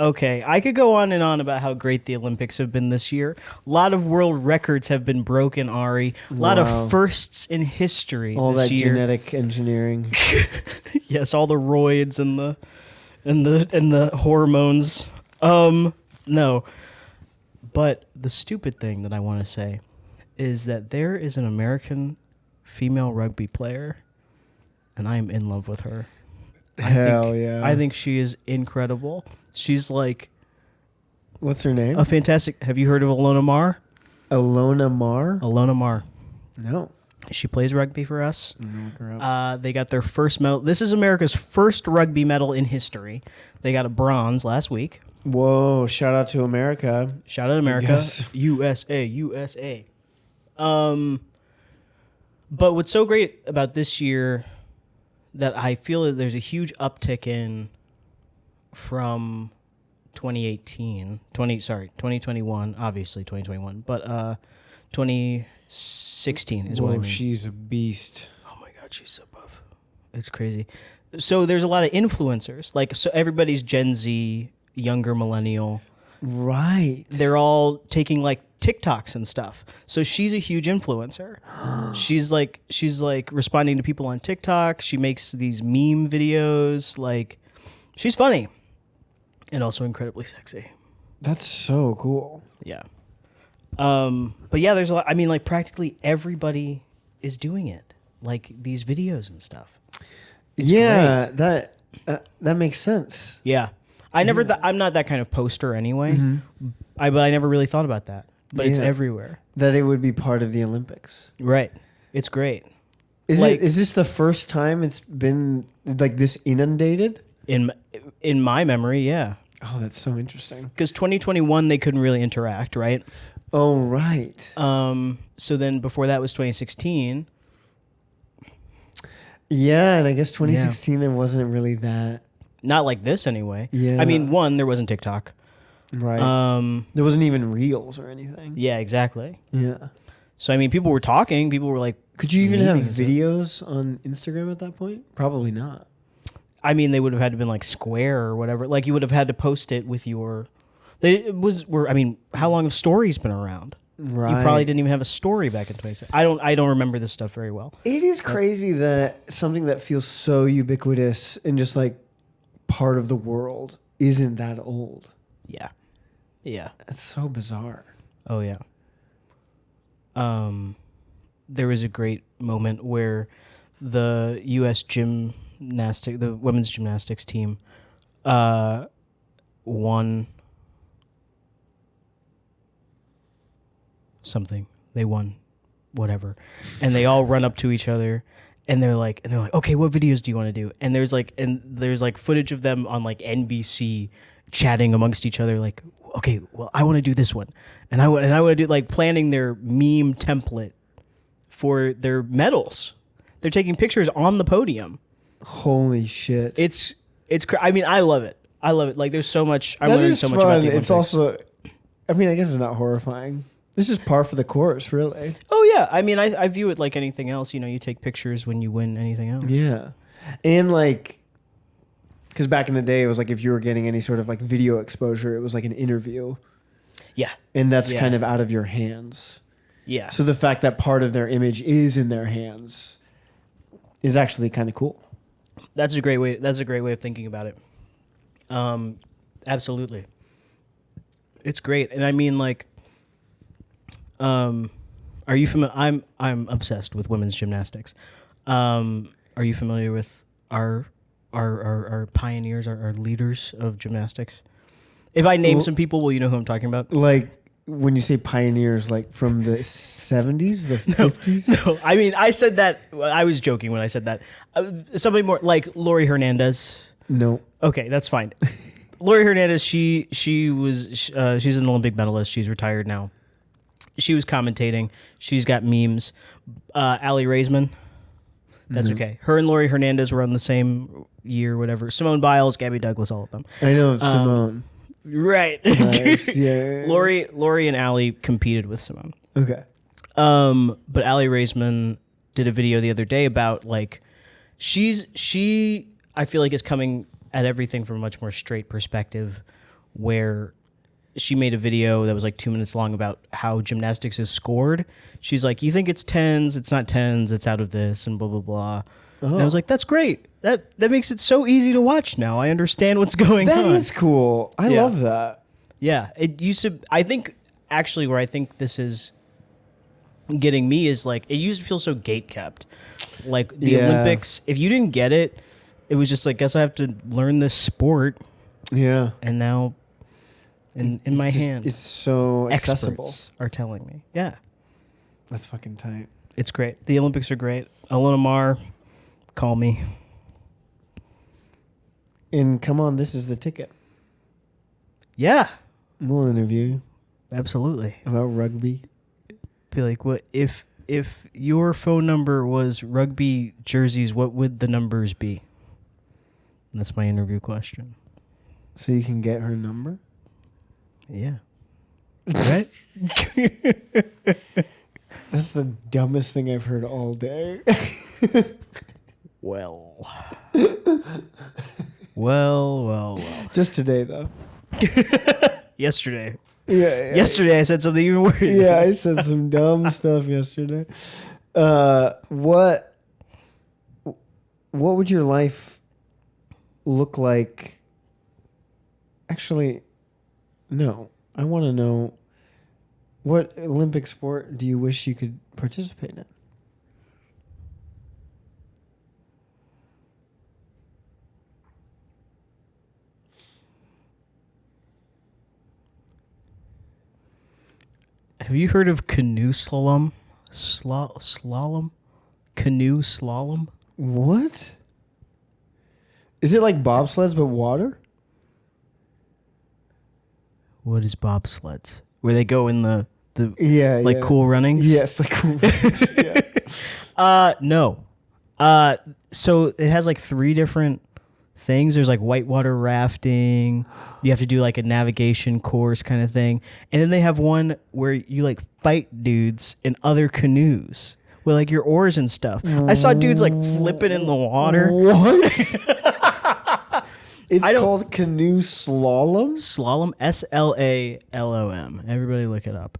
Okay, I could go on and on about how great the Olympics have been this year. A lot of world records have been broken, Ari. A lot of firsts in history all this that year. genetic engineering. Yes, all the roids and the hormones. No. But the stupid thing that I want to say is that there is an American female rugby player, and I am in love with her. I think she is incredible. She's like... What's her name? A fantastic... Have you heard of Ilona Mar? Ilona Mar? Ilona Mar. No. She plays rugby for us. They got their first medal. This is America's first rugby medal in history. They got a bronze last week. Whoa, shout out to America. Shout out to America. USA, USA. But what's so great about this year that I feel that there's a huge uptick in from 2021, obviously 2021, but 2016 is what I mean. She's a beast. Oh my God, she's so buff. It's crazy. So there's a lot of influencers. Like, so everybody's Gen Z, younger millennial. Right. They're all taking like TikToks and stuff. So she's a huge influencer. she's like responding to people on TikTok. She makes these meme videos. Like, she's funny and also incredibly sexy. That's so cool. Yeah. But yeah, there's a lot. I mean, like, practically everybody is doing it. Like, these videos and stuff. It's great. that makes sense. Yeah. I'm not that kind of poster anyway. Mm-hmm. But I never really thought about that. But it's everywhere. That it would be part of the Olympics. Right. It's great. Is this the first time it's been like this inundated? In my memory, yeah. Oh, that's so interesting. Because 2021 they couldn't really interact, right? Oh, right. So then before that was 2016. Yeah, and I guess 2016 there wasn't really that. Not like this anyway. Yeah. I mean, one, there wasn't TikTok. Right. There wasn't even Reels or anything. Yeah, exactly. Yeah. So, I mean, people were talking. People were like... Could you even have videos on Instagram at that point? Probably not. I mean, they would have had to been like Square or whatever. Like, you would have had to post it with your... I mean, how long have stories been around? Right. You probably didn't even have a story back in 2016. I don't remember this stuff very well. It is crazy that something that feels so ubiquitous and just like part of the world isn't that old. Yeah. Yeah. That's so bizarre. Oh, yeah. There was a great moment where the U.S. the women's gymnastics team, won something. They won whatever. And they all run up to each other and they're like, okay, what videos do you want to do? And there's like footage of them on like NBC chatting amongst each other, like, okay, well, I want to do this one. And I want to do, like, planning their meme template for their medals. They're taking pictures on the podium. Holy shit. I mean, I love it. Like, there's so much. I learned so much about the Olympics. It's also, I mean, I guess it's not horrifying. This is par for the course, really. Oh, yeah. I mean, I view it like anything else. You know, you take pictures when you win anything else. Yeah. And, like, because back in the day, it was like if you were getting any sort of, like, video exposure, it was like an interview. Yeah. And that's kind of out of your hands. Yeah. So the fact that part of their image is in their hands is actually kind of cool. That's a great way of thinking about it. Absolutely. It's great. And I mean, like, are you familiar? I'm obsessed with women's gymnastics. Are you familiar with our pioneers, our leaders of gymnastics? If I name some people, will you know who I'm talking about? Like, when you say pioneers, like from the 70s, the 50s? No, I mean, I said that. I was joking when I said that. Somebody more like Lori Hernandez. No. Okay, that's fine. Lori Hernandez, she's an Olympic medalist. She's retired now. She was commentating. She's got memes. Allie Raisman. That's okay. Her and Lori Hernandez were on the same year, whatever. Simone Biles, Gabby Douglas, all of them. I know Simone. Right. Nice. Yeah. Lori and Allie competed with Simone. Okay. But Allie Raisman did a video the other day about, like, she I feel like is coming at everything from a much more straight perspective, where she made a video that was like 2 minutes long about how gymnastics is scored. She's like, you think it's tens, it's not tens, it's out of this, and blah, blah, blah. And I was like, that's great. That makes it so easy to watch now. I understand what's going on. That is cool. I love that. Yeah. It used to, I think, actually, where I think this is getting me is like, it used to feel so gate kept. Like the Olympics, if you didn't get it, it was just like, guess I have to learn this sport. Yeah. And now in my hand, it's so accessible. Experts are telling me. Yeah. That's fucking tight. It's great. The Olympics are great. Ilona Mar, call me. And come on, this is the ticket. Yeah. We'll interview you Absolutely. about rugby. Be like, what if your phone number was rugby jerseys, what would the numbers be? That's my interview question. So you can get her number? Yeah. Right? That's the dumbest thing I've heard all day. Well. Well. Just today, though. Yesterday. Yeah. Yesterday I said something even weird. Yeah, I said some dumb stuff yesterday. What would your life look like? Actually, no. I want to know, what Olympic sport do you wish you could participate in? Have you heard of canoe slalom? Slalom? Canoe slalom? What? Is it like bobsleds but water? What is bobsleds? Where they go in the Yeah. Cool Runnings? Yes, like Cool Runnings. Yeah. No. So it has like 3 different things. There's like whitewater rafting. You have to do like a navigation course kind of thing. And then they have one where you like fight dudes in other canoes with like your oars and stuff. I saw dudes like flipping in the water. What? It's called canoe slalom? Slalom, SLALOM. Everybody look it up.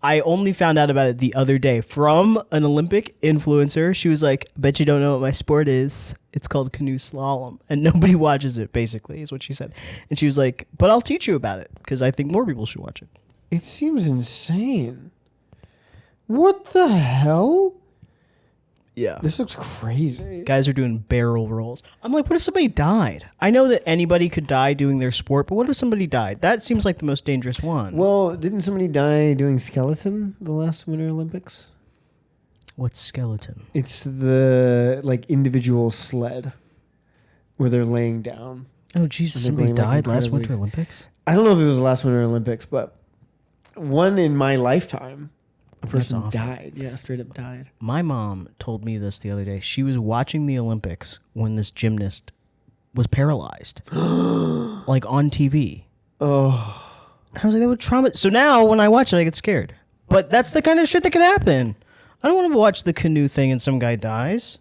I only found out about it the other day from an Olympic influencer. She was like, bet you don't know what my sport is. It's called canoe slalom. And nobody watches it, basically, is what she said. And she was like, but I'll teach you about it because I think more people should watch it. It seems insane. What the hell? Yeah. This looks crazy. Guys are doing barrel rolls. I'm like, what if somebody died? I know that anybody could die doing their sport, but what if somebody died? That seems like the most dangerous one. Well, didn't somebody die doing skeleton the last Winter Olympics? What's skeleton? It's the like individual sled where they're laying down. Oh, Jesus. And they're Somebody going, like, died last incredibly- Winter Olympics? I don't know if it was the last Winter Olympics, but one in my lifetime, a person awful. died. Yeah, straight up died. My mom told me this the other day. She was watching the Olympics when this gymnast was paralyzed, like on TV. Oh, I was like, that would trauma. So now when I watch it, I get scared. But that's the kind of shit that could happen. I don't want to watch the canoe thing and some guy dies.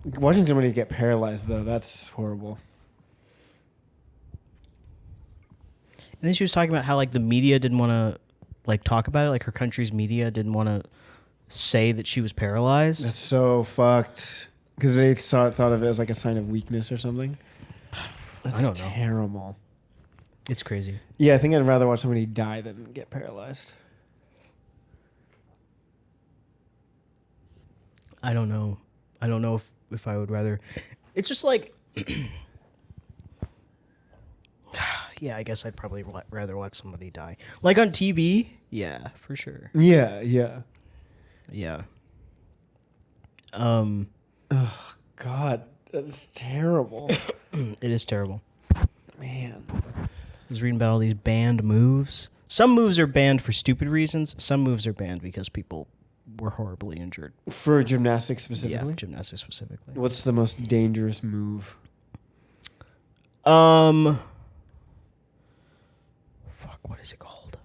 watching somebody get paralyzed though, that's horrible. And then she was talking about how like the media didn't want to like talk about it. Like her country's media didn't want to say that she was paralyzed. That's so fucked because they thought of it as like a sign of weakness or something. That's I don't know. terrible. It's crazy. Yeah, I think I'd rather watch somebody die than get paralyzed. I don't know. I don't know if I would rather. It's just like, yeah, I guess I'd probably rather watch somebody die. Like on TV, yeah, for sure. Yeah. Yeah. Oh God, that's terrible. It is terrible. Man. I was reading about all these banned moves. Some moves are banned for stupid reasons. Some moves are banned because people were horribly injured. For gymnastics specifically? Yeah, gymnastics specifically. What's the most dangerous move? Fuck, what is it called?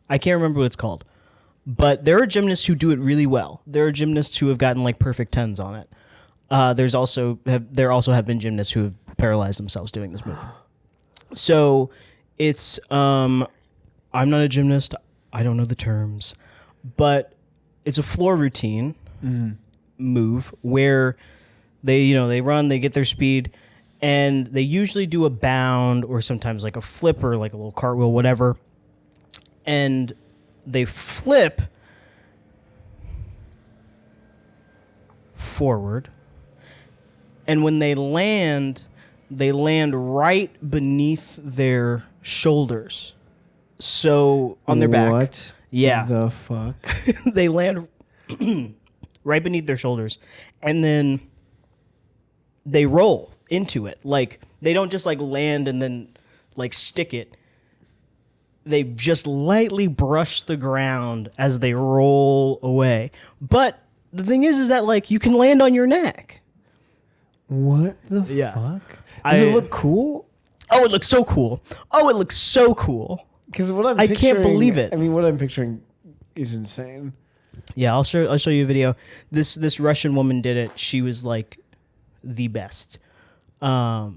I can't remember what it's called. But there are gymnasts who do it really well. There are gymnasts who have gotten like perfect 10s on it. There also have been gymnasts who have paralyzed themselves doing this move. So it's I'm not a gymnast. I don't know the terms, but it's a floor routine move where they run, they get their speed, and they usually do a bound or sometimes like a flip or like a little cartwheel, whatever. And they flip forward, and when they land right beneath their shoulders. So on their back. What? Yeah. The fuck? They land right beneath their shoulders, and then they roll into it. Like, they don't just like land and then like stick it. They just lightly brush the ground as they roll away. But the thing is that like you can land on your neck. What the Yeah. fuck? Does it look cool? Oh, it looks so cool. Oh, it looks so cool. Because what I can't believe it. I mean, what I'm picturing is insane. Yeah, I'll show you a video. This Russian woman did it. She was like the best. But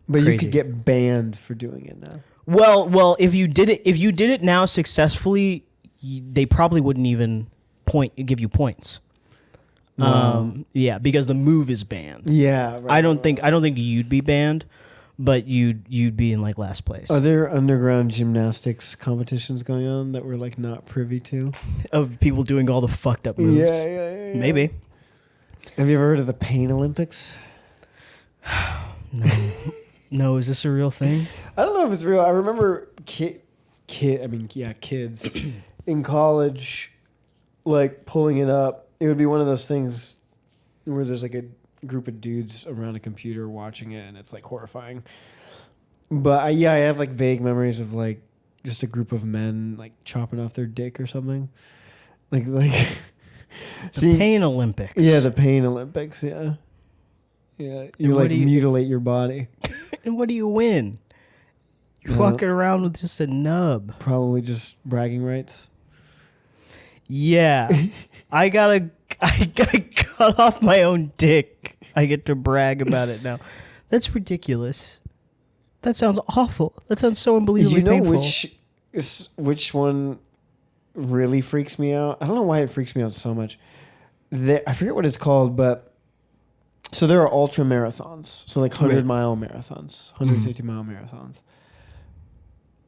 Crazy. you could get banned for doing it now. Well, if you did it now successfully, they probably wouldn't even give you points. Wow. Yeah, because the move is banned. Yeah, right, I don't think you'd be banned, but you'd be in like last place. Are there underground gymnastics competitions going on that we're like not privy to? Of people doing all the fucked up moves. Yeah. Maybe. Have you ever heard of the Pain Olympics? No, is this a real thing? I don't know if it's real. I remember kids in college, like pulling it up. It would be one of those things where there's like a group of dudes around a computer watching it, and it's like horrifying. But I have like vague memories of like just a group of men like chopping off their dick or something. Like The Pain Olympics. Yeah, the Pain Olympics. Yeah. Yeah, you like mutilate your body. And what do you win? You're walking around with just a nub. Probably just bragging rights. Yeah. I got cut off my own dick. I get to brag about it now. That's ridiculous. That sounds awful. That sounds so unbelievably painful. Which one really freaks me out? I don't know why it freaks me out so much. I forget what it's called, but so there are ultra marathons. So like 100-mile marathons, 150-mile marathons.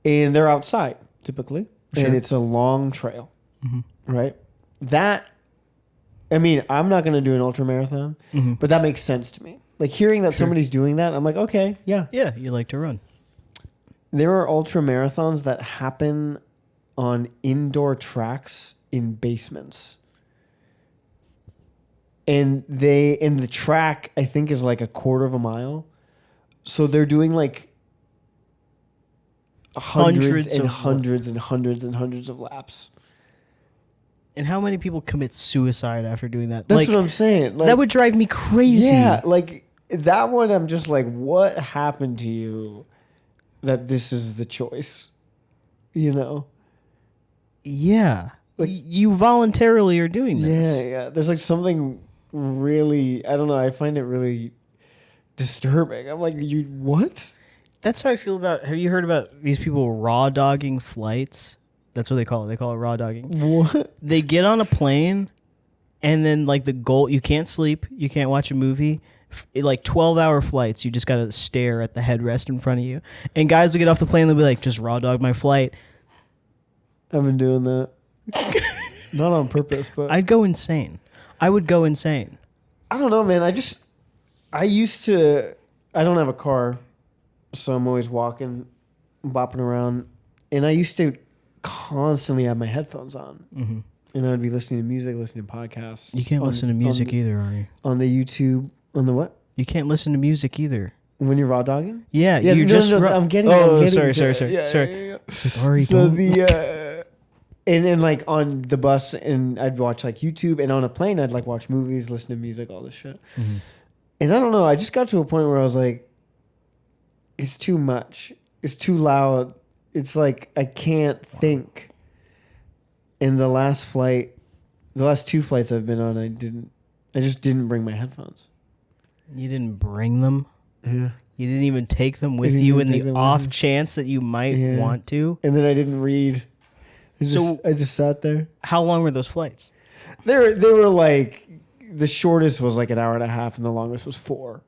And they're outside typically. Sure. And it's a long trail. Mm-hmm. Right? I'm not going to do an ultra marathon, but that makes sense to me. Like hearing that somebody's doing that, I'm like, okay, yeah. Yeah, you like to run. There are ultra marathons that happen on indoor tracks in basements. And the track, I think, is like a quarter of a mile. So they're doing like hundreds of laps. And how many people commit suicide after doing that? That's what I'm saying. Like, that would drive me crazy. Yeah, like that one, I'm just like, what happened to you that this is the choice? You know? Yeah. Like, you voluntarily are doing this. Yeah. There's like something really, I don't know, I find it really disturbing. I'm like, what? That's how I feel about, have you heard about these people raw dogging flights? That's what they call it. They call it raw dogging. What? They get on a plane, and then like the goal, you can't sleep, you can't watch a movie. Like 12-hour flights, you just got to stare at the headrest in front of you. And guys will get off the plane, they'll be like, just raw dog my flight. I've been doing that. Not on purpose, but I'd go insane. I would go insane. I don't know, man. I don't have a car, so I'm always walking, bopping around. And I used to constantly have my headphones on. Mm-hmm. And I would be listening to music, listening to podcasts. You can't listen to music either, are you? On the YouTube, on the what? You can't listen to music either. When you're raw dogging? Yeah, I'm getting. Sorry. Yeah. It's like, Ari, so don't. And then like on the bus, and I'd watch like YouTube, and on a plane, I'd like watch movies, listen to music, all this shit. Mm-hmm. And I don't know, I just got to a point where I was like, it's too much. It's too loud. It's like I can't think. And the last two flights I've been on, I just didn't bring my headphones. You didn't bring them? Yeah. You didn't even take them with didn't you even in take the them with off me. chance that you might Yeah. want to. And then I didn't read. So- I just sat there. How long were those flights? They were like, the shortest was like an hour and a half, and the longest was 4.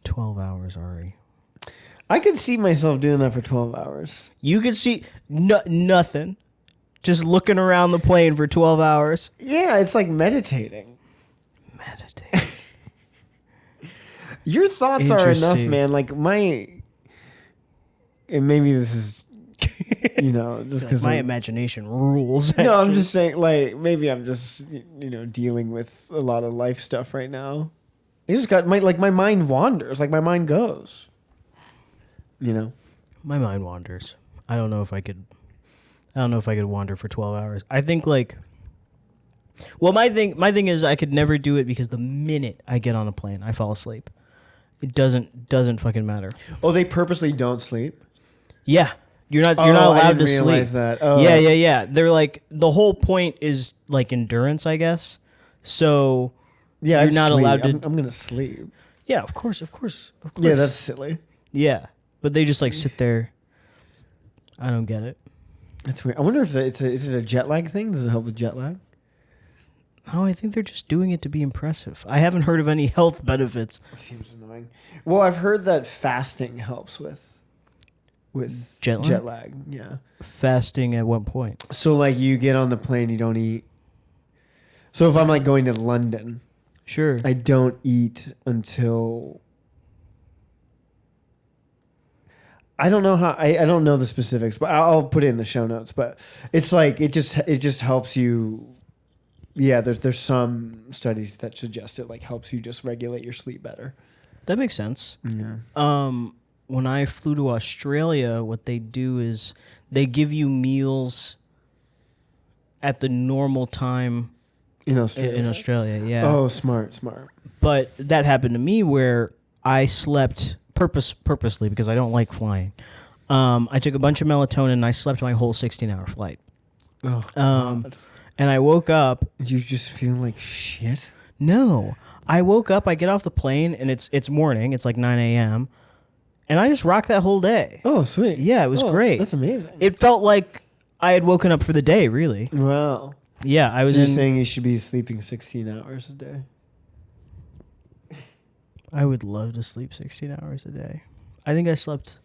12 hours, Ari. I could see myself doing that for 12 hours. You could see nothing. Just looking around the plane for 12 hours. Yeah, it's like meditating. Meditate. Your thoughts are enough, Interesting. man. Like and maybe this is, just because My imagination rules. No, I'm actually. just saying, like, maybe I'm just, dealing with a lot of life stuff right now. I just got my mind wanders, like my mind goes. My mind wanders. I don't know if I could wander for 12 hours. I think my thing is I could never do it because the minute I get on a plane, I fall asleep. It doesn't fucking matter. Oh, they purposely don't sleep? Yeah. You're not I allowed didn't to sleep. realize that. Oh. Yeah. They're like, the whole point is like endurance, I guess. So Yeah, you're I'd not sleep. allowed to. I'm going to sleep. Yeah, of course. Yeah, that's silly. Yeah, but they just like sit there. I don't get it. That's weird. I wonder if is it a jet lag thing? Does it help with jet lag? Oh, I think they're just doing it to be impressive. I haven't heard of any health benefits. It seems annoying. Well, I've heard that fasting helps with Jet lag? jet lag. Yeah. Fasting at what point? So like you get on the plane, you don't eat. So if I'm like going to London, Sure. I don't eat until I don't know how I don't know the specifics, but I'll put it in the show notes. But it's like it just helps you. Yeah, there's some studies that suggest it like helps you just regulate your sleep better. That makes sense. Yeah. When I flew to Australia, what they do is they give you meals at the normal time In Australia. in Australia. Yeah. Oh, smart. But that happened to me where I slept purposely because I don't like flying. I took a bunch of melatonin and I slept my whole 16-hour flight. Oh, God. And I woke up. You just feel like shit? No. I woke up, I get off the plane, and it's morning. It's like 9 a.m. And I just rocked that whole day. Oh, sweet. Yeah, it was great. That's amazing. It felt like I had woken up for the day, really. Wow. Yeah, I was so you're in... saying you should be sleeping 16 hours a day? I would love to sleep 16 hours a day. I think I slept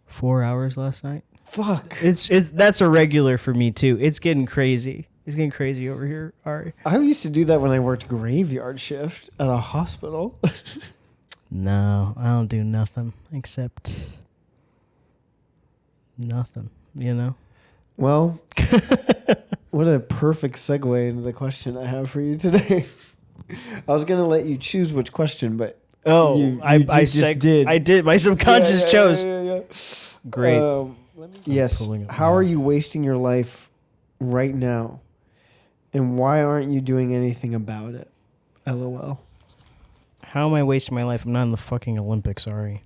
4 hours last night. Fuck. That's a regular for me, too. It's getting crazy. It's getting crazy over here, Ari. I used to do that when I worked graveyard shift at a hospital. No, I don't do nothing except nothing, Well, what a perfect segue into the question I have for you today. I was going to let you choose which question, but I just did. I did. My subconscious chose. Yeah. Great. Yes. pulling up How now. are you wasting your life right now? And why aren't you doing anything about it? LOL. How am I wasting my life? I'm not in the fucking Olympics, Ari.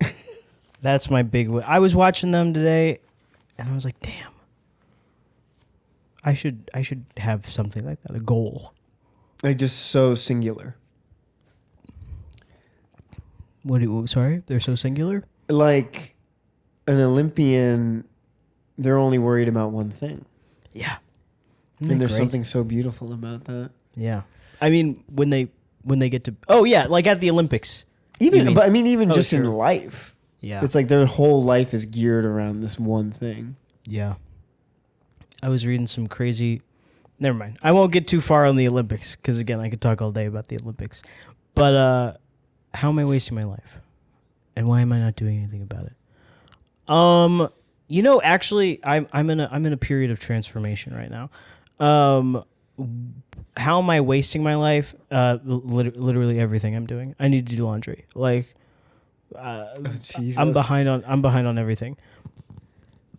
That's my big... I was watching them today, and I was like, damn. I should have something like that, a goal. Like just so singular. Sorry? They're so singular? Like an Olympian, they're only worried about one thing. Yeah. And there's something so beautiful about that. Yeah. I mean, when they get to... Oh, yeah, like at the Olympics. Even Oh, just in sure. life. Yeah. It's like their whole life is geared around this one thing. Yeah. I was reading some crazy... Never mind. I won't get too far on the Olympics because, again, I could talk all day about the Olympics. But how am I wasting my life? And why am I not doing anything about it? Actually, I'm in a period of transformation right now. How am I wasting my life? Literally everything I'm doing. I need to do laundry. Like, Jesus. I'm behind on everything.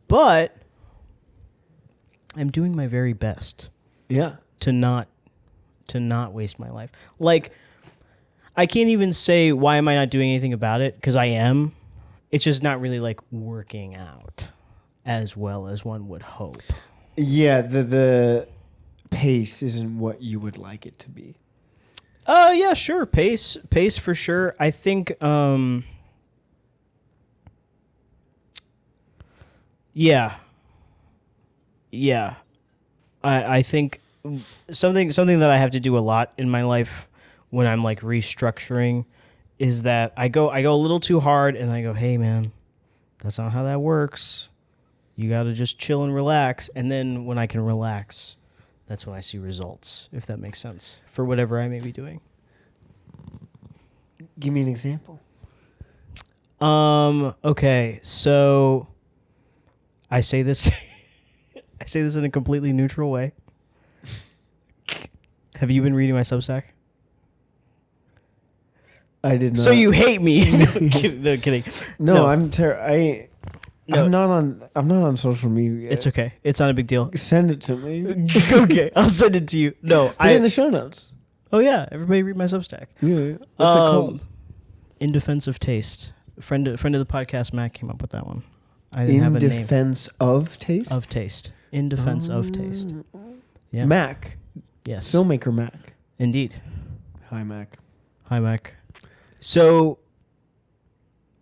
But I'm doing my very best. Yeah. To not waste my life. Like, I can't even say why am I not doing anything about it, because I am. It's just not really like working out as well as one would hope. Yeah, the pace isn't what you would like it to be. Yeah, sure. Pace for sure. I think yeah. Yeah. I think something that I have to do a lot in my life when I'm like restructuring is that I go a little too hard and I go, "Hey man, that's not how that works. You got to just chill and relax." And then when I can relax, that's when I see results, if that makes sense, for whatever I may be doing. Give me an example. Okay, so I say this I say this in a completely neutral way. Have you been reading my Substack? I did not. So you hate me? No kidding. No, No. I'm not on social media. It's okay. It's not a big deal. Send it to me. Okay, I'll send it to you. No, Put it in the show notes. Oh yeah, everybody read my Substack. Yeah. What's it called? In Defense of Taste. Friend of the podcast, Matt, came up with that one. I didn't have a name. In defense of taste. Of taste. In defense of taste. Yeah. Mac. Yes. Filmmaker Mac. Indeed. Hi, Mac. Hi, Mac. So,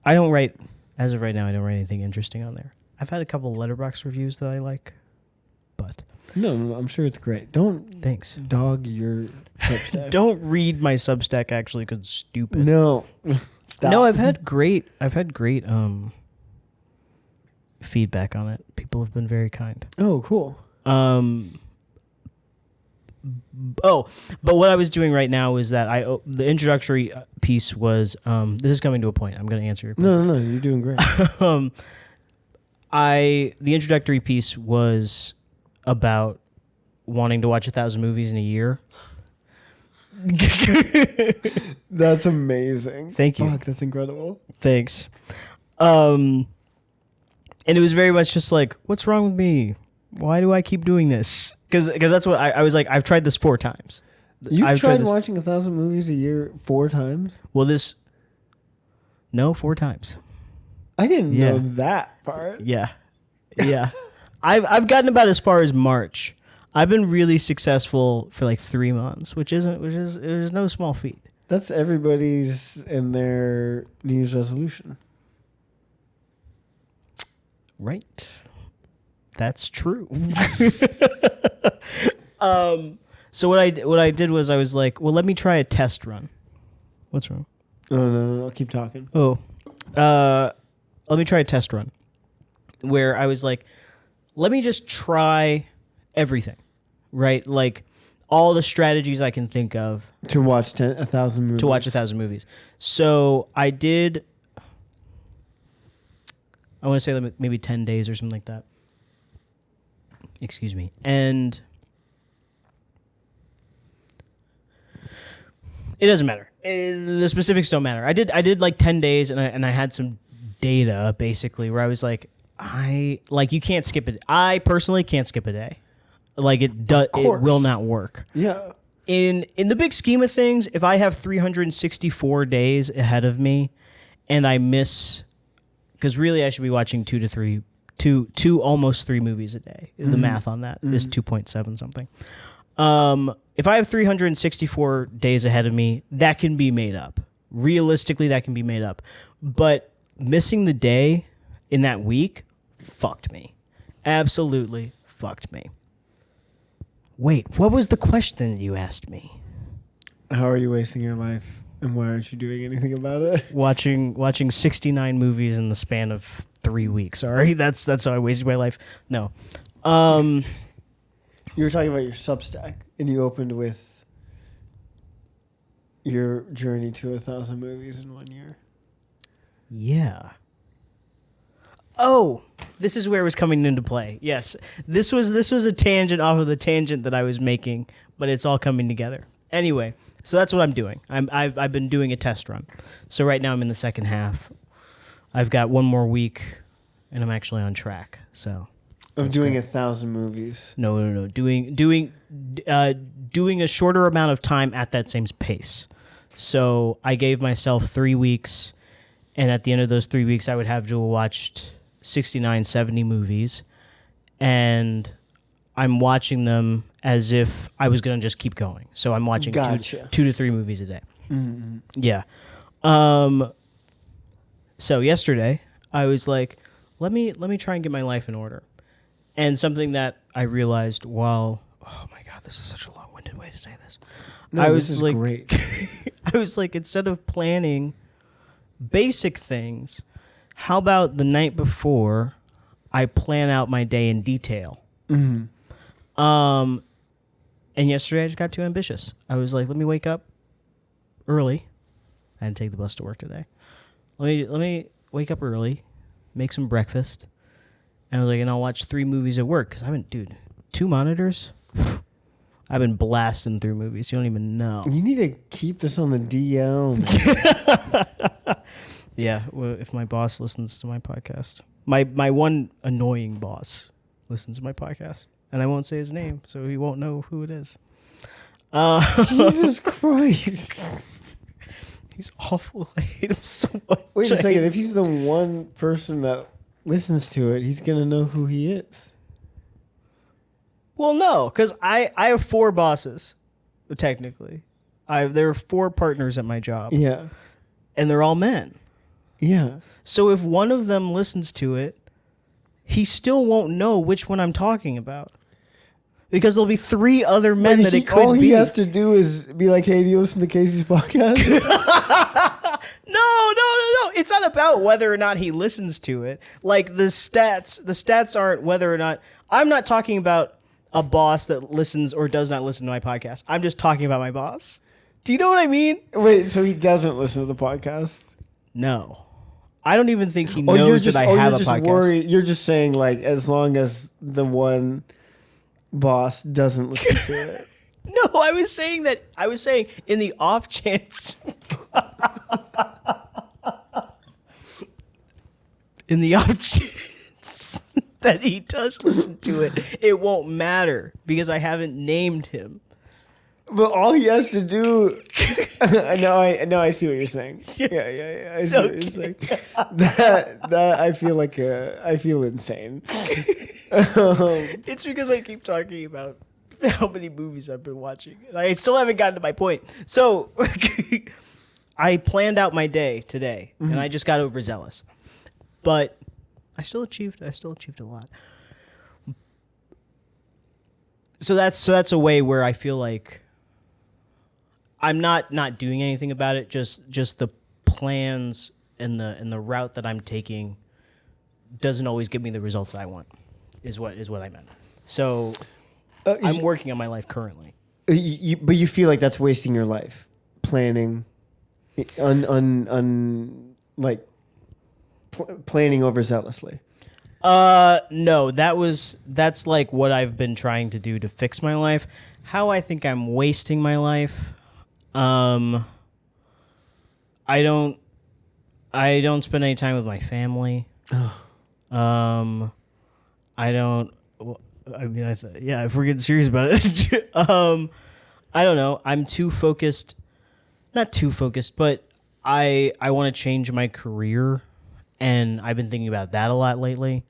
I don't write, as of right now, I don't write anything interesting on there. I've had a couple Letterboxd reviews that I like, but... No, I'm sure it's great. Don't Thanks. dog your Substack. Don't read my Substack, actually, because it's stupid. No. Stop. No, I've had great feedback on it. People have been very kind. Oh, cool. But what I was doing right now is that the introductory piece was this is coming to a point. I'm going to answer your question. No, you're doing great. The introductory piece was about wanting to watch 1,000 movies in a year. That's amazing. Thank you. Fuck, that's incredible. Thanks. And it was very much just like, what's wrong with me? Why do I keep doing this? Because that's what I was like. I've tried this 4 times. You've tried watching 1,000 movies a year 4 times? Well, 4 times. I didn't know that part. Yeah. I've gotten about as far as March. I've been really successful for like 3 months, which is no small feat. That's everybody's in their New Year's resolution. Right. That's true. So what I did was I was like, well, let me try a test run. What's wrong? Oh, no, keep talking. Oh, let me try a test run where I was like, let me just try everything, right? Like all the strategies I can think of to watch 1,000 movies. To watch 1,000 movies. So I did. I want to say maybe 10 days or something like that. Excuse me. And it doesn't matter. The specifics don't matter. I did like 10 days and I had some data basically where I was like, you can't skip it. I personally can't skip a day. Like it will not work. Yeah. In the big scheme of things, if I have 364 days ahead of me and I miss, because really I should be watching 2 almost 3 movies a day. Mm-hmm. The math on that is 2.7 something. If I have 364 days ahead of me, that can be made up. Realistically, that can be made up. But missing the day in that week fucked me. Absolutely fucked me. Wait, what was the question that you asked me? How are you wasting your life, and why aren't you doing anything about it? Watching 69 movies in the span of 3 weeks. Sorry, that's how I wasted my life. No. You were talking about your Substack, and you opened with your journey to 1,000 movies in 1 year. Yeah. Oh, this is where it was coming into play. Yes, this was a tangent off of the tangent that I was making, but it's all coming together. Anyway, so that's what I'm doing. I've been doing a test run. So right now I'm in the second half. I've got 1 more week, and I'm actually on track. So of doing 1,000 movies. No. Doing a shorter amount of time at that same pace. So I gave myself 3 weeks, and at the end of those 3 weeks, I would have to have watched 69, 70 movies, and I'm watching them as if I was going to just keep going. So I'm watching Gotcha. 2 to 3 movies a day. Mm-hmm. Yeah. So yesterday I was like, let me try and get my life in order. And something that I realized oh my God, this is such a long-winded way to say this. No, this is great. I was like, instead of planning basic things, how about the night before I plan out my day in detail? Mm-hmm. And yesterday I just got too ambitious. I was like, let me wake up early. I didn't take the bus to work today. Let me wake up early, make some breakfast, and I was like, and I'll watch 3 movies at work because I've been, 2 monitors. I've been blasting through movies. You don't even know. You need to keep this on the DL. Yeah, well, if my boss listens to my podcast, my one annoying boss listens to my podcast, and I won't say his name, so he won't know who it is. Jesus Christ. He's awful. I hate him so much. Wait a second. If he's the one person that listens to it, he's going to know who he is. Well, no, because I have 4 bosses, technically. There are 4 partners at my job. Yeah. And they're all men. Yeah. So if one of them listens to it, he still won't know which one I'm talking about. Because there'll be 3 other men that it could be. All he has to do is be like, hey, do you listen to Casey's podcast? No. It's not about whether or not he listens to it. Like the stats aren't whether or not. I'm not talking about a boss that listens or does not listen to my podcast. I'm just talking about my boss. Do you know what I mean? Wait, so he doesn't listen to the podcast? No. I don't even think he knows that I have a podcast. Worried, you're just saying, like, as long as the one boss doesn't listen to it. No, I was saying in the off chance. In the off chance that he does listen to it, it won't matter because I haven't named him. But all he has to do, I see what you're saying. Yeah. I see what you're saying. That I feel insane. It's because I keep talking about how many movies I've been watching, and I still haven't gotten to my point. So I planned out my day today, and I just got overzealous, but I still achieved a lot. So that's a way where I feel like I'm not doing anything about it. Just the plans and the route that I'm taking doesn't always give me the results that I want. Is what I meant. So I'm working on my life currently. But you feel like that's wasting your life planning, planning overzealously. No, that's like what I've been trying to do to fix my life. How I think I'm wasting my life. I don't spend any time with my family. If we're getting serious about it, I don't know. I'm too focused, not too focused, but I want to change my career, and I've been thinking about that a lot lately.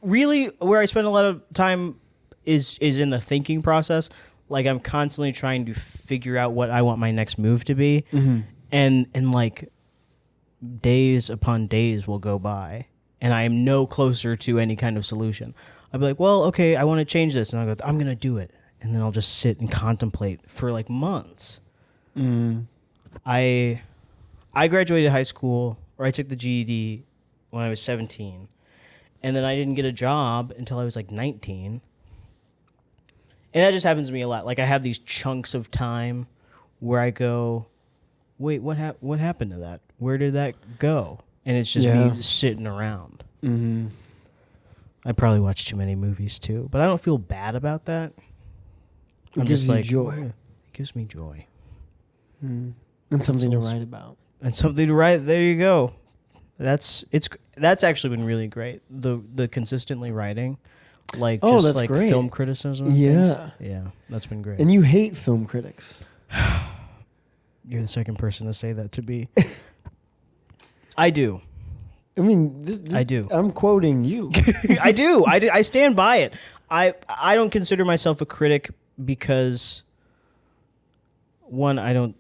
Really, where I spend a lot of time is in the thinking process. Like I'm constantly trying to figure out what I want my next move to be, and like days upon days will go by, and I am no closer to any kind of solution. I'll be like, well, okay, I want to change this, and I'll go, I'm gonna do it, and then I'll just sit and contemplate for like months. I graduated high school, or I took the GED when I was 17, and then I didn't get a job until I was like 19. And that just happens to me a lot. Like I have these chunks of time where I go, wait, what happened to that? Where did that go? And it's just me just sitting around. Mm-hmm. I probably watch too many movies too, but I don't feel bad about that. It gives you joy. Oh, it gives me joy. And something to write about. And something to write. There you go. That's actually been really great. The consistently writing. Like just like great. Film criticism and things. Yeah, that's been great. And you hate film critics. You're the second person to say that to me. I do. I mean, I do. I'm quoting you. I do. I stand by it. I don't consider myself a critic because, one, I don't.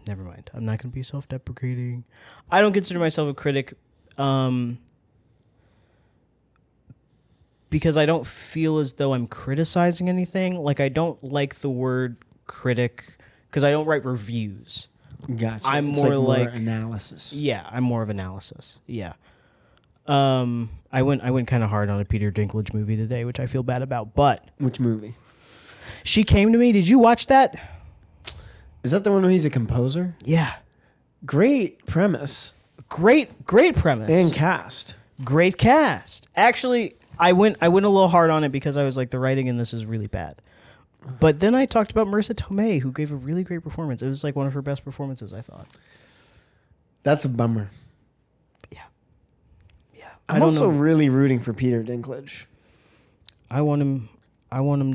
Never mind. I'm not going to be self-deprecating. I don't consider myself a critic because I don't feel as though I'm criticizing anything. Like, I don't like the word critic because I don't write reviews. Gotcha. I'm It's more more analysis. Yeah, I'm more of analysis. Yeah. I went kind of hard on a Peter Dinklage movie today, which I feel bad about. But Which movie? She Came to Me. Did you watch that? Is that the one where he's a composer? Yeah. Great premise. Great premise. And cast. Great cast. Actually, I went a little hard on it because I was like, the writing in this is really bad. But then I talked about Marissa Tomei, who gave a really great performance. It was like one of her best performances, I thought. That's a bummer. Yeah. I'm also really rooting for Peter Dinklage. I want him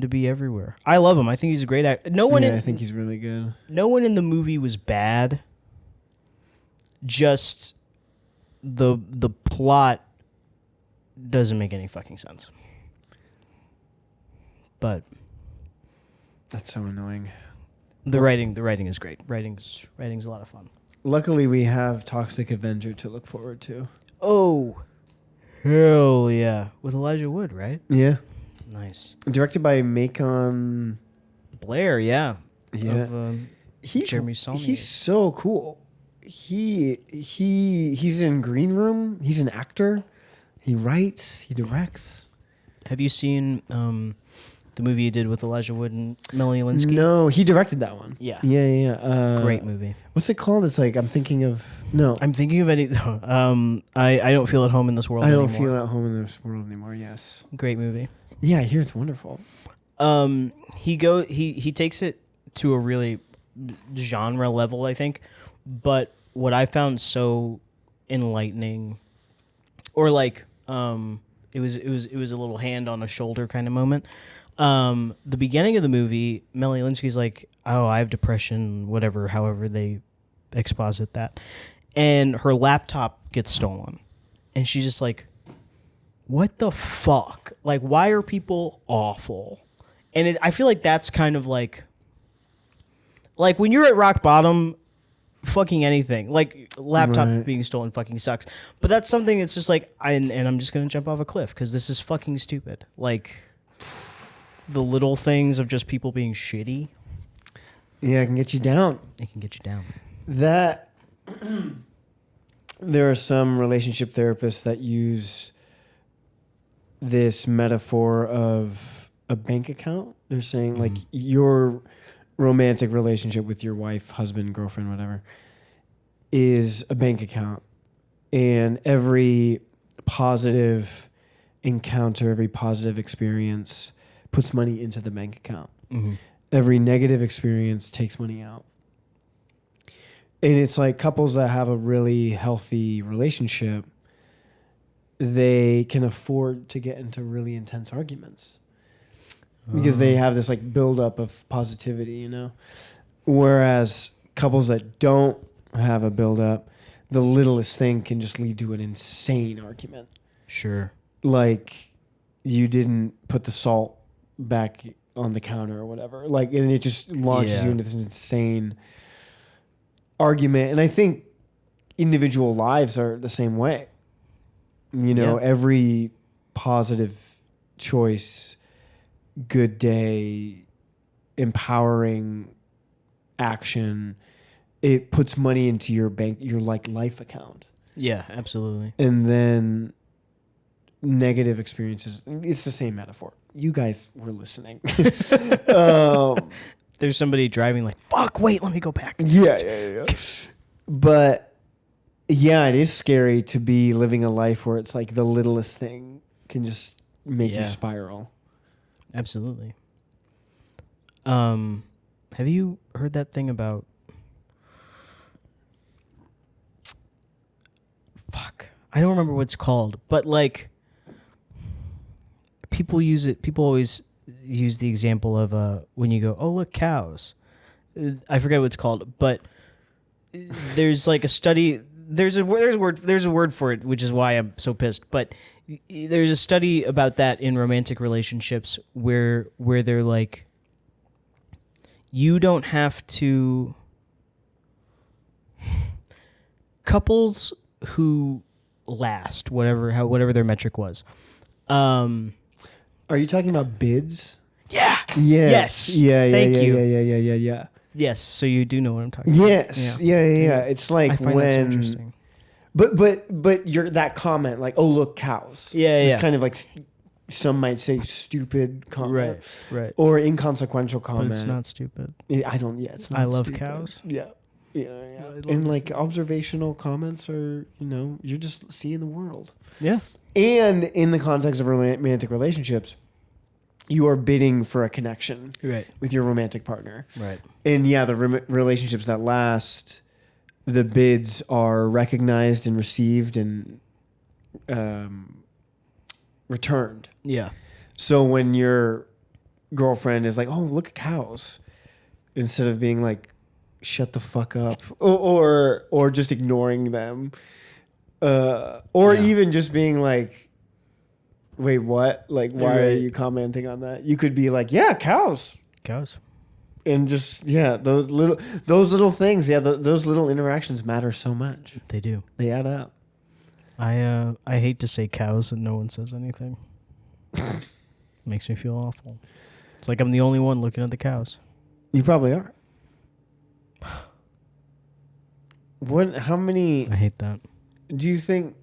to be everywhere. I love him. I think he's a great actor. I think he's really good. No one in the movie was bad. Just the plot doesn't make any fucking sense. But that's so annoying. The writing is great. Writing's a lot of fun. Luckily, we have Toxic Avenger to look forward to. Oh, hell yeah! With Elijah Wood, right? Yeah. Nice. Directed by Macon Blair, yeah. Yeah. Of, Jeremy Saulnier. He's so cool. He's in Green Room. He's an actor. He writes. He directs. Have you seen the movie he did with Elijah Wood and Melanie Linsky? No, he directed that one. Yeah. Yeah. Great movie. What's it called? It's like I'm thinking of any. I don't feel at home in this world. I don't anymore. feel at home in this world anymore. Yes. Great movie. Yeah, I hear it's wonderful. He takes it to a really genre level, I think. But what I found so enlightening, or like it was a little hand on a shoulder kind of moment. The beginning of the movie, Melanie Linsky's like, "Oh, I have depression," whatever, however they exposit that, and her laptop gets stolen, and she's just like, "What the fuck? Like, why are people awful?" And I feel like that's kind of like when you're at rock bottom, fucking anything, like laptop being stolen fucking sucks. But that's something that's just like, and I'm just going to jump off a cliff because this is fucking stupid. Like, the little things of just people being shitty. Yeah, it can get you down. It can get you down. That there are some relationship therapists that use this metaphor of a bank account. They're saying like your romantic relationship with your wife, husband, girlfriend, whatever, is a bank account. And every positive encounter, every positive experience puts money into the bank account. Mm-hmm. Every negative experience takes money out. And it's like couples that have a really healthy relationship, they can afford to get into really intense arguments because they have this like buildup of positivity, you know? Whereas couples that don't have a buildup, the littlest thing can just lead to an insane argument. Sure. Like you didn't put the salt back on the counter or whatever. Like, and it just launches you into this insane argument. And I think individual lives are the same way. You know, every positive choice, good day, empowering action, it puts money into your bank, your like life account. Yeah, absolutely. And then negative experiences, it's the same metaphor. You guys were listening. There's somebody driving like, fuck, wait, let me go back. Yeah. But yeah, it is scary to be living a life where it's like the littlest thing can just make you spiral. Absolutely. Have you heard that thing about... Fuck. I don't remember what it's called, but like people always use the example of when you go, "Oh, look, cows." I forget what it's called, but there's like a study there's a word for it, which is why I'm so pissed. But there's a study about that in romantic relationships where they're like, you don't have to. Couples who last, whatever their metric was. Are you talking about bids? Yeah. Yes. Yeah. Thank you. Yeah. Yes. So you do know what I'm talking about. Yes. Yeah. It's like I find that so interesting. But you're that comment like, oh look, cows. Yeah. It's kind of like some might say stupid comment, Right. or inconsequential comment. But it's not stupid. I don't. Yeah, it's not. I love stupid. cows. Yeah. And like observational comments are, you're just seeing the world. Yeah. And in the context of romantic relationships, you are bidding for a connection with your romantic partner. Right. And yeah, the relationships that last, the bids are recognized and received and returned. Yeah. So when your girlfriend is like, "Oh, look at cows," instead of being like, "Shut the fuck up," or just ignoring them, or even just being like, "Wait, what? Like, why are you commenting on that?" You could be like, "Yeah, cows." And just those little things, those little interactions matter so much. They do. They add up. I hate to say cows and no one says anything. Makes me feel awful. It's like I'm the only one looking at the cows. You probably are. How many? I hate that. Do you think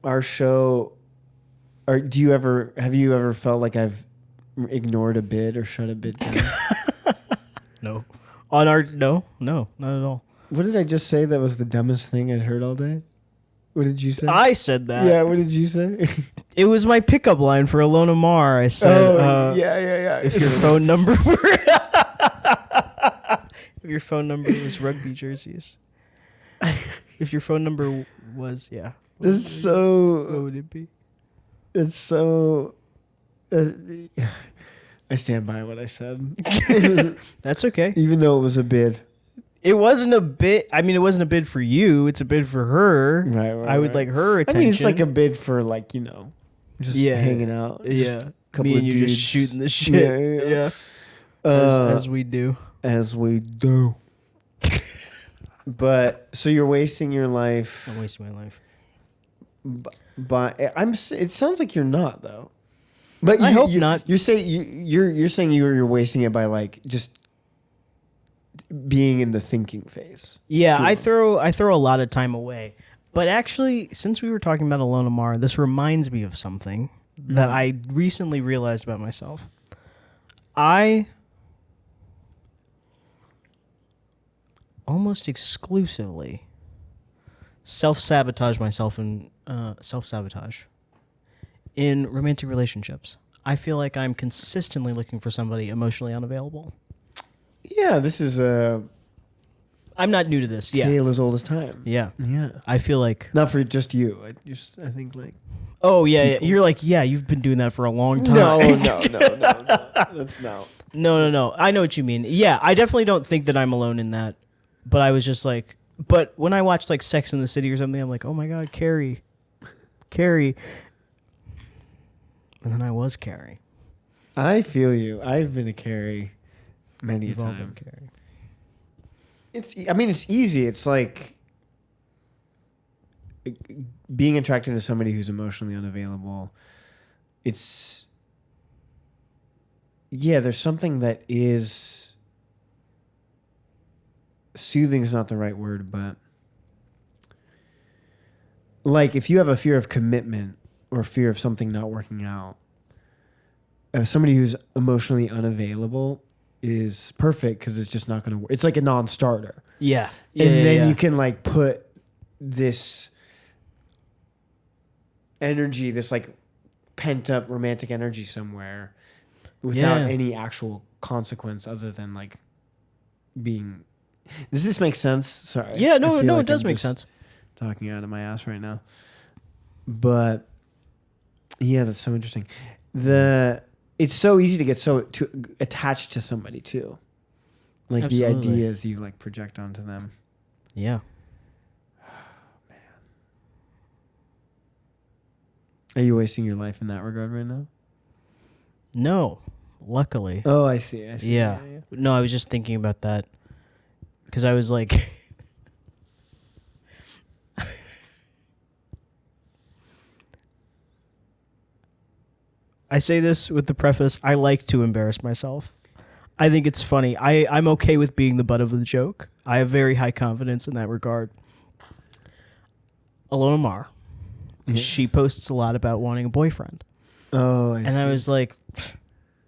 our show? Or have you ever felt like I've ignored a bid or shut a bid down? No. No, not at all. What did I just say that was the dumbest thing I'd heard all day? What did you say? I said that. Yeah, what did you say? It was my pickup line for Ilona Mar. I said, yeah. If your phone number was rugby jerseys. If your phone number was, what would it be? It's so... I stand by what I said. That's okay. Even though it was a bid. It wasn't a bid. I mean, it wasn't a bid for you. It's a bid for her. Right. I would like her attention. I mean, it's like a bid for just hanging out. Yeah. Couple Me and of you dudes. just shooting the shit. Yeah. As we do. As we do. But so you're wasting your life. I'm wasting my life. But it sounds like you're not though. But I hope not. You're saying you're wasting it by like just being in the thinking phase. Yeah, I throw a lot of time away. But actually, since we were talking about Ilona Mar, this reminds me of something that I recently realized about myself. I almost exclusively self-sabotage myself in romantic relationships. I feel like I'm consistently looking for somebody emotionally unavailable. Yeah, this is I'm not new to this. tale as old as time. Yeah. Yeah. I feel like... Not for just you. I think like... Oh, yeah. You're like, you've been doing that for a long time. No. That's not... No. I know what you mean. Yeah, I definitely don't think that I'm alone in that. But I was just like... But when I watched like Sex and the City or something, I'm like, oh my God, Carrie. And then I was Carrie. I feel you. I've been a Carrie many You've times. all been Carrie. It's easy. It's like being attracted to somebody who's emotionally unavailable. There's something that is soothing is not the right word, but like if you have a fear of commitment or fear of something not working out, somebody who's emotionally unavailable is perfect because it's just not going to work. It's like a non-starter. Yeah. And then you can like put this energy, this like pent up romantic energy somewhere without any actual consequence other than like being... Does this make sense? Sorry. Yeah, no, it does make sense. Talking out of my ass right now. But yeah, that's so interesting. It's so easy to get attached to somebody too. Like Absolutely. The ideas you like project onto them. Yeah. Are you wasting your life in that regard right now? No, luckily. Oh, I see. Yeah. No, I was just thinking about that because I was like, I say this with the preface, I like to embarrass myself. I think it's funny. I'm okay with being the butt of the joke. I have very high confidence in that regard. Ilona Mar, she posts a lot about wanting a boyfriend. Oh, I see. And I was like,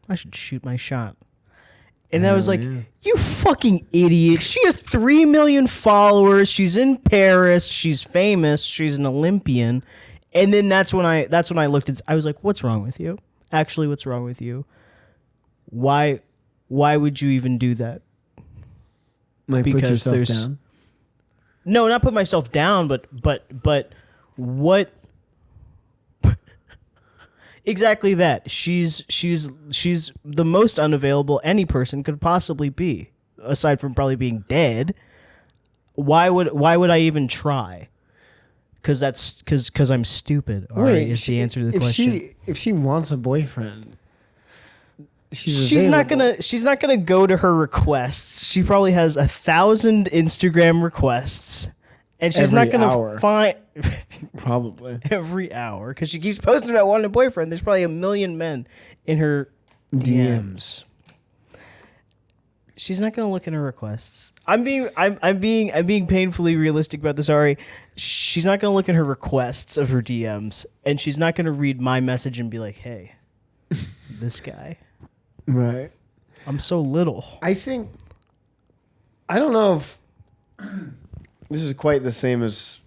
I should shoot my shot. And I was like, you fucking idiot. She has 3 million followers. She's in Paris. She's famous. She's an Olympian. And then that's when I looked at, I was like, what's wrong with you? Actually, what's wrong with you? Why would you even do that? Like, put yourself down? No, not put myself down, but what? Exactly that. She's the most unavailable any person could possibly be, aside from probably being dead. Why would I even try? Because I'm stupid. Is the answer to the question. If she wants a boyfriend, she's not gonna go to her requests. She probably has 1,000 Instagram requests, and she's not gonna find probably every hour because she keeps posting about wanting a boyfriend. There's probably 1 million men in her DMs. She's not gonna look in her requests. I'm being painfully realistic about this, Ari. She's not gonna look in her requests of her DMs, and she's not gonna read my message and be like, "Hey, this guy." Right. I'm so little. I don't know if this is quite the same as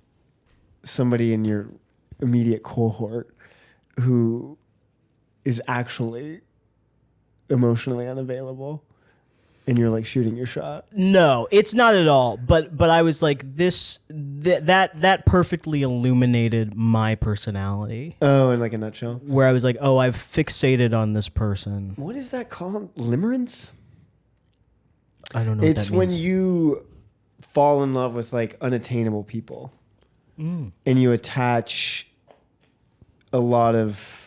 somebody in your immediate cohort who is actually emotionally unavailable. And you're like shooting your shot. No, it's not at all. But I was like that perfectly illuminated my personality. Oh, in like a nutshell. Where I was like, oh, I've fixated on this person. What is that called? Limerence? I don't know. It's when you fall in love with like unattainable people, and you attach a lot of.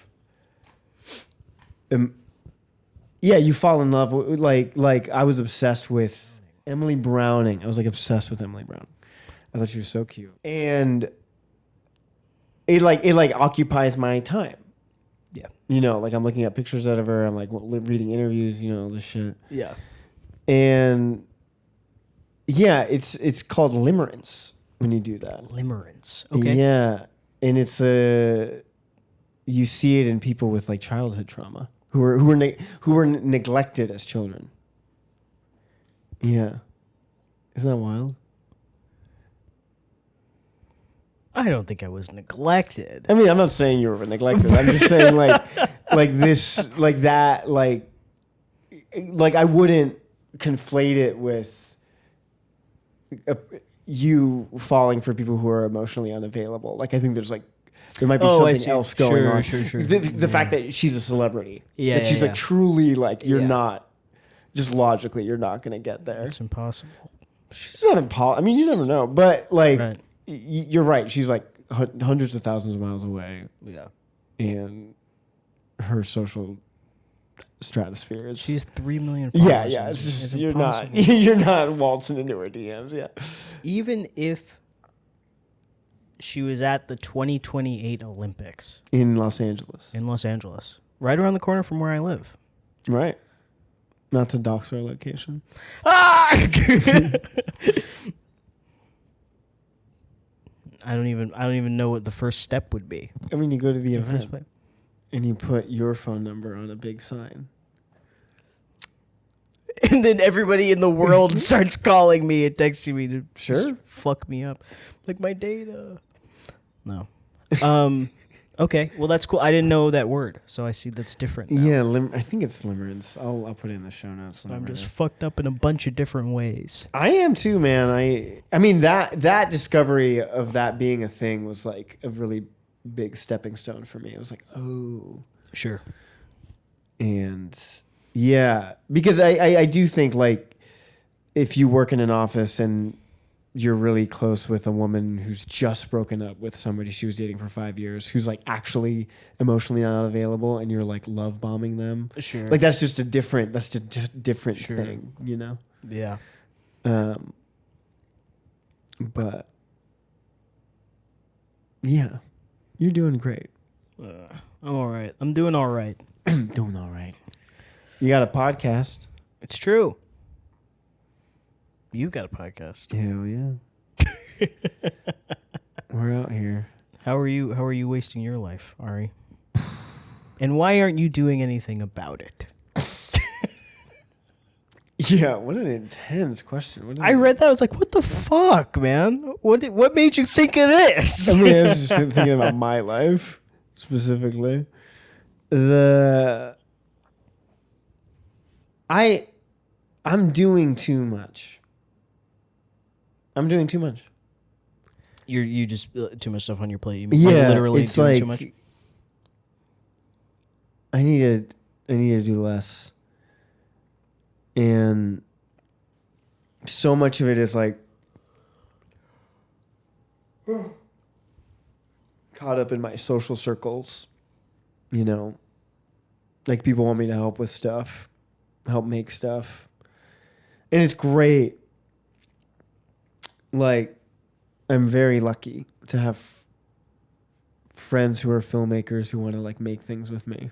You fall in love with like I was obsessed with Emily Browning. I was like obsessed with Emily Browning. I thought she was so cute, and it occupies my time. Yeah, like I'm looking at pictures out of her. I'm like reading interviews. All this shit. Yeah, and it's called limerence when you do that. Limerence. Okay. Yeah, and it's you see it in people with like childhood trauma. Who were neglected as children. Yeah. Isn't that wild? I don't think I was neglected. I mean, I'm not saying you were neglected. I'm just saying like this, like that, like I wouldn't conflate it with you falling for people who are emotionally unavailable. Like, I think there might be something else going on. Sure. The fact that she's a celebrity. Yeah. That she's like truly like, you're not, just logically, you're not going to get there. It's impossible. It's not impossible. I mean, you never know. But like, you're right. She's like hundreds of thousands of miles away. Yeah. And her social stratosphere is. She's 3 million followers. Yeah. It's just, you're not waltzing into her DMs. Yeah. Even if she was at the 2028 Olympics in Los Angeles. Right around the corner from where I live. Right. Not to dox our location. I don't even know what the first step would be. I mean, you go to the event and you put your phone number on a big sign. And then everybody in the world starts calling me and texting me to just fuck me up. Like my data. No. Okay. Well, that's cool. I didn't know that word, so I see that's different now. Yeah, I think it's limerence. I'll put it in the show notes. I'm just fucked up in a bunch of different ways. I am too, man. I mean that discovery of that being a thing was like a really big stepping stone for me. It was like, oh. Sure. And yeah, because I do think like if you work in an office and you're really close with a woman who's just broken up with somebody she was dating for 5 years, who's like actually emotionally not available, and you're like love bombing them. Sure. Like that's just a different different Sure. thing, you know. Yeah. But yeah, you're doing great. I'm all right. I'm doing all right. Doing all right. You got a podcast? It's true. You got a podcast. Hell yeah. We're out here. How are you wasting your life, Ari? And why aren't you doing anything about it? Yeah, what an intense question. I read that. I was like, what the fuck, man? What made you think of this? I mean, I was just thinking about my life specifically. I'm doing too much. You just too much stuff on your plate. You mean, Yeah, literally it's doing like too much. I need to do less. And so much of it is like caught up in my social circles, you know, like people want me to help with stuff, help make stuff. And it's great. Like, I'm very lucky to have friends who are filmmakers who want to like make things with me.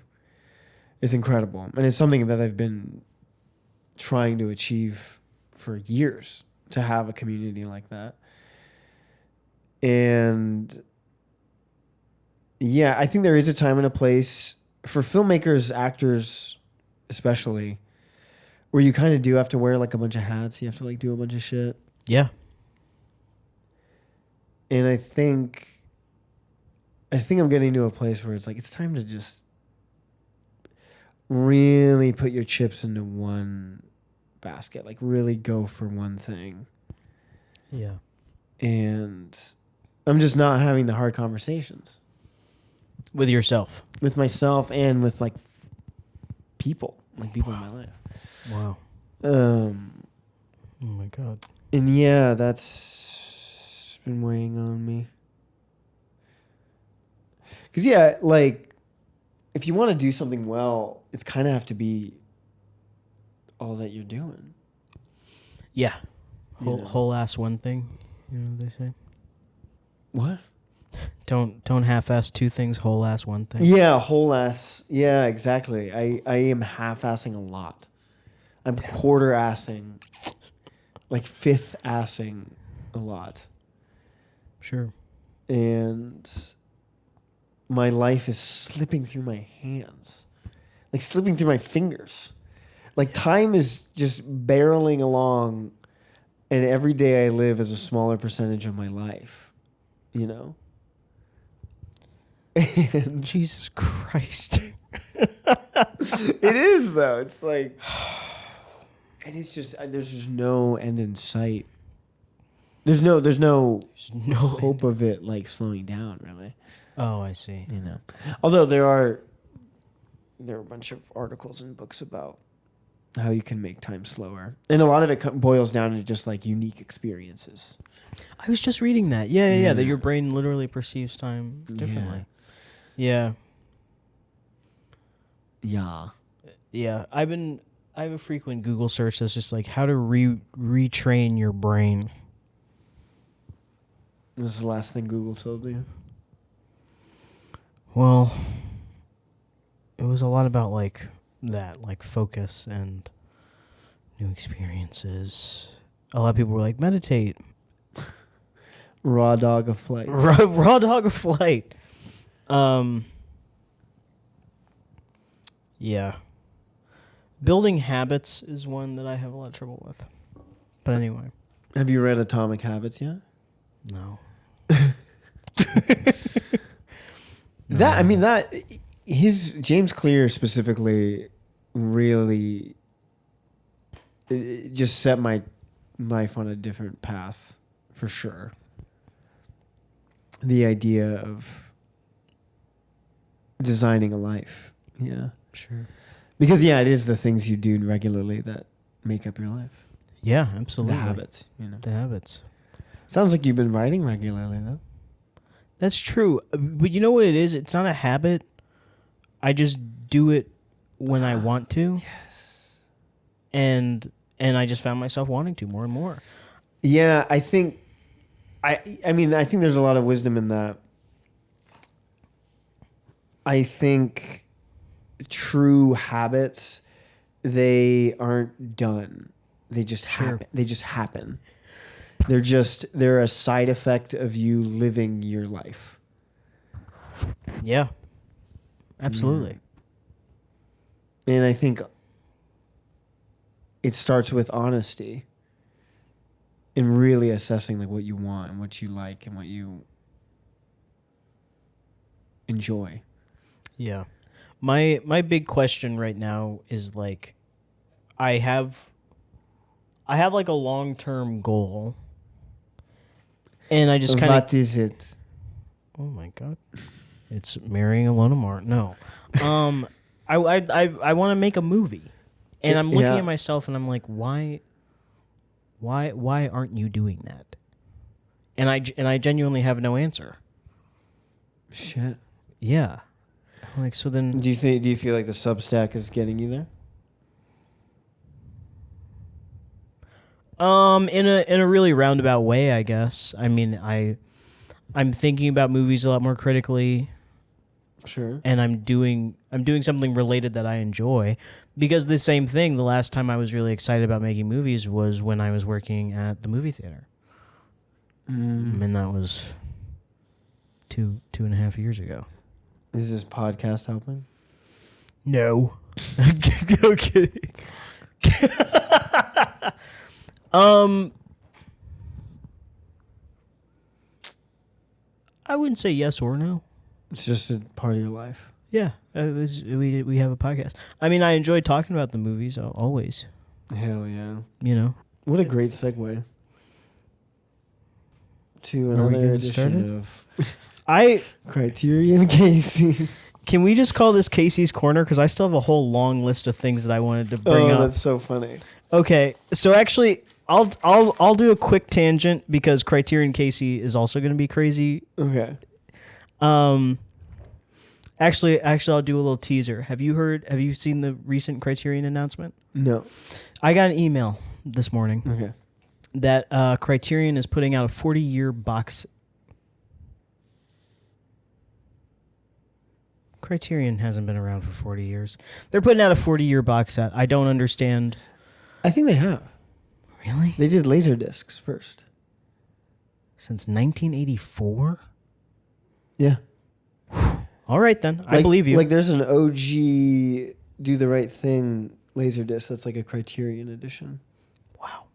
It's incredible. And it's something that I've been trying to achieve for years, to have a community like that. And yeah, I think there is a time and a place for filmmakers, actors especially, where you kind of do have to wear like a bunch of hats. You have to like do a bunch of shit. Yeah. And I think I'm getting to a place where it's like it's time to just really put your chips into one basket, like really go for one thing. Yeah. And I'm just not having the hard conversations With yourself. with myself and with like people in my life. Wow. Oh my God. And yeah, that's been weighing on me. Cause yeah, like if you want to do something well, it's kind of have to be all that you're doing. Yeah. You know. Whole ass one thing. You know what they say? What? Don't half-ass two things, whole ass one thing. Yeah, whole ass. Yeah, exactly. I am half-assing a lot. I'm quarter-assing, like fifth-assing a lot. Sure. And my life is slipping through my hands, like slipping through my fingers. Like time is just barreling along, and every day I live is a smaller percentage of my life, you know? And Jesus Christ. it is, though. It's like, and it's just, there's just no end in sight. There's no hope of it like slowing down, really. Oh, I see. You know, although there are a bunch of articles and books about how you can make time slower, and a lot of it boils down to just like unique experiences. I was just reading that. Yeah. That your brain literally perceives time differently. Yeah. Yeah. I have a frequent Google search that's just like how to retrain your brain. This is the last thing Google told you. Well, it was a lot about like that, like focus and new experiences. A lot of people were like, meditate. Raw dog of flight. Raw dog of flight. Yeah. Building habits is one that I have a lot of trouble with. But anyway. Have you read Atomic Habits yet? No. His James Clear specifically really it just set my life on a different path for sure. The idea of designing a life. Yeah. Sure. Because it is the things you do regularly that make up your life. Yeah, absolutely. The habits, you know. The habits. Sounds like you've been writing regularly, though. That's true. But you know what it is? It's not a habit. I just do it when I want to. Yes. And I just found myself wanting to more and more. Yeah, I think I mean, I think there's a lot of wisdom in that. I think true habits, they aren't done. They just happen. They just happen. They're a side effect of you living your life. Yeah. Absolutely. And I think it starts with honesty and really assessing like what you want and what you like and what you enjoy. Yeah. My big question right now is like I have like a long-term goal. And I just kind of... What is it? Oh my God. It's marrying Ilona Mar. No. I want to make a movie. And I'm looking at myself and I'm like, why aren't you doing that? And I genuinely have no answer. Shit. Yeah. Like, so then Do you feel like the Substack is getting you there? in a really roundabout way, I guess. I mean, I'm thinking about movies a lot more critically. Sure. And I'm doing something related that I enjoy, because the same thing, the last time I was really excited about making movies was when I was working at the movie theater. And that was 2.5 years ago. Is this podcast helping? No. No kidding. I wouldn't say yes or no. It's just a part of your life. Yeah, we have a podcast. I mean, I enjoy talking about the movies always. Hell yeah. You know. What a great segue to Are we another getting edition started? of Criterion Casey. Can we just call this Casey's Corner? Because I still have a whole long list of things that I wanted to bring up. Oh, that's so funny. Okay, so actually, I'll do a quick tangent because Criterion Casey is also going to be crazy. Okay. Actually, I'll do a little teaser. Have you seen the recent Criterion announcement? No. I got an email this morning. Okay. That Criterion is putting out a 40-year box. Criterion hasn't been around for 40 years. They're putting out a 40-year box set. I don't understand. I think they have. Really? They did laser discs first. Since 1984? Yeah. All right, then. I believe you. Like there's an OG Do the Right Thing laser disc that's like a Criterion edition. Wow.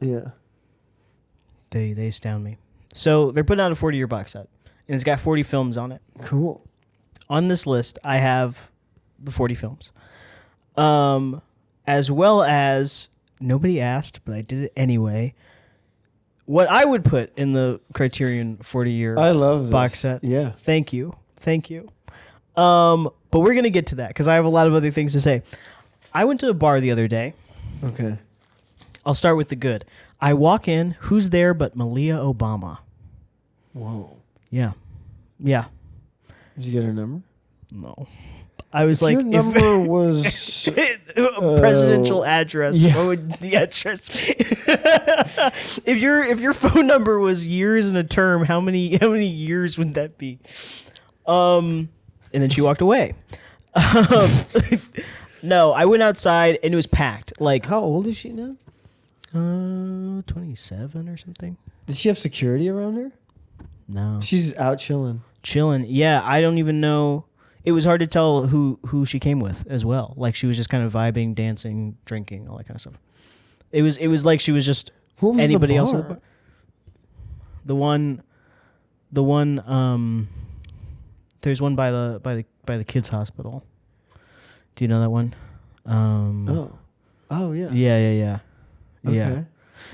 Yeah. They astound me. So they're putting out a 40-year box set, and it's got 40 films on it. Cool. On this list, I have the 40 films. As well as, nobody asked, but I did it anyway, what I would put in the Criterion 40-year I love box this. set. Yeah. Thank you. But we're going to get to that because I have a lot of other things to say. I went to a bar the other day. Okay. I'll start with the good. I walk in, who's there but Malia Obama? Whoa. Yeah. Yeah. Did you get her number? No. I was like, your number was presidential address. yeah. What would the address be? if your phone number was years in a term, how many years would that be? And then she walked away. No, I went outside and it was packed. Like, how old is she now? 27 or something. Did she have security around her? No. She's out chilling. Yeah, I don't even know. It was hard to tell who she came with as well. Like she was just kind of vibing, dancing, drinking, all that kind of stuff. It was like she was just What was anybody the else. bar? The one. There's one by the kids' hospital. Do you know that one? Oh yeah. Yeah.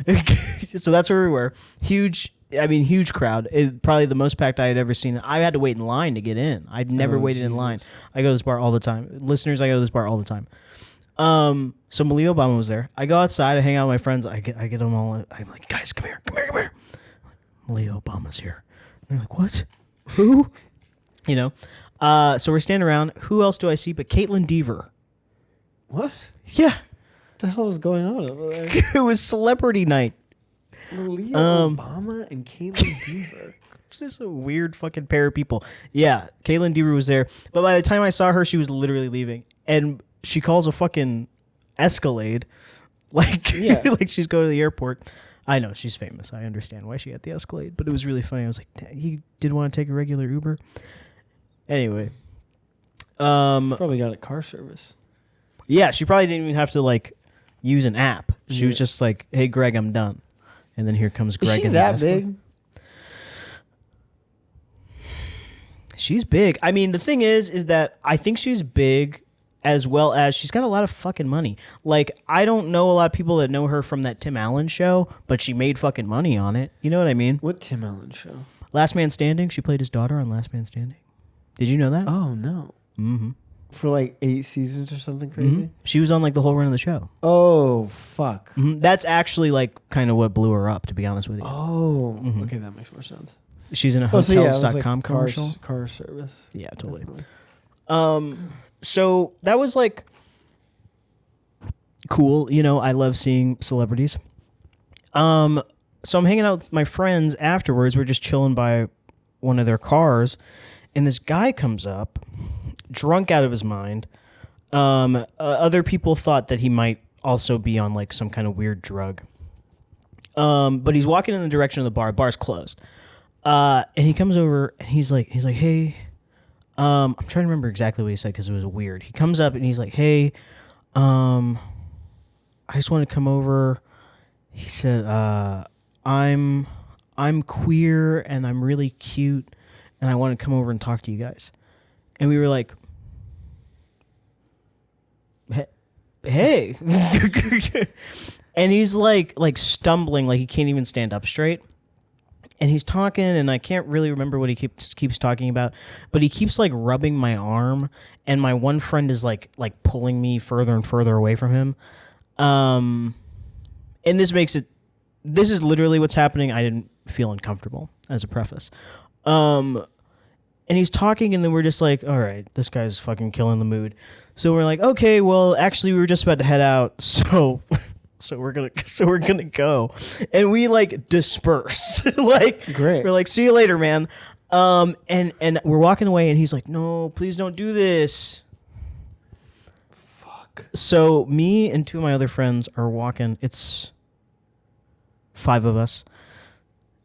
Okay. So that's where we were. Huge crowd. Probably the most packed I had ever seen. I had to wait in line to get in. I'd never waited in line. I go to this bar all the time. Listeners, I go to this bar all the time. So Malia Obama was there. I go outside. I hang out with my friends. I get them all. I'm like, guys, come here. Malia Obama's here. And they're like, what? Who? You know? So we're standing around. Who else do I see but Caitlin Deaver? What? Yeah. What the hell is going on over there? It was celebrity night. Malia Obama and Caitlin Deaver. It's just a weird fucking pair of people. Yeah, Caitlin Deaver was there. But by the time I saw her, she was literally leaving. And she calls a fucking Escalade. Like, like she's going to the airport. I know, she's famous. I understand why she had the Escalade. But it was really funny. I was like, he didn't want to take a regular Uber. Anyway. Probably got a car service. Yeah, she probably didn't even have to, like, use an app. She was just like, hey, Greg, I'm done. And then here comes Greg. Is she and that big? She's big. I mean, the thing is that I think she's big as well as she's got a lot of fucking money. Like, I don't know a lot of people that know her from that Tim Allen show, but she made fucking money on it. You know what I mean? What Tim Allen show? Last Man Standing. She played his daughter on Last Man Standing. Did you know that? Oh, no. Mm-hmm. For like 8 seasons or something crazy? Mm-hmm. She was on like the whole run of the show. Oh, fuck. Mm-hmm. That's actually like kind of what blew her up, to be honest with you. Oh, okay, that makes more sense. She's in a Hotels.com like commercial. Car service. Yeah, totally. Definitely. So that was like cool. You know, I love seeing celebrities. So I'm hanging out with my friends afterwards. We're just chilling by one of their cars, and this guy comes up, drunk out of his mind. Other people thought that he might also be on like some kind of weird drug. But he's walking in the direction of the bar. Bar's closed. And he comes over and he's like, hey, I'm trying to remember exactly what he said because it was weird. He comes up and he's like, hey, I just want to come over. He said, I'm queer and I'm really cute and I want to come over and talk to you guys. And we were like, hey. And he's like stumbling, like he can't even stand up straight. And he's talking, and I can't really remember what he keeps talking about, but he keeps like rubbing my arm, and my one friend is like pulling me further and further away from him. And this is literally what's happening. I didn't feel uncomfortable, as a preface. And he's talking, and then we're just like, all right, this guy's fucking killing the mood. So we're like, okay, well, actually, we were just about to head out, so we're gonna go, and we like disperse. Like, great. We're like, see you later, man. And we're walking away, and he's like, no, please don't do this. Fuck. So me and two of my other friends are walking. It's 5 of us.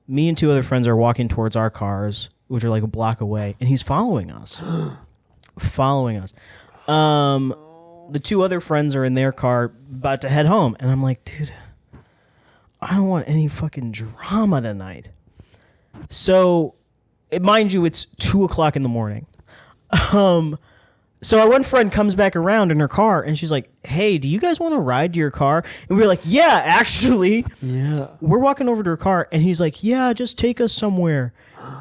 Me and 2 other friends are walking towards our cars, which are like a block away, and he's following us. The 2 other friends are in their car about to head home, and I'm like, dude, I don't want any fucking drama tonight. So, mind you, it's 2:00 in the morning. So our one friend comes back around in her car, and she's like, hey, do you guys want to ride to your car? And we're like, yeah, actually. Yeah. We're walking over to her car, and he's like, yeah, just take us somewhere.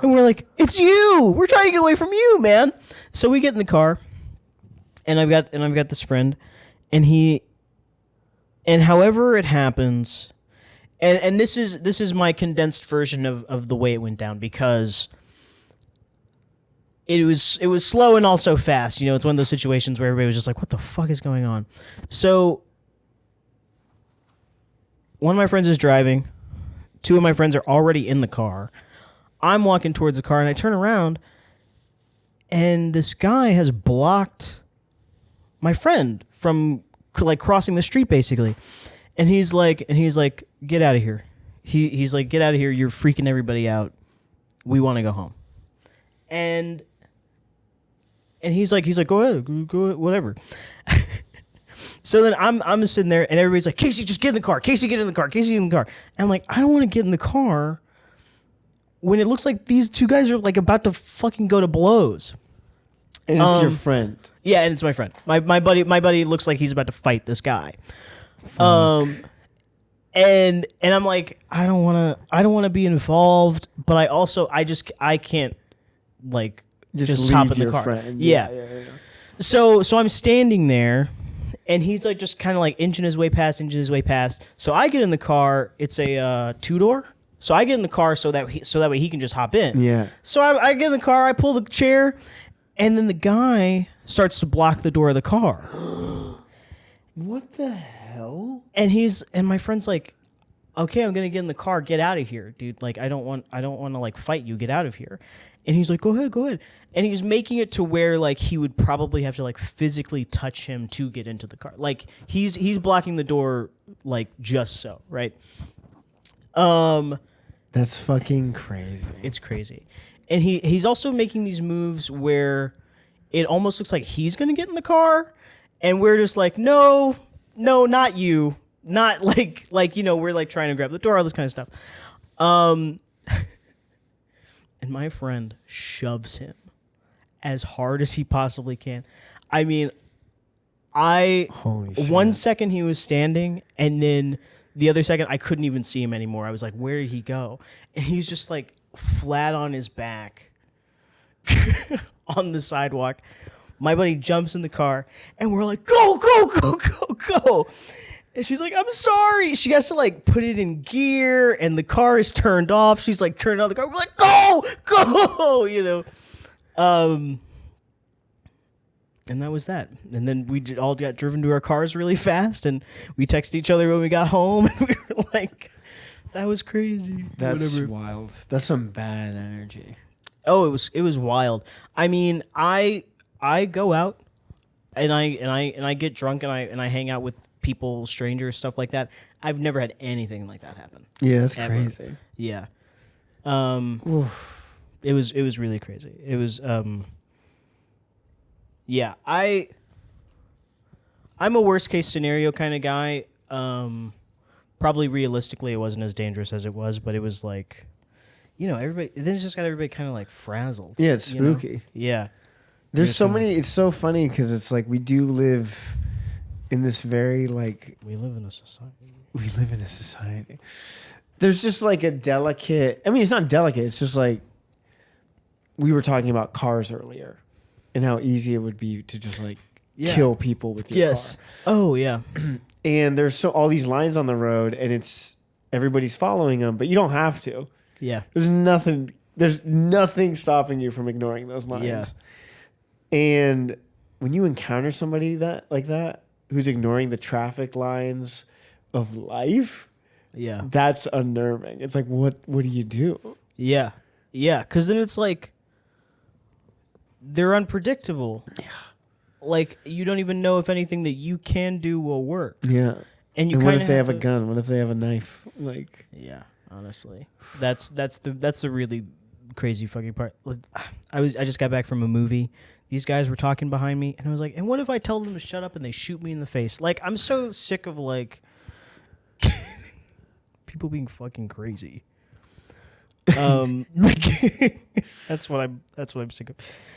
And we're like, it's you. We're trying to get away from you, man. So we get in the car, and I've got this friend, and however it happens, and this is my condensed version of the way it went down, because it was slow and also fast. You know, it's one of those situations where everybody was just like, what the fuck is going on? So one of my friends is driving. 2 of my friends are already in the car. I'm walking towards the car, and I turn around, and this guy has blocked my friend from like crossing the street, basically. And he's like, get out of here. He's like, get out of here. You're freaking everybody out. We want to go home. And he's like, go ahead, whatever. So then I'm sitting there, and everybody's like, Casey, just get in the car. Casey, get in the car. Casey, get in the car. And I'm like, I don't want to get in the car when it looks like these 2 guys are like about to fucking go to blows. And it's your friend. Yeah, and it's my friend. My buddy looks like he's about to fight this guy. And I'm like, I don't want to be involved, but I can't like just hop in the car. Friend. Yeah. So I'm standing there, and he's like just kind of like inching his way past. So I get in the car. It's a 2-door. So I get in the car so that way he can just hop in. Yeah. So I get in the car, I pull the chair, and then the guy starts to block the door of the car. What the hell? And my friend's like, okay, I'm gonna get in the car, get out of here, dude. Like I don't want to like fight you, get out of here. And he's like, go ahead. And he's making it to where like he would probably have to like physically touch him to get into the car. Like he's blocking the door like just so, right? That's fucking crazy. It's crazy. And he's also making these moves where it almost looks like he's gonna get in the car, and we're just like, no, not you. Not like we're like trying to grab the door, all this kind of stuff. And my friend shoves him as hard as he possibly can. I mean, Holy shit. 1 second he was standing, and then the other second I couldn't even see him anymore. I was like, where did he go? And he's just like flat on his back on the sidewalk. My buddy jumps in the car, and we're like, go. And she's like, I'm sorry. She has to like put it in gear, and the car is turned off. She's like turning on the car. We're like, go, And that was that. And then we all got driven to our cars really fast, and we texted each other when we got home, and we were like, that was crazy. That's Whatever. wild. That's some bad energy. Oh, it was wild. I mean, I go out and I get drunk and I hang out with people, strangers, stuff like that. I've never had anything like that happen. Yeah, that's ever. crazy. Yeah. It was really crazy. It was yeah, I'm a worst case scenario kind of guy. Probably realistically it wasn't as dangerous as it was, but it was like, everybody, then it's just got everybody kind of like frazzled. Yeah, it's spooky. Yeah. There's so many. It's so funny because it's like we do live in this very like. We live in a society. We live in a society. There's just like a delicate. I mean, it's not delicate. It's just like we were talking about cars earlier, and how easy it would be to just like kill people with your car. Oh yeah. And there's all these lines on the road, and it's everybody's following them, but you don't have to. Yeah. There's nothing stopping you from ignoring those lines. Yeah. And when you encounter somebody like that who's ignoring the traffic lines of life, Yeah. that's unnerving. It's like, what do you do? Yeah. Yeah. Because then it's like they're unpredictable. Yeah. Like you don't even know if anything that you can do will work. Yeah. And what if they have a gun? What if they have a knife? Like, yeah, honestly, that's the really crazy fucking part. Like, I just got back from a movie. These guys were talking behind me, and I was like, and what if I tell them to shut up and they shoot me in the face? Like, I'm so sick of like people being fucking crazy. That's what I'm sick of.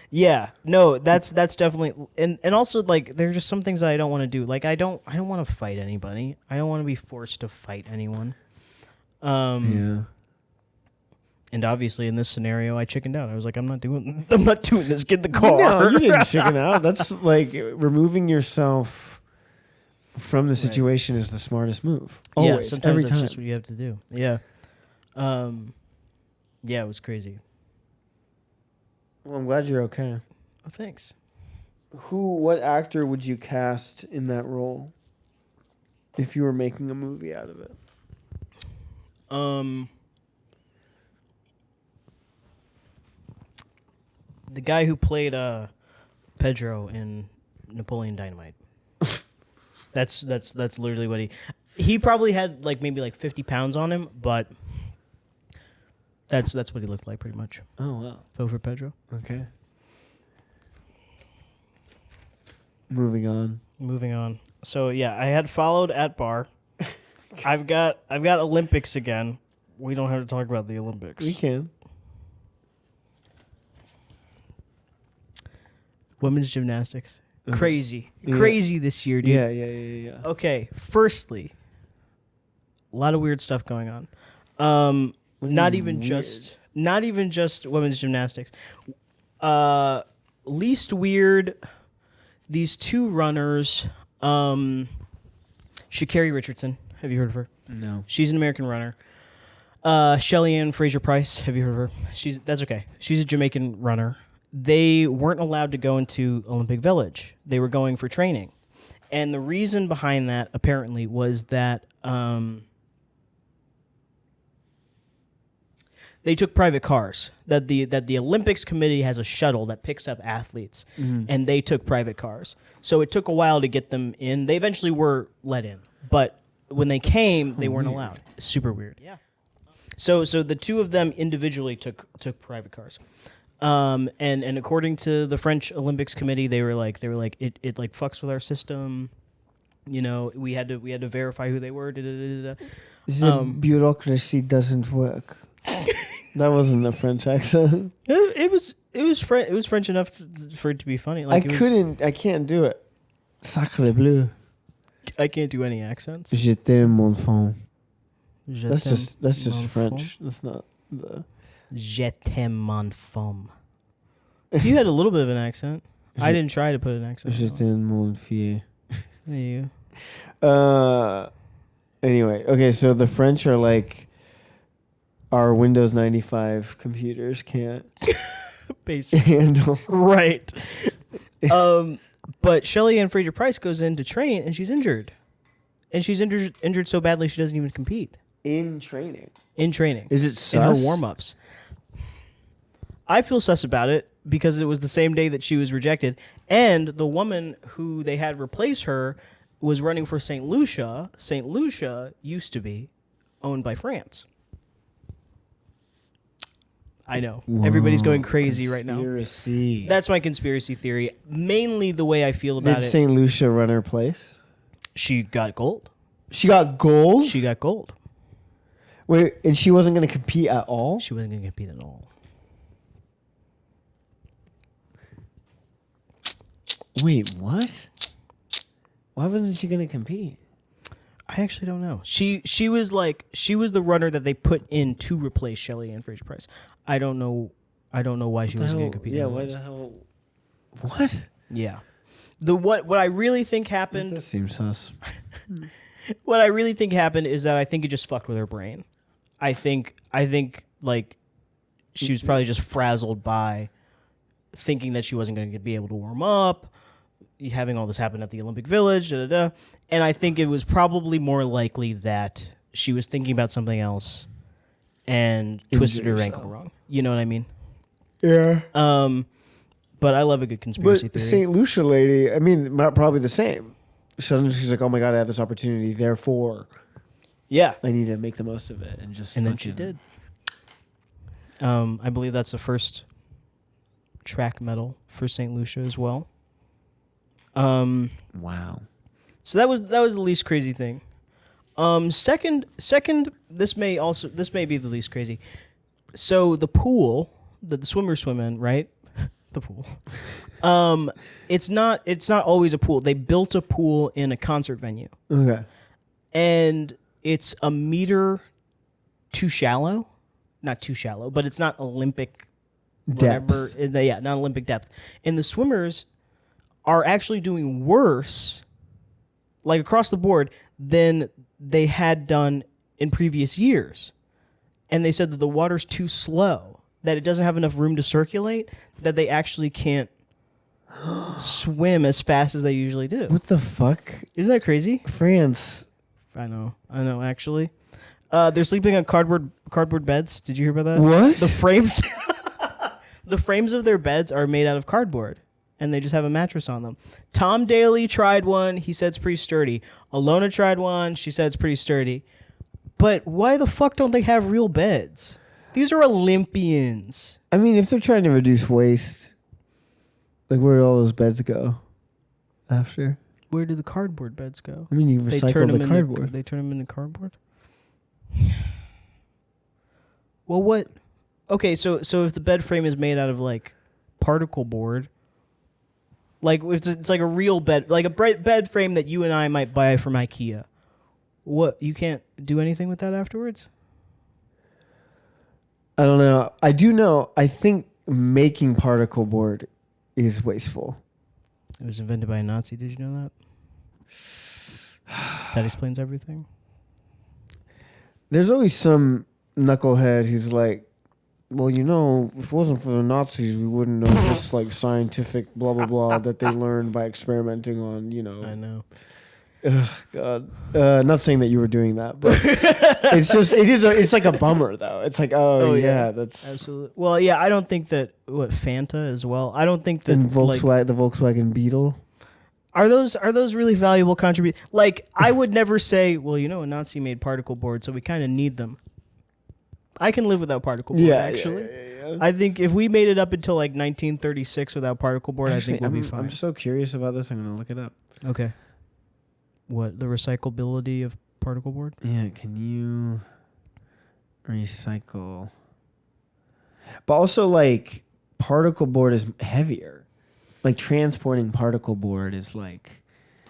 Yeah, no, that's definitely, and also like there's just some things that I don't want to do. Like I don't want to fight anybody. I don't want to be forced to fight anyone. yeah. And obviously in this scenario, I chickened out. I was like, I'm not doing this. Get in the car. No, you didn't chicken out. That's like removing yourself from the situation is the smartest move. Always, yeah, sometimes every that's time. just what you have to do. Yeah. Yeah, it was crazy. Well, I'm glad you're okay. Oh, thanks. What actor would you cast in that role if you were making a movie out of it? The guy who played Pedro in Napoleon Dynamite. That's literally what he probably had like maybe like 50 pounds on him, but that's what he looked like pretty much. Oh wow. Vote for Pedro. Okay. Moving on. So yeah, I had followed at bar. I've got Olympics again. We don't have to talk about the Olympics. We can. Women's gymnastics. Okay. Crazy this year, dude. Yeah. Okay, firstly, a lot of weird stuff going on. Not even just women's gymnastics. Least weird, these two runners, Sha'Carri Richardson. Have you heard of her? No. She's an American runner. Shelly Ann Fraser Price. Have you heard of her? That's okay. She's a Jamaican runner. They weren't allowed to go into Olympic Village. They were going for training. And the reason behind that, apparently, was that they took private cars. That the Olympics committee has a shuttle that picks up athletes, and they took private cars. So it took a while to get them in. They eventually were let in, but when they came, they weren't allowed. Super weird. Yeah. So the two of them individually took private cars. And according to the French Olympics committee, they were like it like fucks with our system. You know, we had to verify who they were. The bureaucracy doesn't work. That wasn't a French accent. It was French enough for it to be funny. Like I can't do it. Sacre bleu. I can't do any accents. Je t'aime mon fond. That's just mon French. fond. That's not the. Je t'aime mon femme. You had a little bit of an accent. I didn't try to put an accent. Je t'aime mon fille. There you go. Anyway, okay, so the French are like, our Windows 95 computers can't basically handle. Right. But Shelly Ann Fraser Price goes in to train, and she's injured. And she's injured so badly she doesn't even compete. In training. Is it sus? In her warm-ups. I feel sus about it because it was the same day that she was rejected. And the woman who they had replace her was running for St. Lucia. St. Lucia used to be owned by France. I know. Whoa, everybody's going crazy right now. Conspiracy. That's my conspiracy theory. Mainly the way I feel about it. Did St. Lucia run her place? She got gold. She got gold? She got gold. Wait, and she wasn't going to compete at all? She wasn't going to compete at all. Wait, what? Why wasn't she going to compete? I actually don't know. She was the runner that they put in to replace Shelly Ann Fraser Price. I don't know why she wasn't going to compete. Yeah, why the hell? What? Yeah. What I really think happened. That seems sus. What I really think happened is that I think it just fucked with her brain. I think like she was probably just frazzled by thinking that she wasn't going to be able to warm up, having all this happen at the Olympic Village, and I think it was probably more likely that she was thinking about something else and twisted her ankle wrong. You know what I mean? Yeah. But I love a good conspiracy theory. St. Lucia lady, I mean, probably the same. Suddenly she's like, oh my God, I have this opportunity, therefore yeah, I need to make the most of it. And then she did. I believe that's the first track medal for St. Lucia as well. Wow. So that was the least crazy thing. Second, this may be the least crazy. So the pool that the swimmers swim in, right? The pool. It's not always a pool. They built a pool in a concert venue. Okay. And it's a meter too shallow. Not too shallow, but it's not Olympic depth. Whatever. Not Olympic depth. And the swimmers are actually doing worse, like across the board, than they had done in previous years. And they said that the water's too slow, that it doesn't have enough room to circulate, that they actually can't swim as fast as they usually do. What the fuck? Isn't that crazy? France. I know, actually. They're sleeping on cardboard beds. Did you hear about that? What? The frames of their beds are made out of cardboard, and they just have a mattress on them. Tom Daly tried one. He said it's pretty sturdy. Ilona tried one. She said it's pretty sturdy. But why the fuck don't they have real beds? These are Olympians. I mean, if they're trying to reduce waste, like where do all those beds go after? Where do the cardboard beds go? I mean, you recycle the cardboard. They turn them into cardboard? Well, what? Okay, so if the bed frame is made out of like particle board, like it's like a real bed, like a bed frame that you and I might buy from IKEA. What? You can't do anything with that afterwards? I don't know. I do know. I think making particle board is wasteful. It was invented by a Nazi. Did you know that? That explains everything. There's always some knucklehead who's like, well, if it wasn't for the Nazis, we wouldn't know this like scientific blah blah blah that they learned by experimenting on. I know. Ugh, God, not saying that you were doing that, but it's like a bummer though. It's like, that's absolutely. Well, yeah, I don't think that Fanta as well. I don't think that and Volkswagen, the Volkswagen Beetle. Are those really valuable contributions? Like, I would never say, well, a Nazi made particle board, so we kind of need them. I can live without particle board, actually. Yeah. I think if we made it up until like 1936 without particle board, actually, I think we'll be fine. I'm so curious about this. I'm going to look it up. Okay. What, the recyclability of particle board? Yeah, can you recycle? But also, like, particle board is heavier. Like, transporting particle board is, like...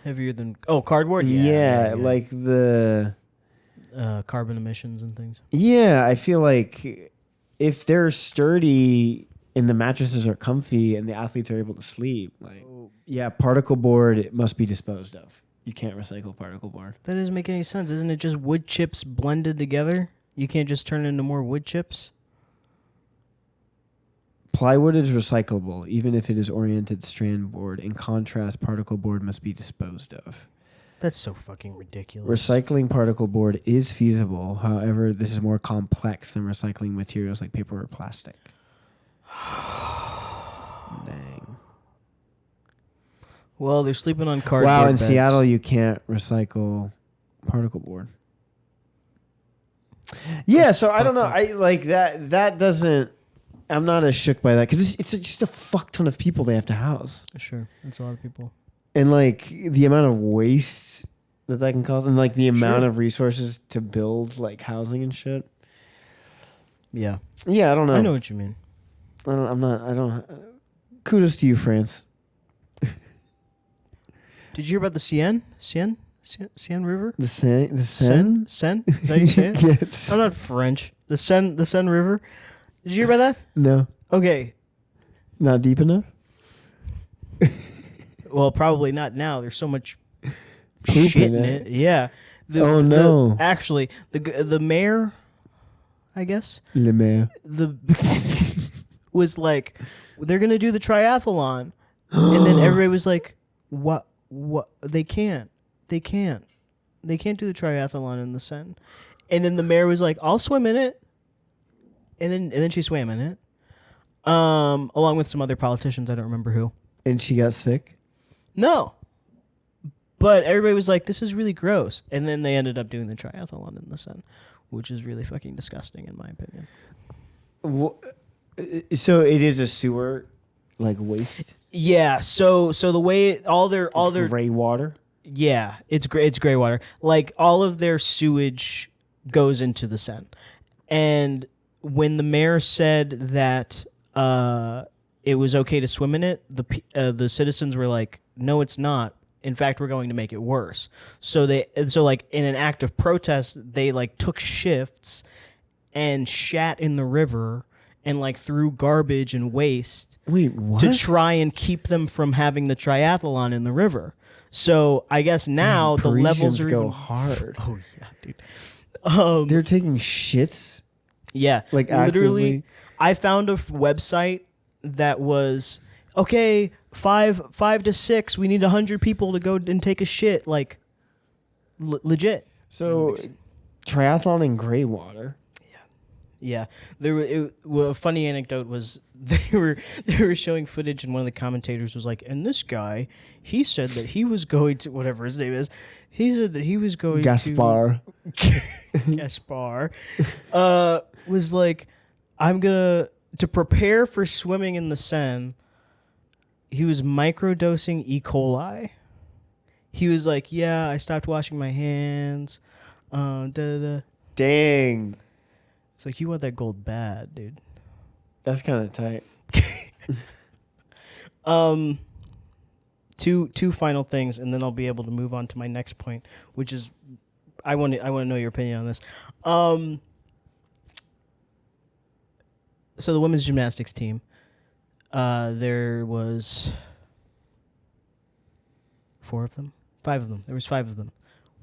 Heavier than... Oh, cardboard? Yeah. Like the... carbon emissions and things. Yeah, I feel like if they're sturdy and the mattresses are comfy and the athletes are able to sleep, like... Yeah, particle board, it must be disposed of. You can't recycle particle board. That doesn't make any sense. Isn't it just wood chips blended together? You can't just turn it into more wood chips? Plywood is recyclable, even if it is oriented strand board. In contrast, particle board must be disposed of. That's so fucking ridiculous. Recycling particle board is feasible. However, this is more complex than recycling materials like paper or plastic. Dang. Well, they're sleeping on cardboard Wow, in beds. Seattle, you can't recycle particle board. Yeah, so I don't know. I like that. That doesn't... I'm not as shook by that because it's just a fuck ton of people they have to house. Sure, it's a lot of people, and like the amount of waste that can cause, and like the amount of resources to build like housing and shit. Yeah, I don't know. I know what you mean. I don't. Kudos to you, France. Did you hear about the Seine River? The Seine? Is that how you say it? Yes. I'm not French. The Seine River. Did you hear about that? No. Okay. Not deep enough? Well, probably not now. There's so much Poop shit in it. Yeah. No. Actually, the mayor, I guess. Le maire. Was like, they're going to do the triathlon. And then everybody was like, what? They can't. They can't do the triathlon in the Seine. And then the mayor was like, I'll swim in it. And then she swam in it, along with some other politicians. I don't remember who. And she got sick? No. But everybody was like, this is really gross. And then they ended up doing the triathlon in the Seine, which is really fucking disgusting in my opinion. So it is a sewer, like waste? Yeah. So the way all their gray water? Yeah, it's gray water. Like all of their sewage goes into the Seine. And when the mayor said that it was okay to swim in it, the citizens were like, "No, it's not. In fact, we're going to make it worse." So like in an act of protest, they like took shifts and shat in the river and like threw garbage and waste. Wait, what? To try and keep them from having the triathlon in the river. So I guess now the levels are go even hard. Oh yeah, dude. They're taking shits. Yeah, like literally. actively? I found a website that was okay. 5 to 6. We need 100 people to go and take a shit. Like legit. So triathlon in gray water. Yeah. A funny anecdote was they were showing footage and one of the commentators was like, and this guy, he said that he was going to, whatever his name is, he said that he was going Gaspar. Gaspar. Was like, to prepare for swimming in the Seine, he was microdosing E. coli. He was like, yeah, I stopped washing my hands. Dang. It's like, you want that gold bad, dude. That's kind of tight. Two final things, and then I'll be able to move on to my next point, which is I want to know your opinion on this. So the women's gymnastics team, there was 5 of them. There was 5 of them.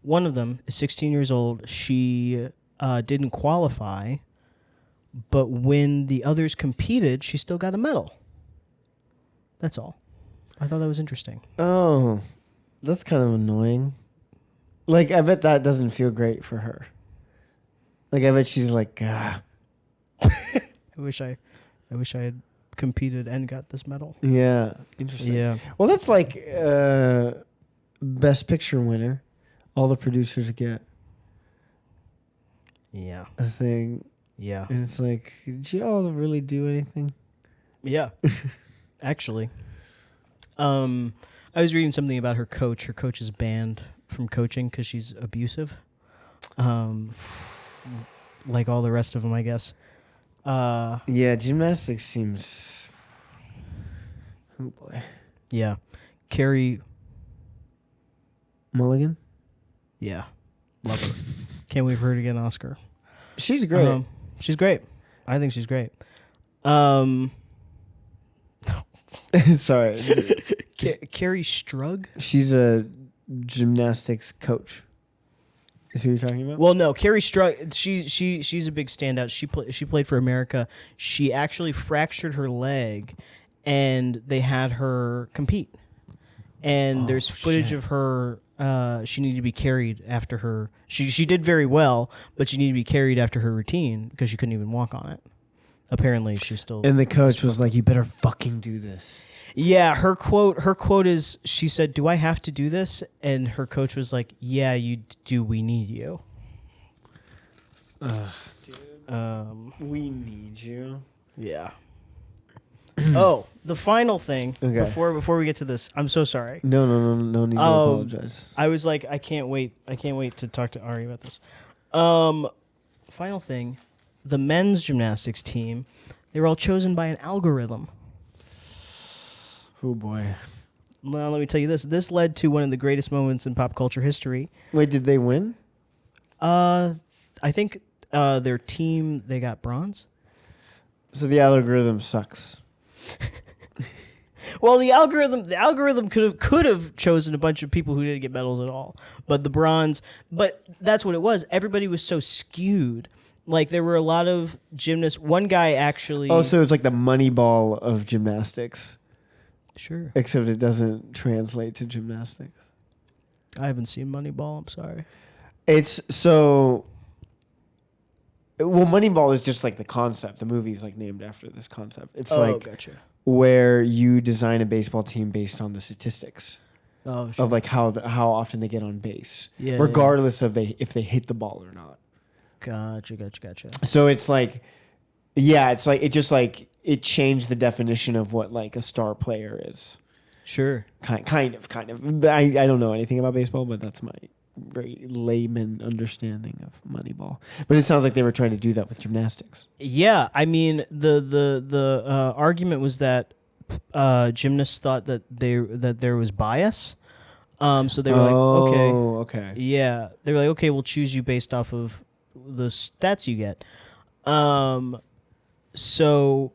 One of them is 16 years old. She didn't qualify but when the others competed, she still got a medal. That's all. I thought that was interesting. Oh, that's kind of annoying. Like, I bet that doesn't feel great for her. Like, I bet she's like, ah. I wish I had competed and got this medal. Yeah, interesting. Yeah. Well, that's like Best Picture winner. All the producers get Yeah. a thing. Yeah. And it's like, did you all really do anything? Yeah. Actually. I was reading something about her coach. Her coach is banned from coaching because she's abusive. Like all the rest of them, I guess. Yeah, gymnastics seems... Oh, boy. Yeah. Carrie... Mulligan? Yeah. Love her. Can't wait for her to get an Oscar. She's great. She's great. I think she's great. Sorry. Carrie Strug? She's a gymnastics coach. Is who you're talking about? Well, no, Carrie Strug. She's a big standout. She played for America. She actually fractured her leg, and they had her compete. And there's footage of her. She needed to be carried after her. She did very well, but she needed to be carried after her routine because she couldn't even walk on it. Apparently, she's still. And the coach was like, "You better fucking do this." Yeah, her quote is, she said, "Do I have to do this?" And her coach was like, "Yeah, you do. We need you." Dude. We need you. Yeah. Oh, the final thing Okay. before we get to this, I'm so sorry. No need to apologize. I was like, I can't wait to talk to Ari about this. Final thing, the men's gymnastics team, they were all chosen by an algorithm. Oh boy. Well, let me tell you this. This led to one of the greatest moments in pop culture history. Wait, did they win? I think their team, they got bronze. So the algorithm sucks. Well, the algorithm could have chosen a bunch of people who didn't get medals at all, but the bronze. But that's what it was. Everybody was so skewed. Like, there were a lot of gymnasts. One guy actually. Oh, so it's like the Moneyball of gymnastics, Sure. except it doesn't translate to gymnastics. I haven't seen Moneyball. I'm sorry. It's so. Well, Moneyball is just like the concept. The movie's like named after this concept. It's like gotcha. where you design a baseball team based on the statistics Oh, sure. of like how often they get on base, Yeah, regardless of if they hit the ball or not. Gotcha. So it's like, yeah, it's like it changed the definition of what like a star player is. Sure. Kind of. I don't know anything about baseball, but that's my very layman understanding of Moneyball. But it sounds like they were trying to do that with gymnastics. Yeah, I mean the argument was that gymnasts thought that there was bias. So they were okay. Yeah, they were like, okay, we'll choose you based off of the stats you get. So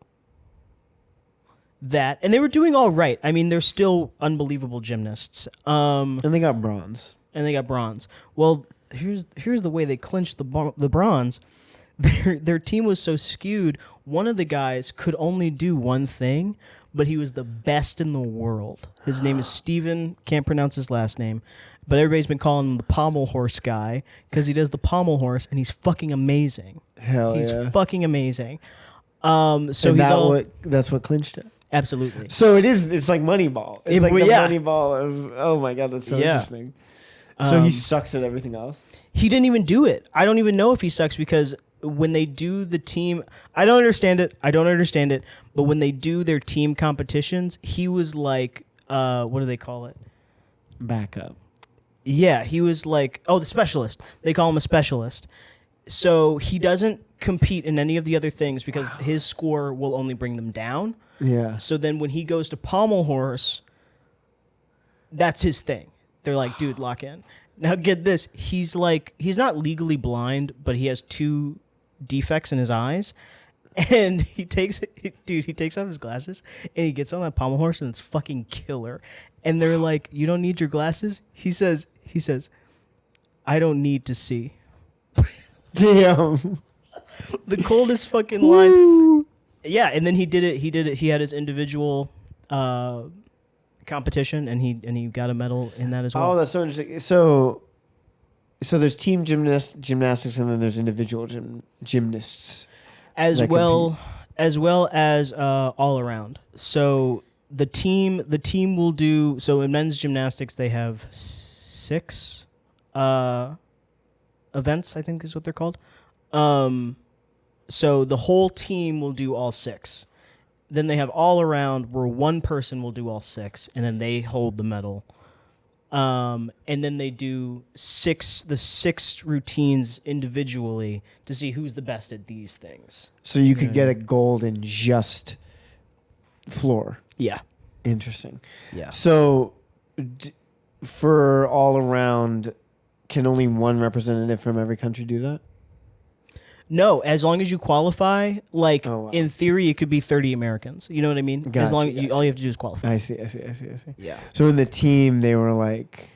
that, and they were doing all right. I mean, they're still unbelievable gymnasts. And they got bronze. And they got bronze. Well, here's the way they clinched the bronze. Their team was so skewed. One of the guys could only do one thing, but he was the best in the world. His name is Steven. Can't pronounce his last name, but everybody's been calling him the pommel horse guy because he does the pommel horse, and he's fucking amazing. He's Fucking amazing. So and that's what clinched it. Absolutely. So it's like Moneyball. It's like the yeah. Moneyball of, oh my God, that's so interesting. So he sucks at everything else? He didn't even do it. I don't even know if he sucks because when they do the team, I don't understand it, but when they do their team competitions, he was like, what do they call it? Backup. Yeah, he was like, the specialist. They call him a specialist. So he doesn't compete in any of the other things because his score will only bring them down. Yeah. So then when he goes to pommel horse, that's his thing. They're like, dude, lock in. Now get this. He's not legally blind, but he has 2 defects in his eyes. And he takes off his glasses and he gets on that pommel horse and it's fucking killer. And they're like, you don't need your glasses? He says, I don't need to see. Damn. The coldest fucking line. Yeah, and then he did it. He had his individual competition, and he got a medal in that as well. Oh, that's so interesting. So there's team gymnastics, and then there's individual gymnasts as that well compete. as well as all around. So the team will do. So in men's gymnastics, they have 6 events, I think is what they're called. So the whole team will do all 6. Then they have all around where one person will do all 6, and then they hold the medal. And then they do the 6 routines individually to see who's the best at these things. So you could get a gold in just floor. Yeah. Interesting. Yeah. So for all around, can only one representative from every country do that? No, as long as you qualify, like in theory, it could be 30 Americans. You know what I mean? Gotcha, as long as all you have to do is qualify. I see. Yeah. So in the team, they were like,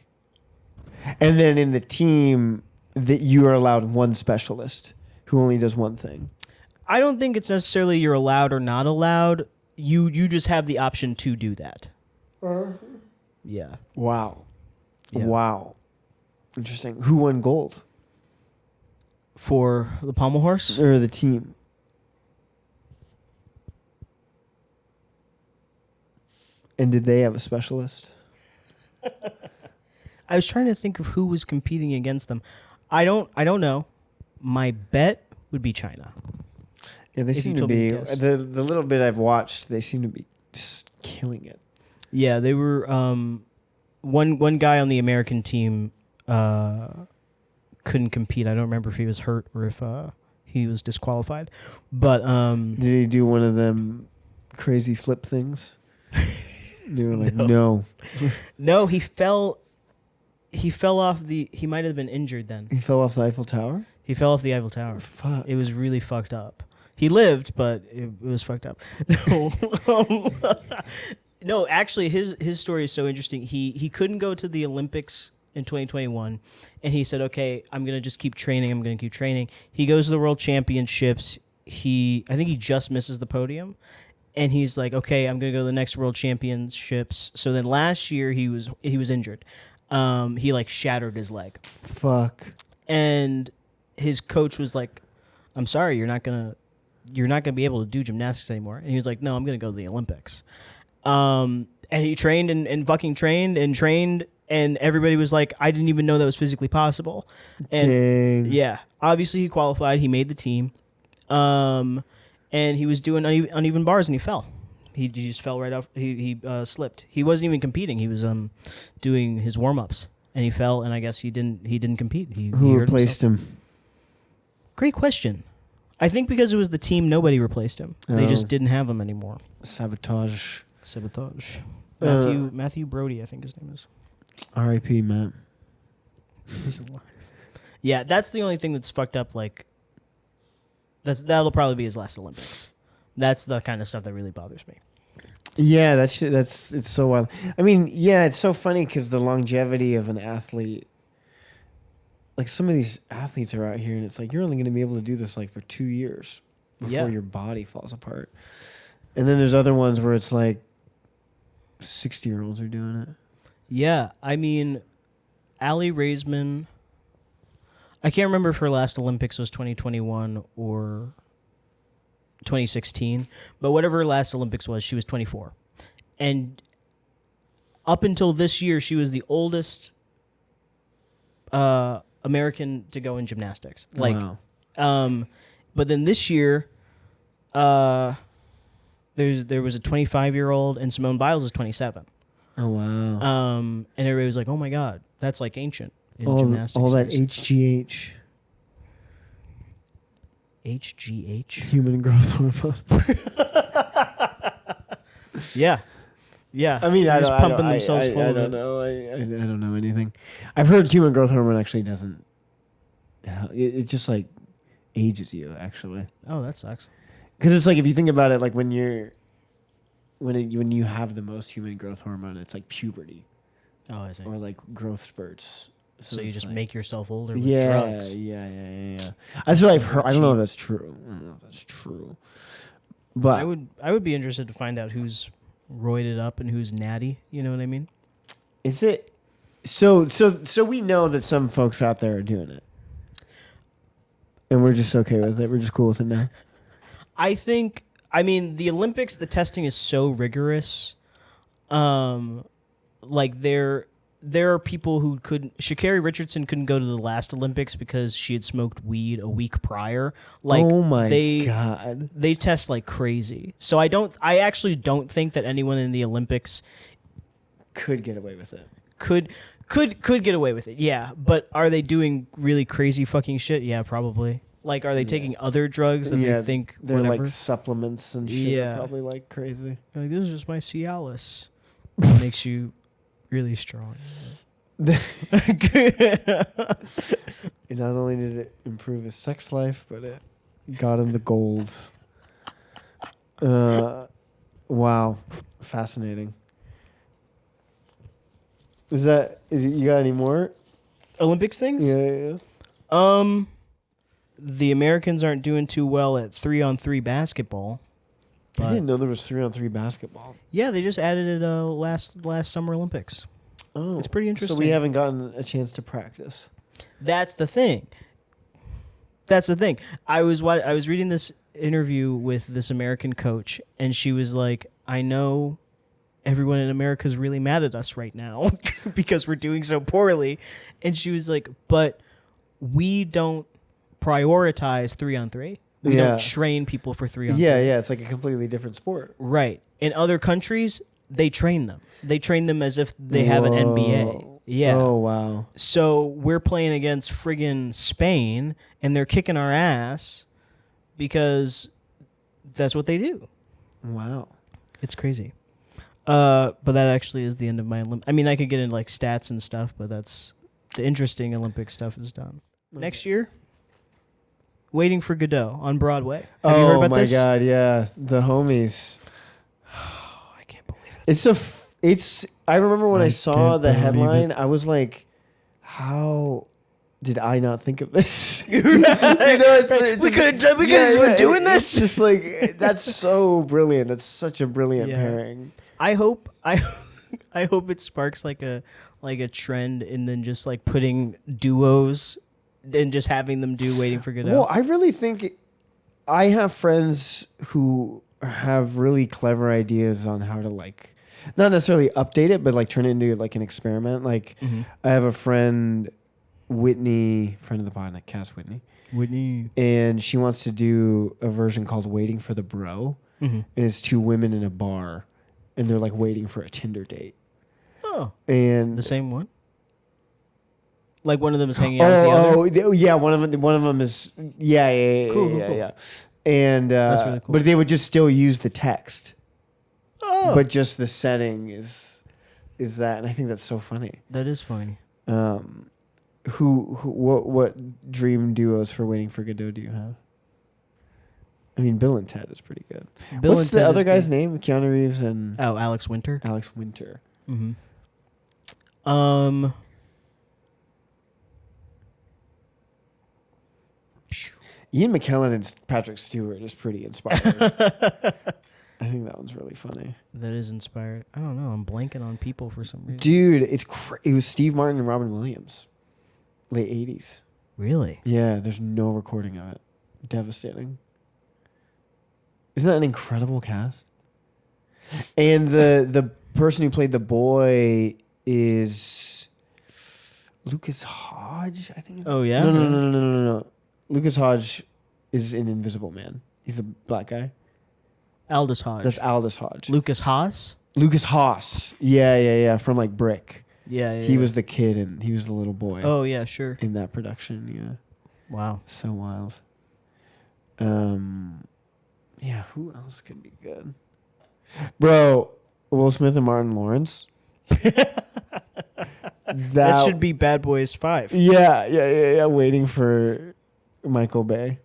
and then in the team, that you are allowed one specialist who only does one thing. I don't think it's necessarily you're allowed or not allowed. You just have the option to do that. Yeah. Wow. Yeah. Wow. Interesting. Who won gold? For the pommel horse? Or the team? And did they have a specialist? I was trying to think of who was competing against them. I don't know. My bet would be China. Yeah, they If seem you to told me be to guess. the little bit I've watched. They seem to be just killing it. Yeah, they were one guy on the American team couldn't compete. I don't remember if he was hurt or if he was disqualified. But did he do one of them crazy flip things? They were like, no. No, he fell off he might have been injured then. He fell off the Eiffel Tower? He fell off the Eiffel Tower. Fuck. It was really fucked up. He lived, but it was fucked up. No, actually, his story is so interesting. He couldn't go to the Olympics in 2021, and he said, "Okay, I'm gonna just keep training. I'm gonna keep training." He goes to the World Championships. I think he just misses the podium, and he's like, "Okay, I'm gonna go to the next World Championships." So then last year he was injured. He like shattered his leg. Fuck. And his coach was like, "I'm sorry, you're not gonna be able to do gymnastics anymore." And he was like, "No, I'm gonna go to the Olympics." And he trained and fucking trained, and everybody was like, "I didn't even know that was physically possible." And Dang. yeah, obviously he qualified. He made the team, and he was doing uneven bars, and he fell. He just fell right off. He slipped. He wasn't even competing. He was doing his warm ups, and he fell. And I guess he didn't compete. Who replaced him? Great question. I think because it was the team, nobody replaced him. They just didn't have him anymore. Sabotage. Matthew Brody, I think his name is. R.I.P. Matt. He's alive. Yeah, that's the only thing that's fucked up. Like, that'll probably be his last Olympics. That's the kind of stuff that really bothers me. Yeah, it's so wild. I mean, yeah, it's so funny because the longevity of an athlete. Like some of these athletes are out here, and it's like you're only going to be able to do this like for 2 years before your body falls apart. And then there's other ones where it's like 60-year-olds are doing it. Yeah, I mean, Allie Raisman. I can't remember if her last Olympics was 2021 or 2016, but whatever her last Olympics was, she was 24, and up until this year, she was the oldest American to go in gymnastics. Like, wow. But then this year, there was a 25-year-old, and Simone Biles is 27. Oh wow. And everybody was like, "Oh my God, that's like ancient in all gymnastics." All that HGH. HGH. Human growth hormone. Yeah. I mean, They're just pumping themselves full I of don't it. know. I don't know anything. I've heard human growth hormone actually doesn't. It just like ages you actually. Oh, that sucks. Because it's like if you think about it, like when you have the most human growth hormone, it's like puberty. Oh, I see. Or like growth spurts. So you it's just like- make yourself older with yeah, drugs. yeah. That's what I've Sounds heard. like I don't know if cheap. that's true. I don't know if that's true. But I would be interested to find out who's roided up and who's natty. You know what I mean? is it so we know that some folks out there are doing it. And we're just okay with it. We're just cool with it now. I mean, the Olympics, the testing is so rigorous. Like there are people who couldn't. Sha'Carri Richardson couldn't go to the last Olympics because she had smoked weed a week prior. Like, oh my God. they test like crazy. So I actually don't think that anyone in the Olympics Could get away with it. could get away with it. Yeah, but are they doing really crazy fucking shit? Yeah, probably. Like, are they taking other drugs that they think they're whatever? like supplements and shit. Yeah. Are probably like crazy. Like, this is just my Cialis. It makes you really strong. It not only did it improve his sex life, but it got him the gold. Wow, fascinating. Is it? You got any more? Olympics things? Yeah. The Americans aren't doing too well at 3-on-3 basketball. I But didn't know there was 3-on-3 basketball. yeah, they just added it last Summer Olympics. Oh, It's pretty interesting. So we haven't gotten a chance to practice. That's the thing. I was reading this interview with this American coach, and she was like, "I know everyone in America is really mad at us right now because we're doing so poorly," and she was like, "But we don't prioritize 3-on-3. We Yeah. don't train people for 3-on-3. Yeah. It's like a completely different sport. Right. In other countries, they train them. They train them as if they have an NBA. Whoa. Yeah. Oh wow. So we're playing against friggin' Spain, and they're kicking our ass because that's what they do. Wow. It's crazy. But that actually is the end of my I mean, I could get into like stats and stuff, but that's the interesting Olympic stuff is done. Next year, Waiting for Godot on Broadway. Have you heard about this? Oh my God, yeah, the homies. I can't believe it. It's. I remember when I saw can't the believe headline, it. I was like, "How did I not think of this?" We could have just been doing this. It's just like that's so brilliant. That's such a brilliant Yeah. pairing. I hope it sparks like a trend, and then just like putting duos and just having them do Waiting for Godot. Well, I really think I have friends who have really clever ideas on how to like, not necessarily update it, but like turn it into like an experiment. Like I have a friend, Whitney, friend of the podcast, Whitney, and she wants to do a version called Waiting for the Bro, and it's two women in a bar, and they're like waiting for a Tinder date. Oh, And the same one. Like one of them is hanging out with the other. Yeah, one of them is Cool. yeah. And That's really cool. but they would just still use the text, Oh, but just the setting is that, and I think that's so funny. that is funny. What dream duos for Waiting for Godot do you have? I mean, Bill and Ted is pretty good. Bill What's and Ted the other is guy's good. name? Keanu Reeves and Oh, Alex Winter. Alex Winter. Mm-hmm. Ian McKellen and Patrick Stewart is pretty inspiring. I think that one's really funny. That is inspired. I don't know. I'm blanking on people for some reason. Dude, it was Steve Martin and Robin Williams. Late 80s. Really? Yeah, there's no recording of it. Devastating. Isn't that an incredible cast? And the person who played the boy is Lucas Hodge, I think. Oh, yeah? No. Lucas Hodge is in Invisible Man. He's the black guy. Aldous Hodge. That's Aldous Hodge. Lucas Haas? Lucas Haas. Yeah. From like Brick. Yeah. He was the kid and he was the little boy. Oh, yeah, sure. In that production, yeah. Wow. So wild. Yeah, who else could be good? Bro, Will Smith and Martin Lawrence. That should be Bad Boys 5. Yeah. Waiting for Michael Bay.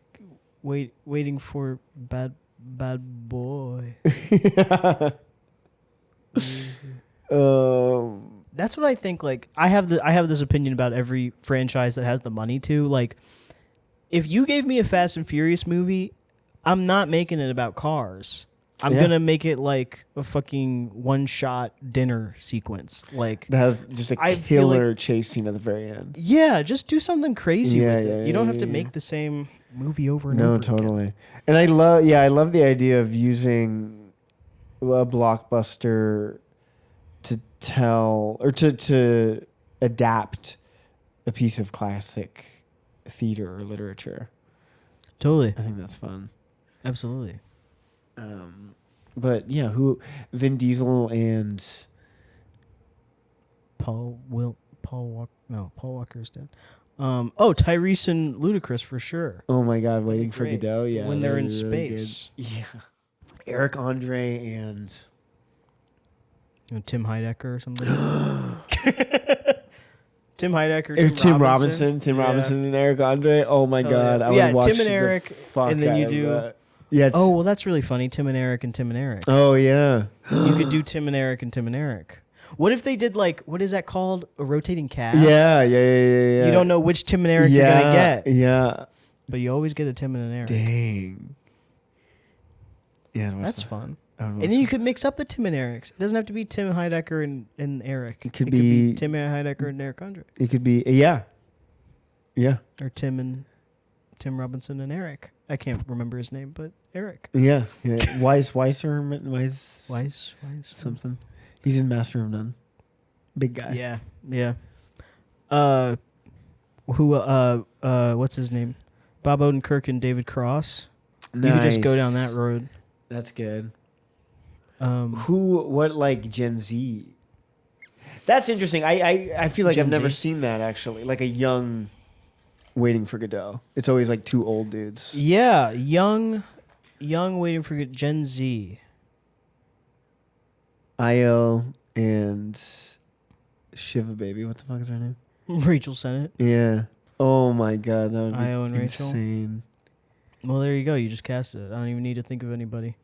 Waiting for bad boy. That's what I think. Like, I have this opinion about every franchise that has the money to. Like, if you gave me a Fast and Furious movie, I'm not making it about cars. I'm gonna make it like a fucking one-shot dinner sequence. Like, That has just a killer chase scene at the very end. Yeah, just do something crazy with it. Yeah, You don't have to make the same movie over and no, over. totally. Again. And I love the idea of using a blockbuster to tell or to adapt a piece of classic theater or literature. Totally. I think that's fun. Absolutely. But yeah, Vin Diesel and Paul Walker's dead. Tyrese and Ludacris for sure. oh my god, Waiting for Great. Godot. Yeah, When they're in really space. good. Yeah, Eric Andre and Tim Heidecker or something. Tim Heidecker, Tim Robinson and Eric Andre. Oh my god, yeah. I would watch Tim and Eric, the fuck and then out you of do. that. Yeah. Oh well, that's really funny. Tim and Eric and Tim and Eric. Oh yeah. You could do Tim and Eric and Tim and Eric. What if they did like what is that called? A rotating cast? Yeah. You don't know which Tim and Eric you're gonna get. Yeah. But you always get a Tim and an Eric. Dang. Yeah, That's fun. And And then you could mix up the Tim and Erics. It doesn't have to be Tim Heidecker and Eric. It could be Tim Heidecker and Eric Andre. It could be yeah. Or Tim Robinson and Eric. I can't remember his name, but Eric. Yeah. Weiss something. He's in Master of None. Big guy. Yeah. What's his name? Bob Odenkirk and David Cross. Nice. You could just go down that road. That's good. What like Gen Z? That's interesting. I feel like Gen I've never Z? seen that actually. Like a young Waiting for Godot. It's always like two old dudes. Yeah, young Waiting for Gen Z. Io and Shiva Baby. What the fuck is her name? Rachel Sennett. Yeah. Oh my god, that would be Io and Rachel. insane. Well, there you go. You just cast it. I don't even need to think of anybody.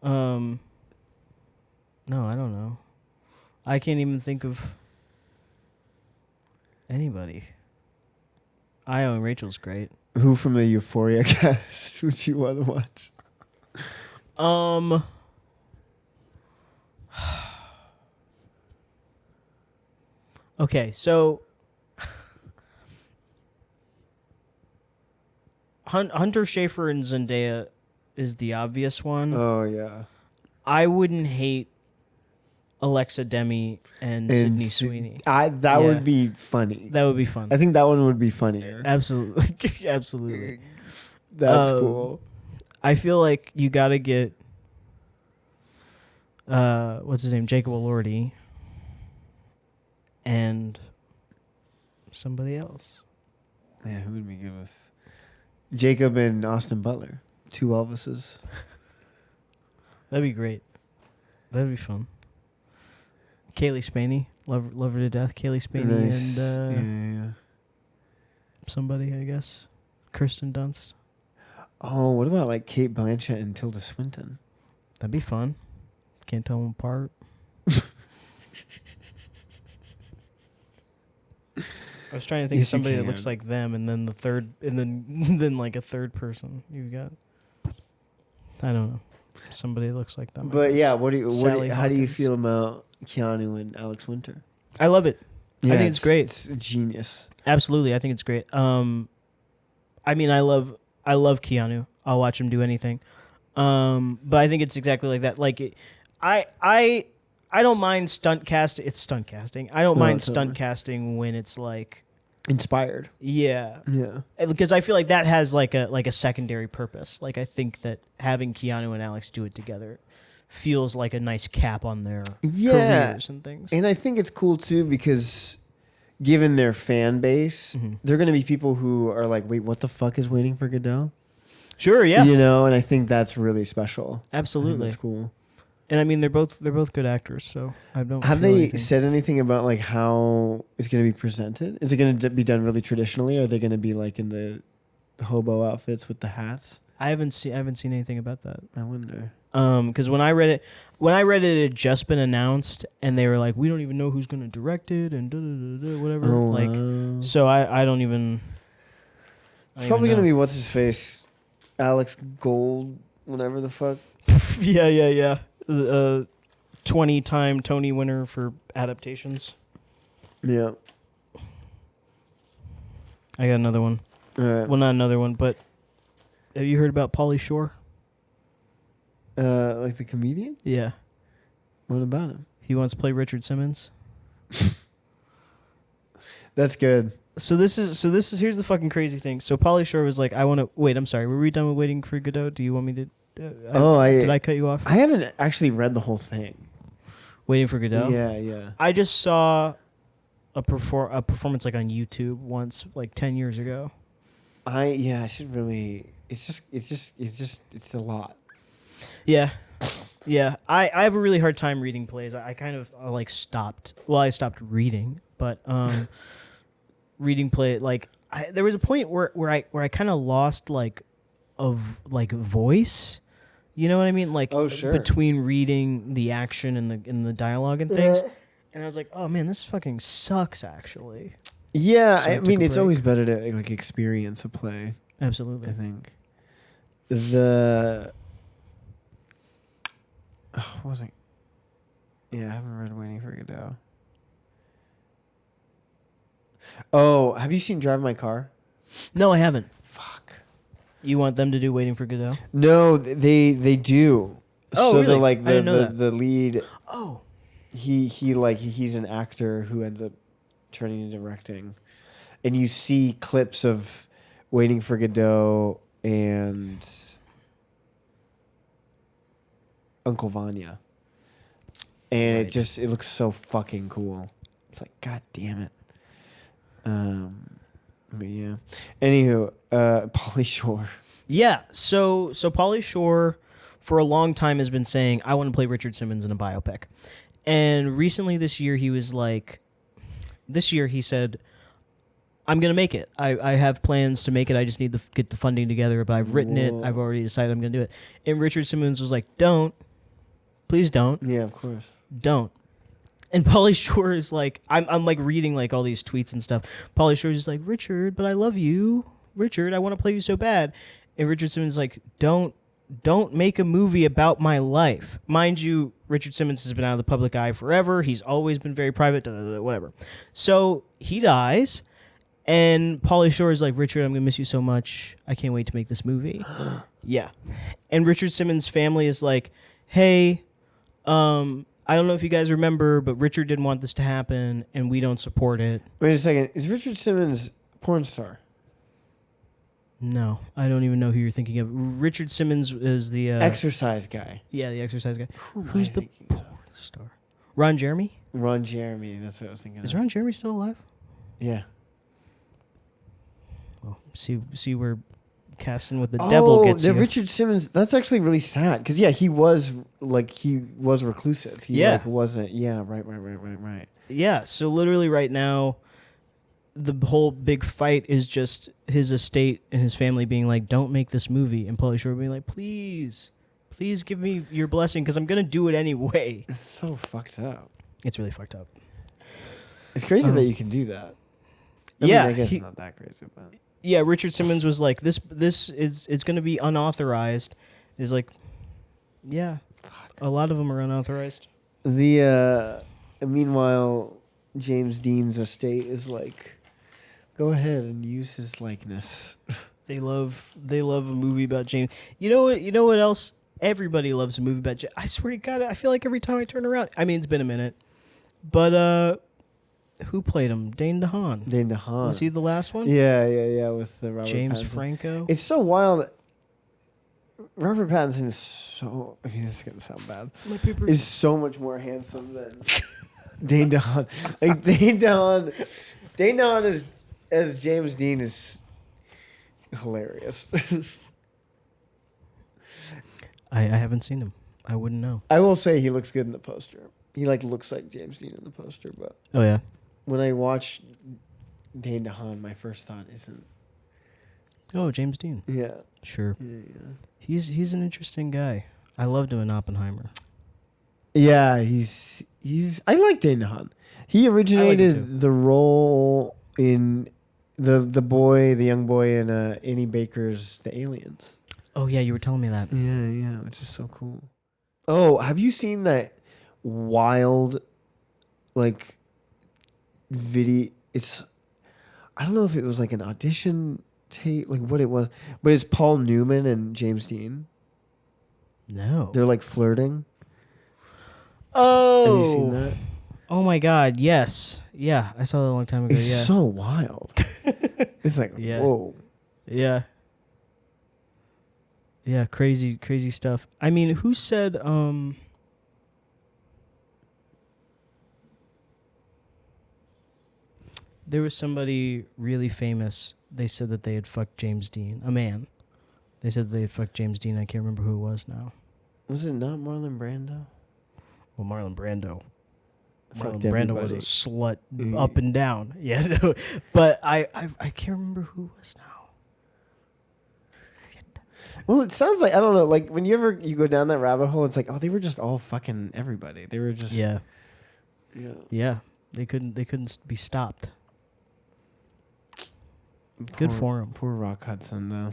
No, I don't know. I can't even think of anybody. Io and Rachel's great. Who from the Euphoria cast would you want to watch? Okay, so Hunter Schafer and Zendaya is the obvious one. Oh yeah. I wouldn't hate Alexa Demi and Sydney Sweeney. That would be funny. That would be fun. I think that one would be funnier. Absolutely. Absolutely. That's cool. I feel like you got to get what's his name? Jacob Elordi and somebody else. Yeah, who would be good with Jacob and Austin Butler? Two Elvises. That'd be great. That'd be fun. Kaylee Spaney, love her to death. Kaylee Spaney Nice. and somebody, I guess, Kirsten Dunst. Oh, what about like Kate Blanchett and Tilda Swinton? That'd be fun. Can't tell them apart. I was trying to think Yes, of somebody you that looks can. like them, and then the third, and then like a third person. You got, I don't know, somebody that looks like them. I But guess. yeah, Sally how do you Hawkins. feel about Keanu and Alex Winter? I love it. Yeah, I think it's great. It's genius. Absolutely, I think it's great. I mean, I love Keanu. I'll watch him do anything. But I think it's exactly like that. Like, I don't mind stunt casting. It's stunt casting. I don't mind stunt casting when it's like Inspired. yeah, Yeah. because I feel like that has like a secondary purpose. Like I think that having Keanu and Alex do it together feels like a nice cap on their careers and things. And I think it's cool too because given their fan base, they're going to be people who are like, wait, what the fuck is Waiting for Godot? Sure, yeah, You know, and I think that's really special. absolutely. That's cool. And I mean, they're both good actors, so I don't. Have feel they anything. said anything about like how it's going to be presented? Is it going to be done really traditionally? Or are they going to be like in the hobo outfits with the hats? I haven't seen anything about that. I wonder. Because when I read it, it had just been announced, and they were like, "We don't even know who's gonna direct it," and whatever. Oh, like, wow. so I don't even. It's probably gonna be what's his face, Alex Gold, whatever the fuck. yeah. 20-time Tony winner for adaptations. Yeah. I got another one. All right. Well, not another one, but have you heard about Pauly Shore? Like the comedian? Yeah. What about him? He wants to play Richard Simmons. That's good. So this is here's the fucking crazy thing. So Pauly Shore was like, I want to wait. I'm sorry. Were we done with Waiting for Godot? Do you want me to? Did I cut you off? I haven't actually read the whole thing. Waiting for Godot. Yeah. I just saw a performance like on YouTube once, like 10 years ago. I should really. It's a lot. Yeah. I have a really hard time reading plays. I kind of like stopped. Well, I stopped reading, but reading play like there was a point where I kind of lost like voice. You know what I mean? Like Oh, sure. between reading the action and the dialogue and things. And I was like, "Oh man, this fucking sucks actually." Yeah, So I I took mean a it's break. always better to like experience a play, Absolutely. I think. What was it? Yeah, I haven't read Waiting for Godot. Oh, have you seen Drive My Car? No, I haven't. Fuck. You want them to do Waiting for Godot? No, they do. Oh, so really? like I didn't know that. the lead, Oh. he's an actor who ends up turning to directing, and you see clips of Waiting for Godot and Uncle Vanya, and Right. it looks so fucking cool. It's like, god damn it. But yeah. Anywho, Pauly Shore. Yeah, so Pauly Shore for a long time has been saying, I want to play Richard Simmons in a biopic. And recently this year he said, I'm going to make it. I have plans to make it. I just need to get the funding together, but I've written it. I've already decided I'm going to do it. And Richard Simmons was like, don't. Please don't. Yeah, of course. Don't. And Pauly Shore is like, I'm like reading like all these tweets and stuff. Pauly Shore is just like, Richard, but I love you. Richard, I want to play you so bad. And Richard Simmons is like, don't make a movie about my life. Mind you, Richard Simmons has been out of the public eye forever. He's always been very private, whatever. So he dies, and Pauly Shore is like, Richard, I'm going to miss you so much. I can't wait to make this movie. Yeah. And Richard Simmons' family is like, hey, I don't know if you guys remember, but Richard didn't want this to happen, and we don't support it. Wait a second. Is Richard Simmons a porn star? No, I don't even know who you're thinking of. Richard Simmons is the... Exercise guy. Yeah, the exercise guy. Who am I Who's the thinking porn star? Ron Jeremy? Ron Jeremy. That's what I was thinking Is of. Ron Jeremy still alive? Yeah. Well, see where casting with the devil gets you. Richard Simmons. That's actually really sad because he was reclusive. He Yeah. like wasn't. Yeah, right. Yeah, so literally right now, the whole big fight is just his estate and his family being like, don't make this movie. And Pauly Shore being like, please give me your blessing because I'm going to do it anyway. It's so fucked up. It's really fucked up. It's crazy that you can do that. I guess it's not that crazy, but yeah, Richard Simmons was like, this is it's going to be unauthorized. Is like, yeah, a lot of them are unauthorized. Meanwhile, James Dean's estate is like, go ahead and use his likeness. They love a movie about James. You know what else? Everybody loves a movie about James. I swear to God, I feel like every time I turn around, I mean, it's been a minute, but who played him? Dane DeHaan. Dane DeHaan. Was he the last one? Yeah, with the Robert James Pattinson. Franco. It's so wild. Robert Pattinson is so... I mean, this is going to sound bad. My paper. Is so much more handsome than Dane DeHaan. Like, Dane DeHaan is... As James Dean is hilarious. I haven't seen him. I wouldn't know. I will say he looks good in the poster. He, like, looks like James Dean in the poster, but... Oh, yeah. When I watch Dane DeHaan, my first thought isn't Oh, James Dean. Yeah. Sure. Yeah. He's an interesting guy. I loved him in Oppenheimer. Yeah, he's. I like Dane DeHaan. He originated the role in the young boy in Annie Baker's The Aliens. Oh yeah, you were telling me that. Yeah, which is so cool. Oh, have you seen that wild, like, video? I don't know if it was like an audition tape, like what it was, but it's Paul Newman and James Dean. No. They're like flirting. Oh. Have you seen that? Oh my God, yes. Yeah, I saw that a long time ago. It's yeah. so wild. It's like, Yeah. whoa. Yeah. Yeah, crazy stuff. I mean, who said there was somebody really famous. They said that they had fucked James Dean. A man. They said they had fucked James Dean. I can't remember who it was now. Was it not Marlon Brando? Well, Marlon Brando. Fucked Marlon Brando was a slut up and down. Yeah, no, but I can't remember who it was now. Well, it sounds like, I don't know, like when you go down that rabbit hole, it's like, oh, they were just all fucking everybody. They were just Yeah. Yeah. They couldn't be stopped. Good for him. Poor Rock Hudson though.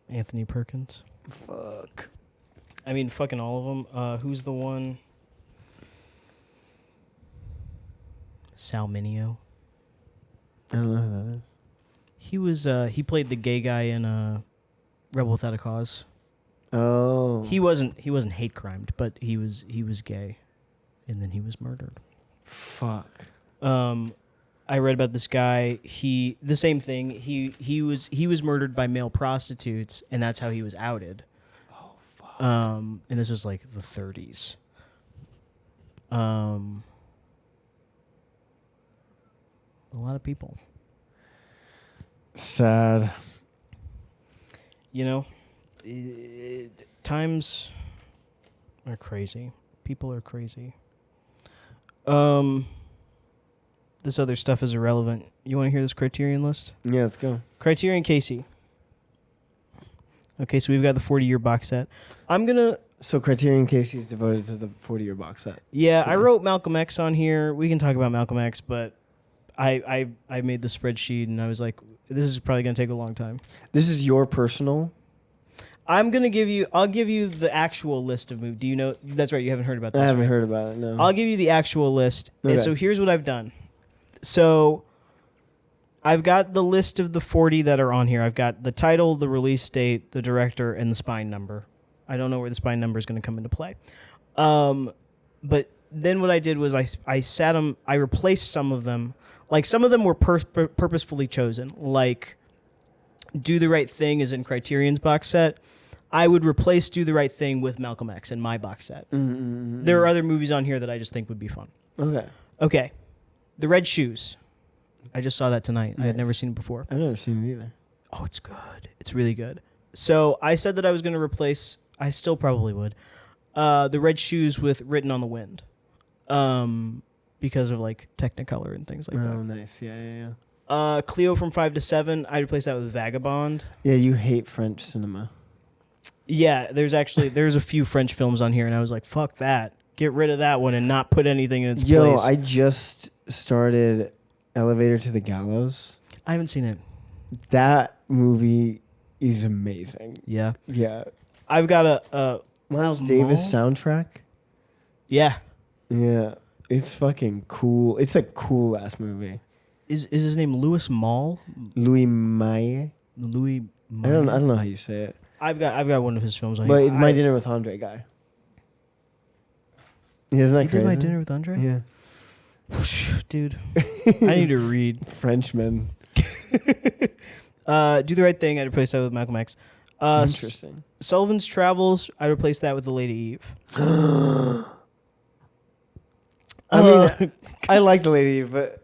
Anthony Perkins. Fuck. I mean, fucking all of them. Who's the one? Sal Mineo. I don't know who that is. He was he played the gay guy in Rebel Without a Cause. Oh. He wasn't hate crimed, but he was gay, and then he was murdered. Fuck. I read about this guy. The same thing. He was murdered by male prostitutes, and that's how he was outed. Oh fuck. And this was like the 30s. A lot of people. Sad. You know, times are crazy. People are crazy. This other stuff is irrelevant. You want to hear this Criterion list? Yeah, let's go. Criterion Casey. Okay, so we've got the 40-year box set. So Criterion Casey is devoted to the 40-year box set. Yeah, I wrote Malcolm X on here. We can talk about Malcolm X, but I made the spreadsheet and I was like, this is probably going to take a long time. This is your personal? I'll give you the actual list of movies. Do you know? That's right, you haven't heard about this, I haven't right? heard about it, no. I'll give you the actual list. Okay. And so here's what I've done. So I've got the list of the 40 that are on here. I've got the title, the release date, the director, and the spine number. I don't know where the spine number is going to come into play. But then what I did was I replaced some of them. Like some of them were purposefully chosen. Like Do the Right Thing is in Criterion's box set. I would replace Do the Right Thing with Malcolm X in my box set. Mm-hmm. There are other movies on here that I just think would be fun. Okay. The Red Shoes. I just saw that tonight. Nice. I had never seen it before. I've never seen it either. Oh, it's good. It's really good. So I said that I was going to replace, I still probably would, The Red Shoes with Written on the Wind. Because of like Technicolor and things like that. Oh, nice. Yeah. Cleo from 5 to 7, I'd replace that with Vagabond. Yeah, you hate French cinema. Yeah, there's a few French films on here, and I was like, fuck that. Get rid of that one and not put anything in its place. I just started Elevator to the Gallows. I haven't seen it. That movie is amazing. Yeah. Yeah. I've got a Miles Davis soundtrack. Yeah. Yeah. It's fucking cool. It's a cool ass movie. Is his name Louis Malle? Louis Malle? Louis I don't know how you say it. I've got one of his films on but here. It's My Dinner with Andre guy. Isn't that crazy? Did My Dinner with Andre? Yeah. Dude. I need to read. Frenchman. Do the Right Thing, I'd replace that with Malcolm X. Interesting. Sullivan's Travels, I'd replace that with The Lady Eve. I mean, I like The Lady Eve, but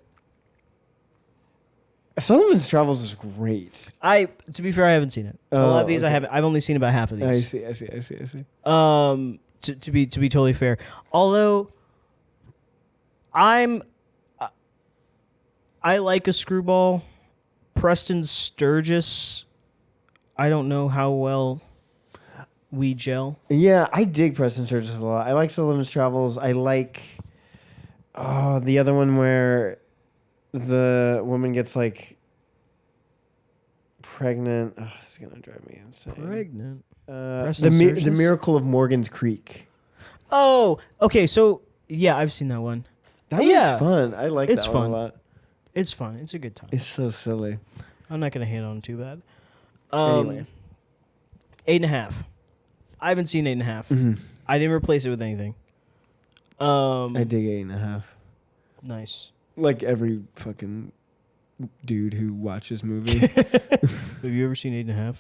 Sullivan's Travels is great. To be fair, I haven't seen it. A lot of these okay. I've only seen about half of these. I see. To be totally fair, although I like a screwball, Preston Sturgis. I don't know how well we gel. Yeah, I dig Preston Sturges a lot. I like Sullivan's Travels. I like the other one where the woman gets like pregnant. Oh, this is gonna drive me insane. Pregnant. The Miracle of Morgan's Creek. Oh, okay. So yeah, I've seen that one. That one's fun. I like It's that one fun. a lot. It's fun. It's a good time. It's so silly. I'm not gonna hate on it too bad. Anyway. 8.5. I haven't seen 8.5. Mm-hmm. I didn't replace it with anything. I dig 8.5. Nice. Like every fucking dude who watches movie. Have you ever seen 8.5?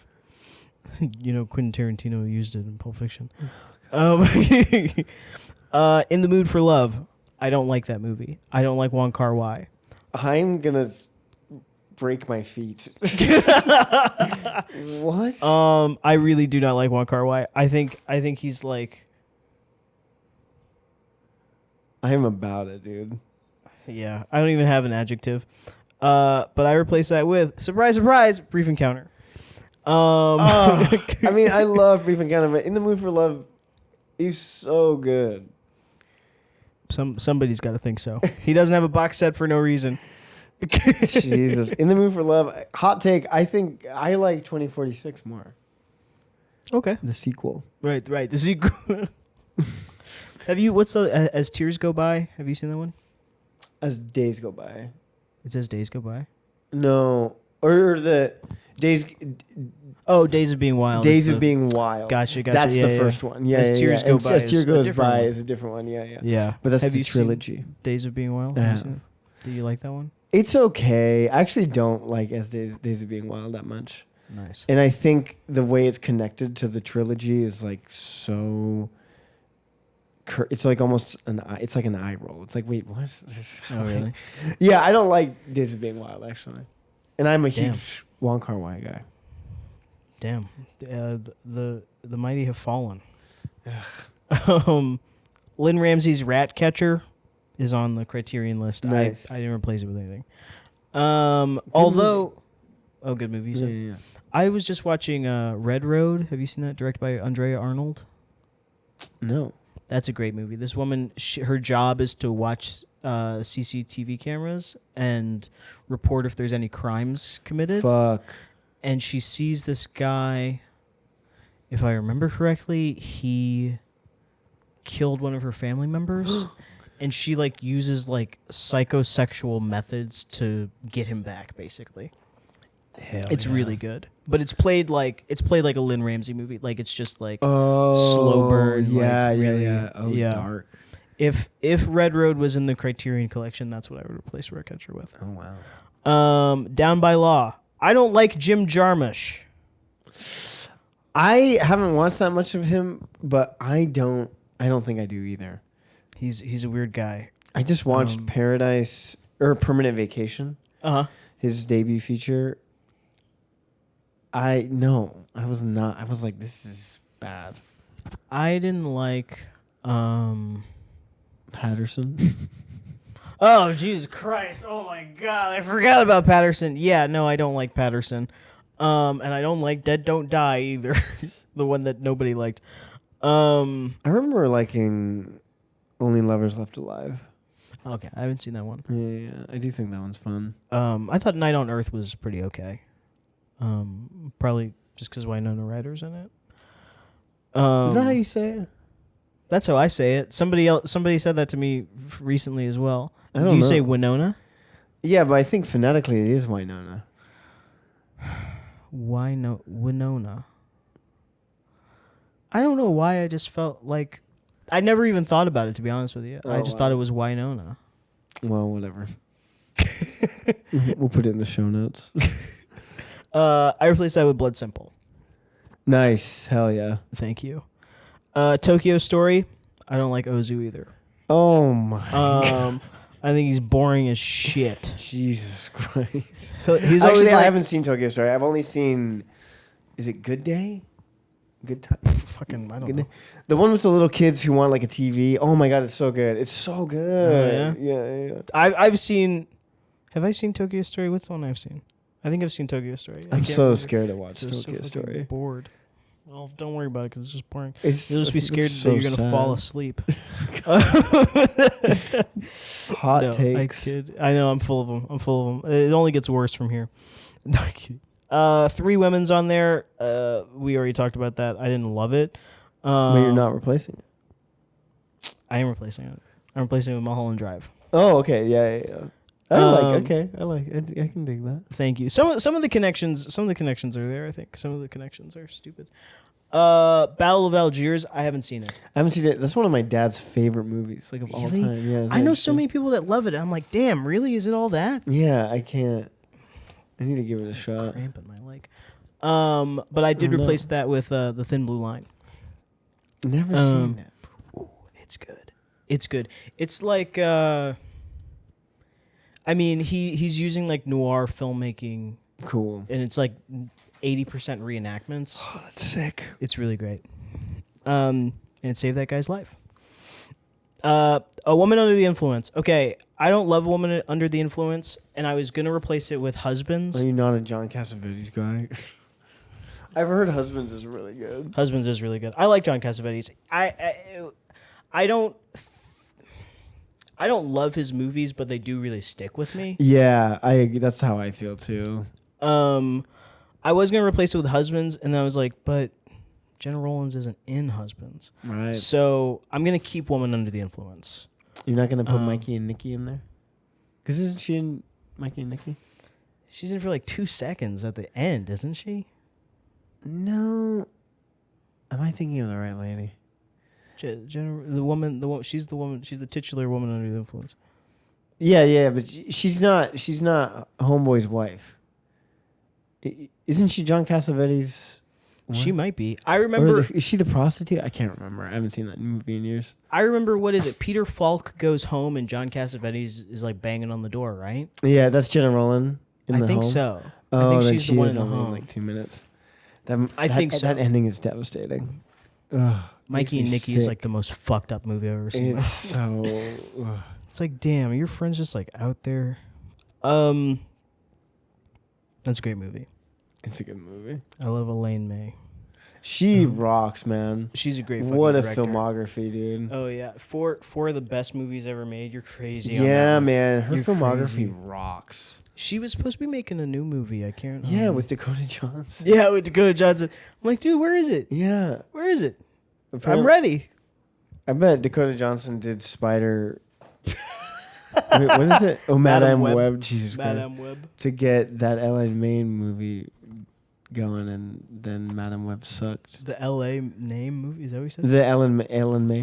You know, Quentin Tarantino used it in Pulp Fiction. In the Mood for Love. I don't like that movie. I don't like Wong Kar-wai. I'm gonna break my feet. What? I really do not like Wong Kar-wai. I think he's like, I'm about it, dude. yeah. I don't even have an adjective. But I replace that with surprise, surprise, Brief Encounter. I mean, I love Brief Encounter, but In the Mood for Love is so good. Somebody's got to think so. He doesn't have a box set for no reason. Jesus. In the Mood for Love. Hot take. I think I like 2046 more. Okay. The sequel. Right. The sequel. Have you? What's the As Tears Go By? Have you seen that one? As Days Go By. It says Days Go By. No. Or the Days. Oh, Days of Being Wild. Days of Being Wild. Gotcha. That's yeah, the first one. Yeah. As Tears Go And By. As Tears Goes By one. is a different one. Yeah. Yeah. But that's Have the you trilogy. Seen Days of Being Wild? Yeah. Do you like that one? It's okay. I actually don't like As Days of Being Wild that much. Nice. And I think the way it's connected to the trilogy is like so. It's like almost it's like an eye roll. It's like, wait, what? Oh, really? Yeah, I don't like Days of Being Wild actually, and I'm a Damn. huge Wong Kar-wai guy. Damn. The mighty have fallen. Lynn Ramsey's Ratcatcher is on the Criterion list. Nice. I didn't replace it with anything. Although, good movie. You said? Yeah. I was just watching Red Road. Have you seen that? Directed by Andrea Arnold. No. That's a great movie. This woman, her job is to watch CCTV cameras and report if there's any crimes committed. Fuck. And she sees this guy. If I remember correctly, he killed one of her family members. And she like uses like psychosexual methods to get him back, basically. Hell It's yeah. really good. But it's played like a Lynn Ramsey movie. Like it's just like Oh, slow burn. Yeah, like, yeah, really, yeah. Oh, yeah. dark. If Red Road was in the Criterion collection, that's what I would replace Ratcatcher with. Oh wow. Down by Law. I don't like Jim Jarmusch. I haven't watched that much of him, but I don't think I do either. He's a weird guy. I just watched Paradise or Permanent Vacation. His debut feature. I was not. I was like, this is bad. I didn't like. Patterson. Oh Jesus Christ! Oh my God! I forgot about Patterson. Yeah, no, I don't like Patterson. And I don't like Dead Don't Die either. The one that nobody liked. I remember liking Only Lovers Left Alive. Okay, I haven't seen that one. Yeah, I do think that one's fun. I thought Night on Earth was pretty okay. Probably just because Winona Ryder's in it. Is that how you say it? That's how I say it. Somebody said that to me recently as well. I don't Do you know. say Winona? Yeah, but I think phonetically it is Winona. Why no Winona? I don't know why. I just felt like I never even thought about it, to be honest with you. I just thought it was Winona. Well, whatever. We'll put it in the show notes. I replaced that with Blood Simple. Nice. Hell yeah. Thank you. Tokyo Story. I don't like Ozu either. Oh my God. I think he's boring as shit. Jesus Christ. He's always Actually, I like, haven't seen Tokyo Story. I've only seen. Is it Good Day? Good Time. fucking. I don't Good know. Day? The one with the little kids who want like a TV. Oh my God, it's so good. It's so good. Oh, Yeah. I've seen. Have I seen Tokyo Story? What's the one I've seen? I think I've seen Tokyo Story. I'm so scared to watch Tokyo fucking Story. Bored. Well, don't worry about it because it's just boring. You'll It's just be scared so that you're gonna sad. fall asleep. Hot No, takes. I know. I'm full of them. It only gets worse from here. No, I'm kidding. 3 Women's on there. We already talked about that. I didn't love it. But you're not replacing it. I am replacing it. I'm replacing it with Mulholland Drive. Oh, okay. Yeah. I can dig that. Thank you. Some of the connections are there. I think some of the connections are stupid. Battle of Algiers. I haven't seen it. I haven't seen it. That's one of my dad's favorite movies, like of all Really? time. Yeah. I know so many people that love it. I'm like, damn, really? Is it all that? Yeah, I can't. I need to give it a shot. Cramp in my leg. But I did replace that with The Thin Blue Line. Never seen it. Ooh, it's good. It's good. It's like, I mean, he's using like noir filmmaking, Cool. and it's like 80% reenactments. Oh, that's sick. It's really great. And it saved that guy's life. A Woman Under the Influence. Okay, I don't love A Woman Under the Influence, and I was going to replace it with Husbands. Are you not a John Cassavetes guy? I've heard Husbands is really good. Husbands is really good. I like John Cassavetes. I don't love his movies, but they do really stick with me. Yeah, that's how I feel too. I was going to replace it with Husbands, and then I was like, but Jenna Rollins isn't in Husbands. Right. So I'm going to keep Woman Under the Influence. You're not going to put Mikey and Nikki in there? Because isn't she in Mikey and Nikki? She's in for like 2 seconds at the end, isn't she? No. Am I thinking of the right lady? Jenna, the woman, she's the titular woman under the influence. Yeah, but she's not Homeboy's wife. Isn't she John Cassavetes' wife? She might be. I remember. Is she the prostitute? I can't remember. I haven't seen that movie in years. I remember, what is it? Peter Falk goes home and John Cassavetes is like banging on the door, right? Yeah, that's Jenna Rollins in the I think home. so. Oh, I think then she's she the one is in the only home. like 2 minutes. I think so. That ending is devastating. Ugh, Mikey and makes Nikki me is sick. like the most fucked up movie I've ever seen. It's so. It's like, damn, are your friends just like out there? That's a great movie. It's a good movie. I love Elaine May. She rocks, man. She's a great fucking What a director. filmography, dude. Oh yeah, four of the best movies ever made. You're crazy. on Yeah, that one. man. Her You're filmography crazy. rocks. She was supposed to be making a new movie. I can't. Yeah, with Dakota Johnson. yeah, with Dakota Johnson. I'm like, dude, where is it? Yeah. Where is it? I'm Apparently- ready. I bet Dakota Johnson did Spider. Wait, what is it? Oh, Madame Web. Jesus Christ. Madame Web. To get that Ellen May movie going, and then Madame Web sucked. The L.A. name movie. Is that what you said? The Ellen May.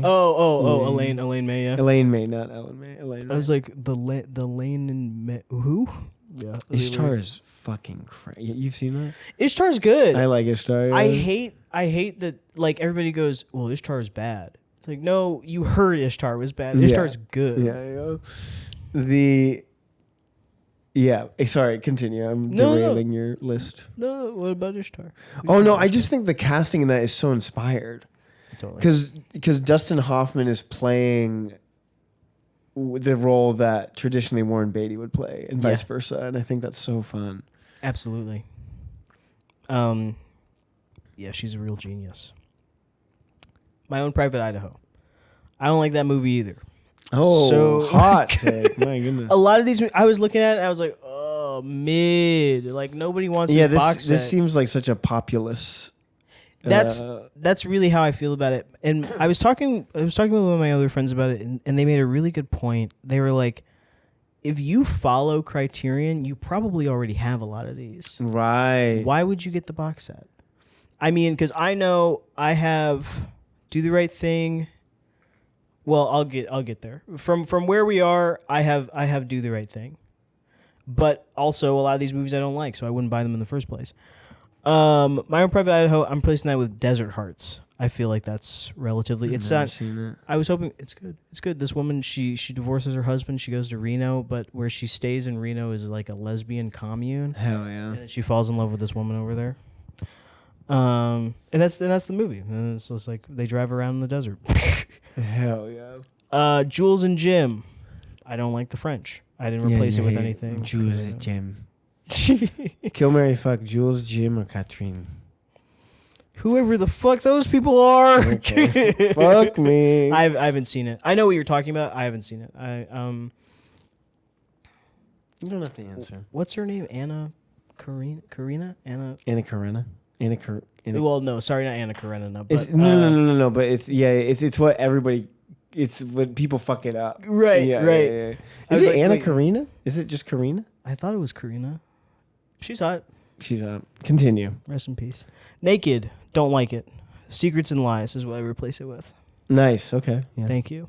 Oh, Yeah. Elaine May. Yeah. Elaine May, not Ellen May. Elaine May. I was like the Lane and May. Who? Yeah. Ishtar is fucking crazy. You've seen that? Ishtar's good. I like Ishtar. Yeah. I hate that. Like everybody goes, well, Ishtar's bad. It's like, no, you heard Ishtar was bad. Yeah. Ishtar's good. Yeah. Sorry, continue. I'm No. derailing your list. No, what about Ishtar? Oh no, I just think the casting in that is so inspired. Totally. Because Dustin Hoffman is playing the role that traditionally Warren Beatty would play, and vice versa, and I think that's so fun. Absolutely. Yeah, she's a real genius. My Own Private Idaho. I don't like that movie either. Oh, So- hot take! My goodness. A lot of these, I was looking at it, and I was like, oh, mid. Like nobody wants this box set. This seems like such a populous. That's really how I feel about it. And I was talking with one of my other friends about it, and they made a really good point. They were like, if you follow Criterion, you probably already have a lot of these. Right. Why would you get the box set? I mean, because I know I have Do the Right Thing. Well, I'll get there. From where we are, I have Do the Right Thing. But also a lot of these movies I don't like, so I wouldn't buy them in the first place. My Own Private Idaho, I'm placing that with Desert Hearts. I feel like that's relatively. It's Never not. seen it. I was hoping it's good. It's good. This woman, she divorces her husband. She goes to Reno, but where she stays in Reno is like a lesbian commune, Hell yeah. and then she falls in love with this woman over there. And that's the movie. And it's just like they drive around in the desert. Hell yeah. Jules and Jim. I don't like the French. I didn't replace it with anything. Jules and Jim. Kill, Mary, fuck Jules, Jim, or Katrine. Whoever the fuck those people are. Okay. Fuck me. I haven't seen it. I know what you're talking about. I haven't seen it. You don't have to answer. What's her name? Anna Karina? Anna Karenina. Well, no, sorry, not Anna Karenina. But, no. But it's what everybody. It's when people fuck it up. Right, yeah, right. Yeah. Is it Anna Karina? Is it just Karina? I thought it was Karina. She's hot. She's hot. Continue. Rest in peace. Naked. Don't like it. Secrets and Lies is what I replace it with. Nice. Okay. Yeah. Thank you.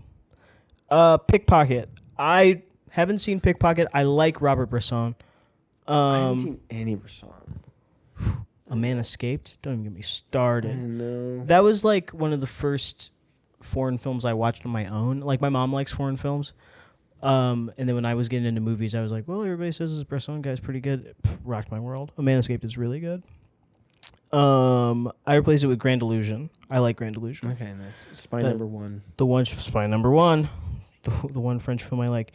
Pickpocket. I haven't seen Pickpocket. I like Robert Bresson. I haven't seen any Bresson. A Man Escaped. Don't even get me started. I know. That was like one of the first foreign films I watched on my own. Like my mom likes foreign films. And then when I was getting into movies, I was like, well, everybody says this Bresson guy's pretty good. Rocked my world. A Man Escaped is really good. I replaced it with Grand Illusion. I like Grand Illusion. Okay, nice. Spy number one. The one Spy number one. The one French film I like.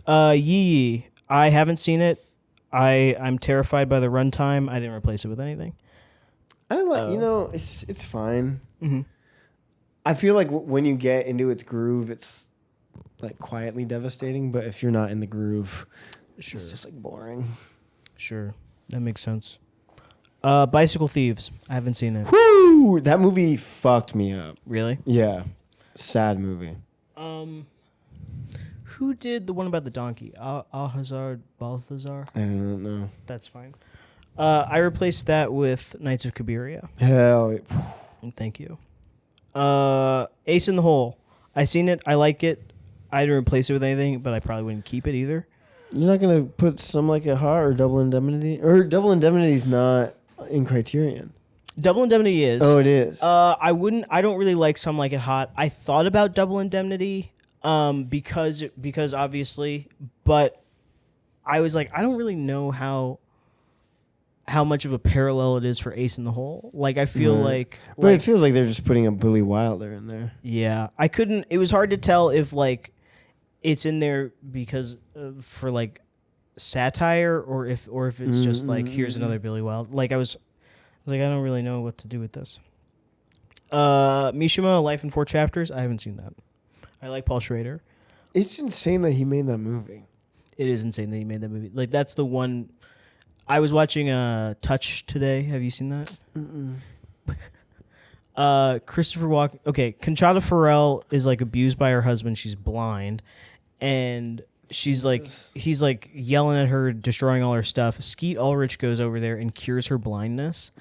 Yee. I haven't seen it. I'm terrified by the runtime. I didn't replace it with anything. I like it's fine. Mm-hmm. I feel like when you get into its groove, it's like quietly devastating. But if you're not in the groove, Sure. it's just like boring. Sure, that makes sense. Bicycle Thieves. I haven't seen it. Woo! That movie fucked me up. Really? Yeah, sad movie. Who did the one about the donkey? Balthazar? I don't know. That's fine. I replaced that with Knights of Cabiria. Hell, Thank you. Ace in the Hole. I seen it. I like it. I didn't replace it with anything, but I probably wouldn't keep it either. you're not gonna put Some Like It Hot or Double Indemnity, or Double Indemnity's not in Criterion. Double Indemnity is. Oh, it is. I don't really like Some Like It Hot. I thought about Double Indemnity, because obviously, but I was like, I don't really know how much of a parallel it is for Ace in the Hole. Like, I feel like but it feels like they're just putting a Billy Wilder in there. Yeah, I couldn't. It was hard to tell if like it's in there because for like satire or if it's just like here's another Billy Wilder. Like I was like, I don't really know what to do with this. Mishima, Life in 4 Chapters. I haven't seen that. I like Paul Schrader. It's insane that he made that movie. It is insane that he made that movie. Like that's the one. I was watching Touch today. Have you seen that? Christopher Walken. Okay, Conchata Ferrell is like abused by her husband. She's blind, and he's like yelling at her, destroying all her stuff. Skeet Ulrich goes over there and cures her blindness,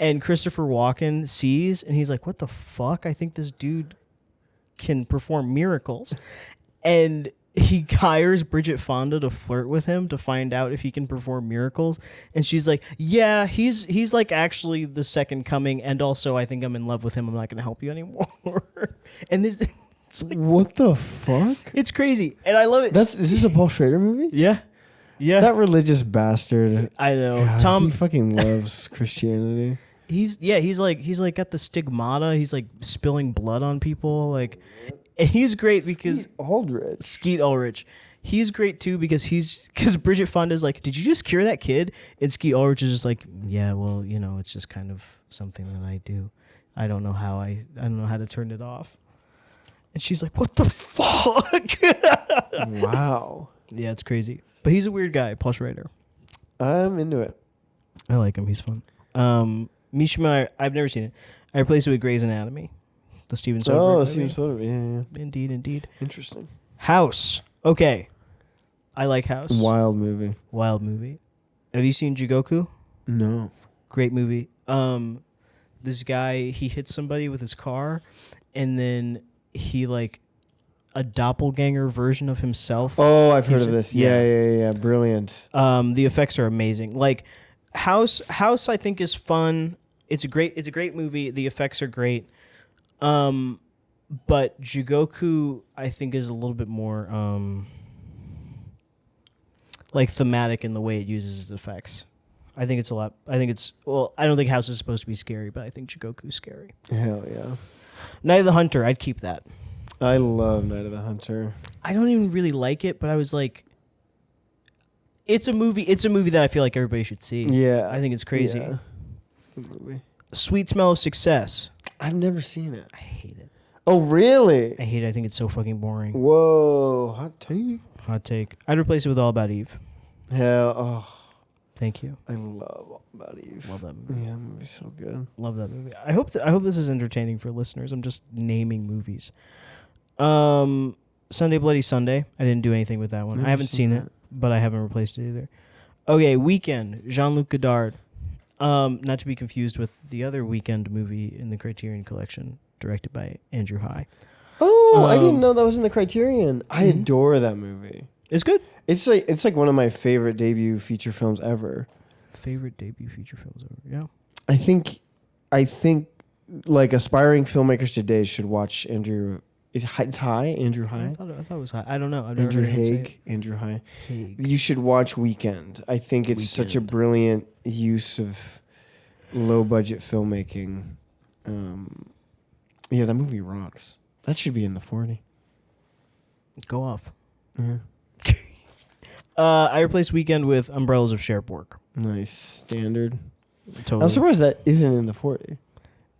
and Christopher Walken sees, and he's like, "What the fuck? I think this dude can perform miracles," and he hires Bridget Fonda to flirt with him to find out if he can perform miracles. And she's like, yeah, he's like actually the second coming. And also I think I'm in love with him. I'm not going to help you anymore. And this, it's like, what the fuck? It's crazy. And I love it. Is this a Paul Schrader movie? Yeah. Yeah. That religious bastard. I know. God, Tom, he fucking loves Christianity. He's like got the stigmata. He's like spilling blood on people. Like, and he's great because Skeet Ulrich. He's great too because Bridget Fonda's like, did you just cure that kid? And Skeet Ulrich is just like, yeah, well, it's just kind of something that I do. I don't know how to turn it off. And she's like, what the fuck? Wow. Yeah, it's crazy. But he's a weird guy, Paul Schrader. I'm into it. I like him. He's fun. Mishima, I've never seen it. I replaced it with Grey's Anatomy. The Steven Soderbergh movie. Steven Soderbergh. Yeah. Indeed. Interesting. House. Okay. I like House. Wild movie. Have you seen Jigoku? No. Great movie. This guy, he hits somebody with his car, and then he like a doppelganger version of himself. Oh, I've heard of this. Yeah. Brilliant. The effects are amazing. Like House I think is fun. It's a great movie. The effects are great. But Jigoku I think is a little bit more like thematic in the way it uses its effects. I don't think House is supposed to be scary, but I think Jigoku's scary. Hell yeah. Night of the Hunter, I'd keep that. I love Night of the Hunter. I don't even really like it, but I was like, it's a movie. It's a movie that I feel like everybody should see. Yeah. I think it's crazy. Yeah. It's a good movie. Sweet Smell of Success. I've never seen it. I hate it. Oh, really? I hate it. I think it's so fucking boring. Whoa. Hot take. Hot take. I'd replace it with All About Eve. Hell, oh. Thank you. I love All About Eve. Love that movie. Yeah, that movie's so good. Love that movie. I hope this is entertaining for listeners. I'm just naming movies. Sunday Bloody Sunday. I didn't do anything with that one. Never I haven't seen it, but I haven't replaced it either. Okay, Weekend. Jean-Luc Godard. Not to be confused with the other Weekend movie in the Criterion Collection, directed by Andrew High. Oh, I didn't know that was in the Criterion. I adore that movie. It's good. It's like one of my favorite debut feature films ever. Favorite debut feature films ever. Yeah. I think like aspiring filmmakers today should watch Andrew. It's High. Andrew High. I thought it was High. I don't know. I've never Andrew heard anyone say Haig. Andrew High. it. Haig. You should watch Weekend. I think it's such a Weekend. brilliant use of low budget filmmaking. Yeah, that movie rocks. That should be in the 40. Go off. Yeah. I replaced Weekend with Umbrellas of Cherbourg. Nice. Standard. Totally. I'm surprised that isn't in the 40.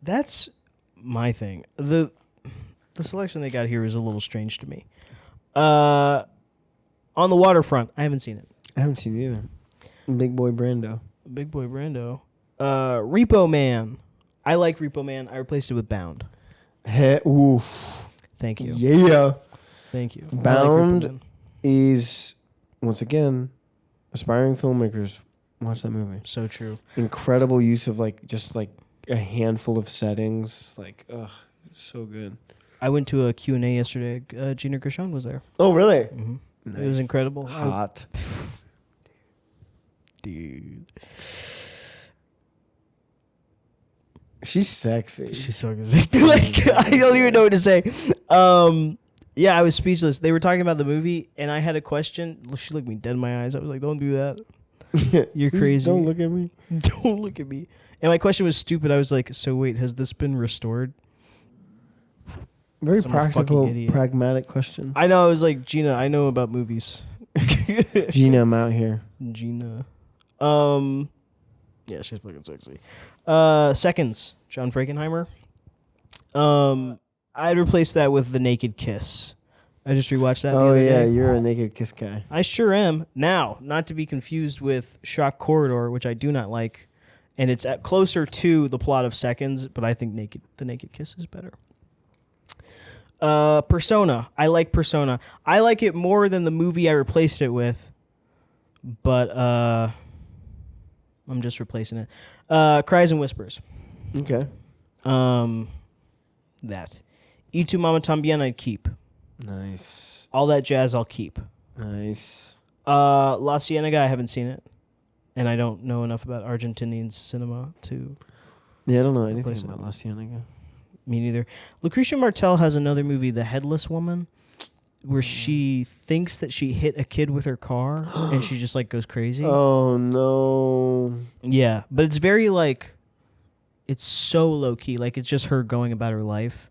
That's my thing. The selection they got here is a little strange to me. On the Waterfront. I haven't seen it. I haven't seen it either. Big Boy Brando. Big Boy Brando. Repo Man. I like Repo Man. I replaced it with Bound. Ooh. Thank you. Yeah. Thank you. Bound I like Repo Man. is, once again, aspiring filmmakers. Watch that movie. So true. Incredible use of just a handful of settings. So good. I went to a Q&A yesterday. Gina Gershon was there. Oh, really? Mm-hmm. Nice. It was incredible. Hot. Dude. She's sexy. She's so good. Like, I don't even know what to say. Yeah, I was speechless. They were talking about the movie, and I had a question. She looked me dead in my eyes. I was like, don't do that. You're crazy. Don't look at me. Don't look at me. And my question was stupid. I was like, so wait, has this been restored? Very I'm a fucking practical, idiot. pragmatic question. I know. I was like, Gina, I know about movies. Gina, I'm out here. Gina. Yeah, she's fucking sexy. Seconds, John Frankenheimer. I'd replace that with The Naked Kiss. I just rewatched that the Oh, other yeah, day. you're a naked kiss guy. I sure am. Now, not to be confused with Shock Corridor, which I do not like, and it's closer to the plot of Seconds, but I think The Naked Kiss is better. Persona. I like Persona. I like it more than the movie I replaced it with, but I'm just replacing it. Cries and Whispers. Okay. That. Y Tu Mama Tambien I'd keep. Nice. All That Jazz I'll keep. Nice. La Cienega, I haven't seen it. And I don't know enough about Argentinian cinema to... Yeah, I don't know anything Replace it. about La Cienega. Me neither. Lucretia Martel has another movie, The Headless Woman, where she thinks that she hit a kid with her car and she just goes crazy. Oh, no. Yeah, but it's very it's so low key. It's just her going about her life.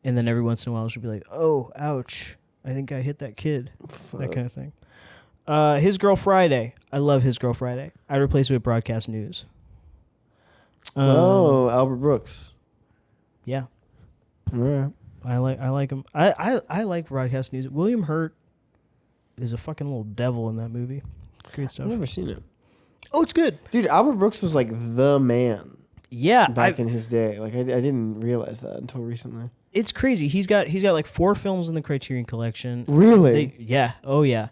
And then every once in a while she'll be like, oh, ouch. I think I hit that kid. That kind of thing. His Girl Friday. I love His Girl Friday. I replace it with Broadcast News. Albert Brooks. Yeah. All right. I like him. I like Broadcast News. William Hurt is a fucking little devil in that movie. Great stuff. I've never seen it. Oh, it's good. Dude, Albert Brooks was the man Yeah, back in his day. I didn't realize that until recently. it's crazy. He's got 4 films in the Criterion Collection. Really? Yeah. Oh yeah.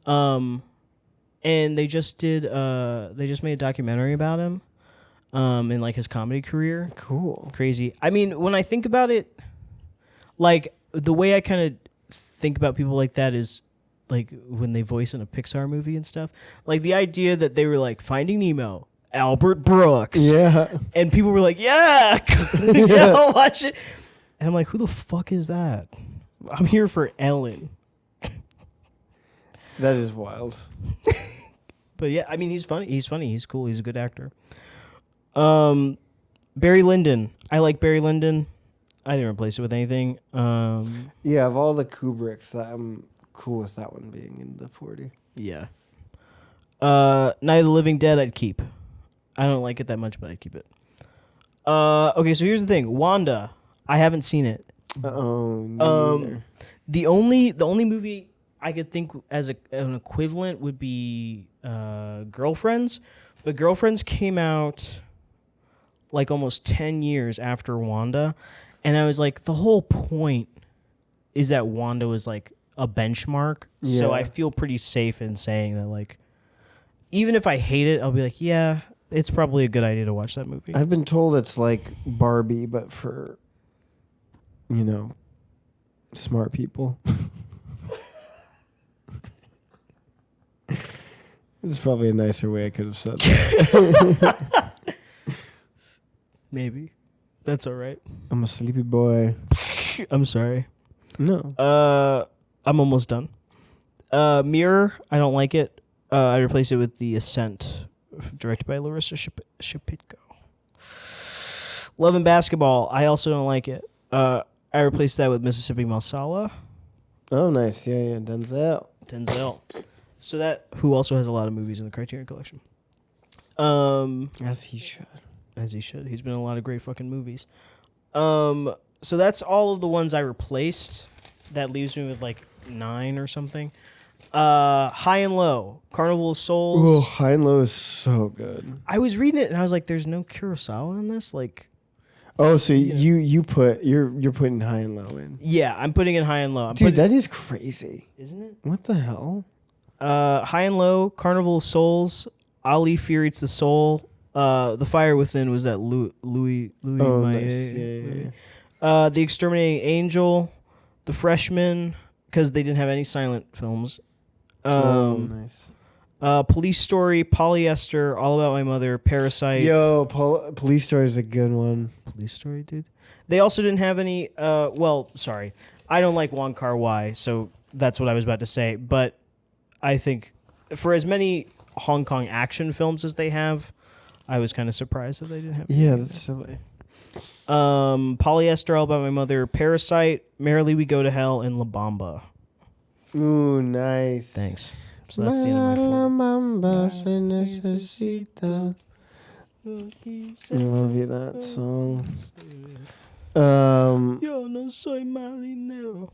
And they just made a documentary about him, and his comedy career. Cool. Crazy. I mean, when I think about it, the way I kind of think about people like that is when they voice in a Pixar movie and stuff. The idea that they were Finding Nemo, Albert Brooks. Yeah. And people were like, yeah, yeah, I'll watch it. And I'm like, who the fuck is that? I'm here for Ellen. That is wild. But yeah, I mean, he's funny. He's funny. He's cool. He's a good actor. Barry Lyndon. I like Barry Lyndon. I didn't replace it with anything. Yeah, of all the Kubricks, I'm cool with that one being in the 40. Yeah. Night of the Living Dead, I'd keep. I don't like it that much, but I'd keep it. Okay, so here's the thing. Wanda, I haven't seen it. Neither. The only movie I could think as an equivalent would be Girlfriends, but Girlfriends came out like almost 10 years after Wanda, and I was like, the whole point is that Wanda was like a benchmark, so I feel pretty safe in saying that, like, even if I hate it, I'll be like, yeah, it's probably a good idea to watch that movie. I've been told it's like Barbie, but for, smart people. This is probably a nicer way I could have said that. Maybe. That's all right. I'm a sleepy boy. I'm sorry. No. I'm almost done. Mirror, I don't like it. I replaced it with The Ascent, directed by Larissa Shepitko. Love and Basketball, I also don't like it. I replaced that with Mississippi Masala. Oh, nice. Yeah. Denzel. So that, who also has a lot of movies in the Criterion Collection. As he should. As he should. He's been in a lot of great fucking movies. So that's all of the ones I replaced. That leaves me with like 9 or something. High and Low, Carnival of Souls. Oh, High and Low is so good. I was reading it and I was like, "There's no Kurosawa in this." Like, oh, so you're putting High and Low in? Yeah, I'm putting in High and Low. Dude, that is crazy, isn't it? What the hell? High and Low, Carnival of Souls, Ali Fear Eats the Soul. The Fire Within was that Louis Oh, Maillet. nice. Yeah. The Exterminating Angel, The Freshman, because they didn't have any silent films. Nice. Police Story, Polyester, All About My Mother, Parasite. Yo, Police Story is a good one. Police Story, dude. They also didn't have any. Sorry, I don't like Wong Kar-wai, so that's what I was about to say. But I think for as many Hong Kong action films as they have, I was kind of surprised that they didn't have. Yeah, that's silly. Polyester, All About My Mother, Parasite, Merrily We Go to Hell, and La Bamba. Ooh, nice. Thanks. So that's the end of my 4. I love you, that song. Yo no soy marinero.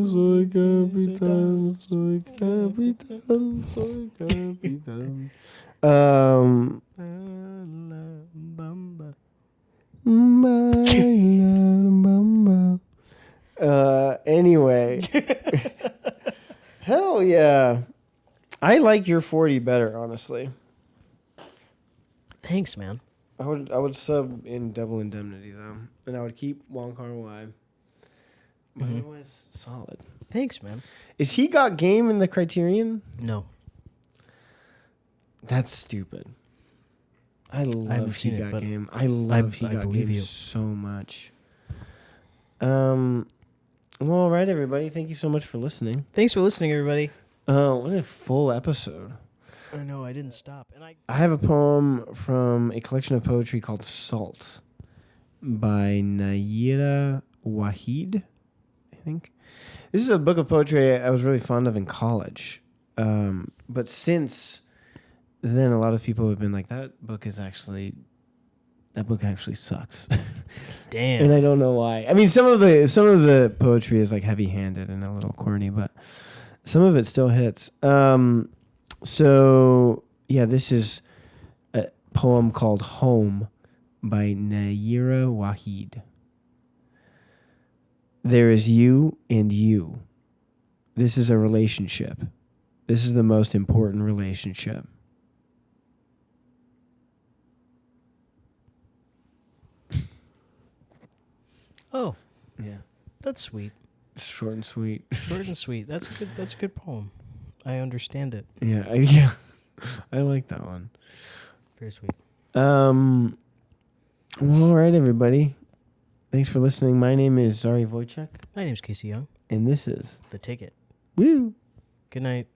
Soy capitán, soy capitán, soy capitán. Anyway. Hell yeah. I like your 40 better, honestly. Thanks, man. I would sub in Double Indemnity though, and I would keep Wong Kar-wai. But otherwise, solid. Thanks, man. Is He Got Game in the Criterion? No. That's stupid. I love He seen it, Got Game. I love He Got Game so much. Well, all right, everybody. Thank you so much for listening. Thanks for listening, everybody. What a full episode. I know, I didn't stop. And I have a poem from a collection of poetry called Salt by Nayyirah Waheed, I think. This is a book of poetry I was really fond of in college. But since then, a lot of people have been like, that book actually sucks. Damn. And I don't know why. I mean, some of the poetry is like heavy-handed and a little corny, but some of it still hits. So, yeah, this is a poem called Home by Nayyirah Waheed. There is you and you. This is a relationship. This is the most important relationship. Oh, Yeah. that's sweet. Short and sweet. Short and sweet. That's good. That's a good poem. I understand it. Yeah, yeah. I like that one. Very sweet. Well, all right, everybody. Thanks for listening. My name is Zari Wojciech, My name's Casey Young. and this is The Ticket. Woo. Good night.